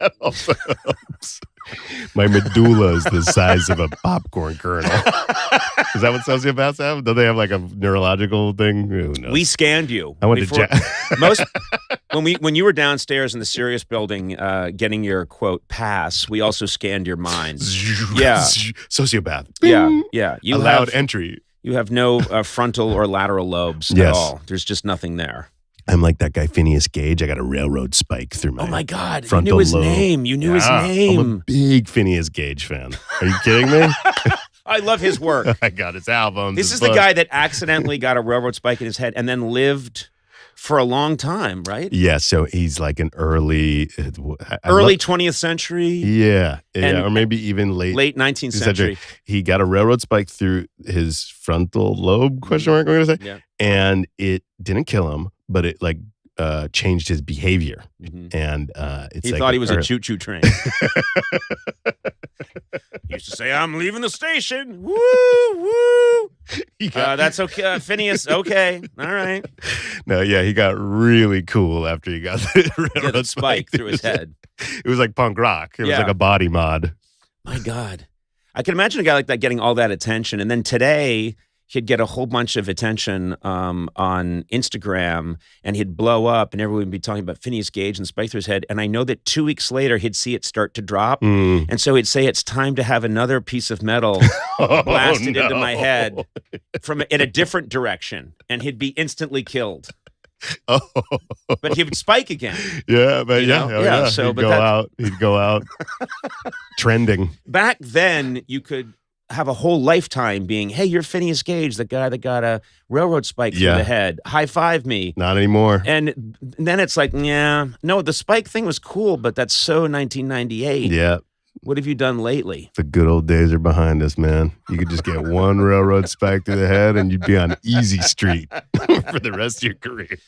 That also helps. My medulla is the size of a popcorn kernel. Is that what sociopaths have? Do they have like a neurological thing? Who knows? We scanned you. I went to when you were downstairs in the Sirius building getting your quote pass, we also scanned your mind. Yeah, sociopath. Yeah. You allowed entry. You have no frontal or lateral lobes at all. There's just nothing there. I'm like that guy Phineas Gage. I got a railroad spike through my. Oh my God! Frontal you knew his lobe. name. You knew his name. I'm a big Phineas Gage fan. Are you kidding me? I love his work. I got his albums. This is the guy that accidentally got a railroad spike in his head and then lived for a long time, right? Yeah. So he's like an early 20th century. Yeah, or maybe even late 19th century. He got a railroad spike through his frontal lobe? Question mark. I'm gonna say. Yeah. And it didn't kill him, but it like changed his behavior. And it's he like thought he was a choo-choo train. He used to say, "I'm leaving the station." Woo, woo. That's okay, Phineas. Okay, all right. No, yeah, he got really cool after he got the railroad spike through his head. It was like punk rock. It was like a body mod. My God, I can imagine a guy like that getting all that attention, and then today he'd get a whole bunch of attention on Instagram, and he'd blow up, and everyone would be talking about Phineas Gage and spike through his head. And I know that 2 weeks later, he'd see it start to drop. And so he'd say, it's time to have another piece of metal blasted into my head in a different direction. And he'd be instantly killed. But he would spike again. Yeah, but yeah. So, he'd go out trending. Back then, you could have a whole lifetime being, hey, you're Phineas Gage, the guy that got a railroad spike through the head. High five me. Not anymore. And then it's like, no, the spike thing was cool, but that's so 1998. Yeah. What have you done lately? The good old days are behind us, man. You could just get one railroad spike through the head and you'd be on easy street for the rest of your career.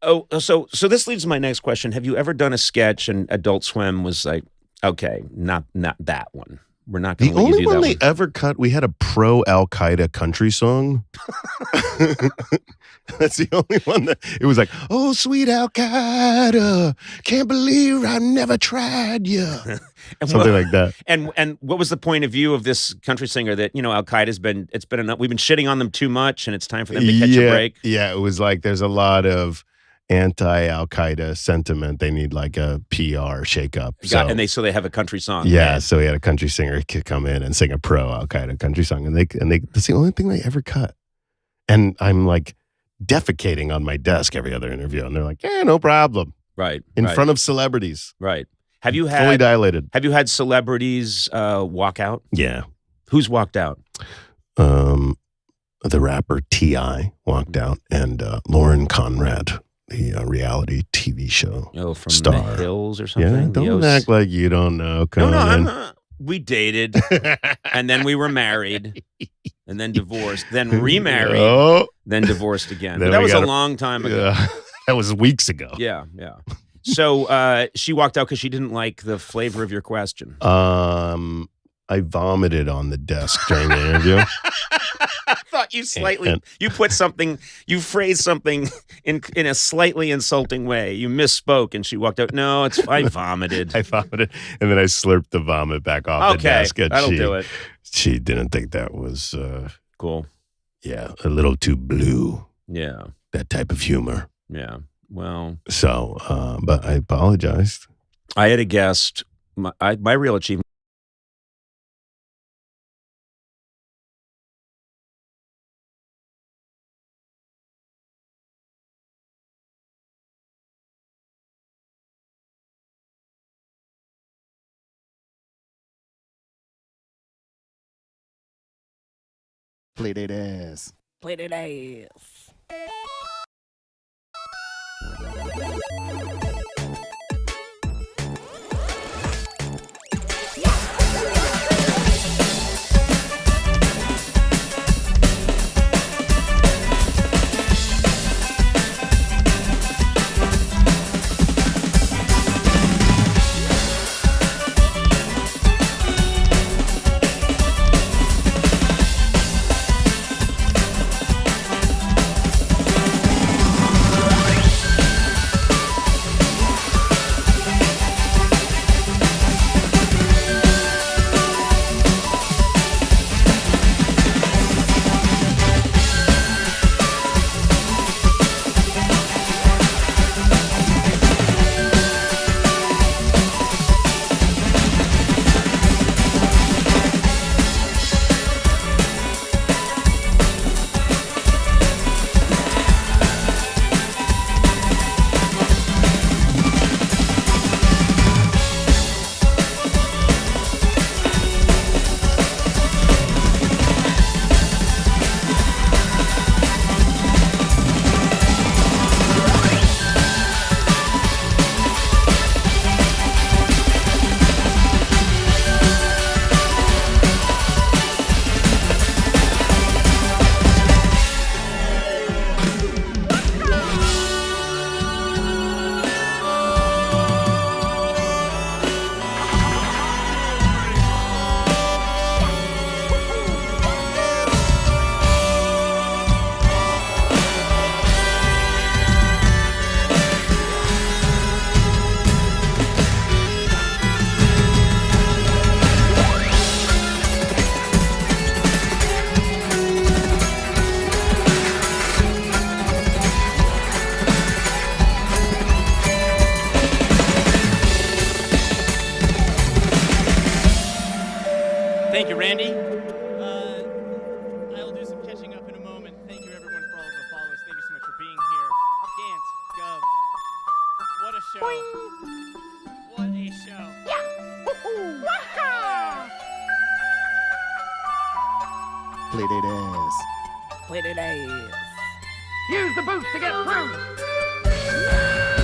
Oh, so this leads to my next question. Have you ever done a sketch and Adult Swim was like, okay, not that one. We're not going to let you do that. The only one they ever cut, we had a pro Al Qaeda country song. That's the only one that it was like, oh, sweet Al Qaeda, can't believe I never tried you. Something like that. And what was the point of view of this country singer that, Al Qaeda's been enough, we've been shitting on them too much and it's time for them to catch a break? Yeah, it was like there's a lot of anti-Al Qaeda sentiment. They need like a PR shakeup. So they have a country song. Yeah, right? So he had a country singer come in and sing a pro Al Qaeda country song, and they that's the only thing they ever cut. And I'm like defecating on my desk every other interview, and they're like, "Yeah, no problem." Right. In front of celebrities. Right. Have you had fully dilated? Have you had celebrities walk out? Yeah. Who's walked out? The rapper T.I. walked out, and Lauren Conrad. The reality TV show from star. The Hills or something? Yeah, don't act like you don't know. I'm not. We dated, and then we were married, and then divorced, then remarried, then divorced again. But that was a long time ago. Yeah, that was weeks ago. Yeah. So she walked out because she didn't like the flavor of your question. I vomited on the desk during the interview. I thought you you phrased something in a slightly insulting way. You misspoke and she walked out. No, I vomited. I vomited. And then I slurped the vomit back off the desk. And that'll do it. She didn't think that was cool. Yeah, a little too blue. Yeah. That type of humor. Yeah. Well. So, but I apologized. I had a guest. My real achievement. Playdate ass. Playdate ass. Thank you, Randy. I'll do some catching up in a moment. Thank you, everyone, for all of the follows. Thank you so much for being here. Gant, Gov, what a show. What a show. Playdate ass. Use the boost to get through.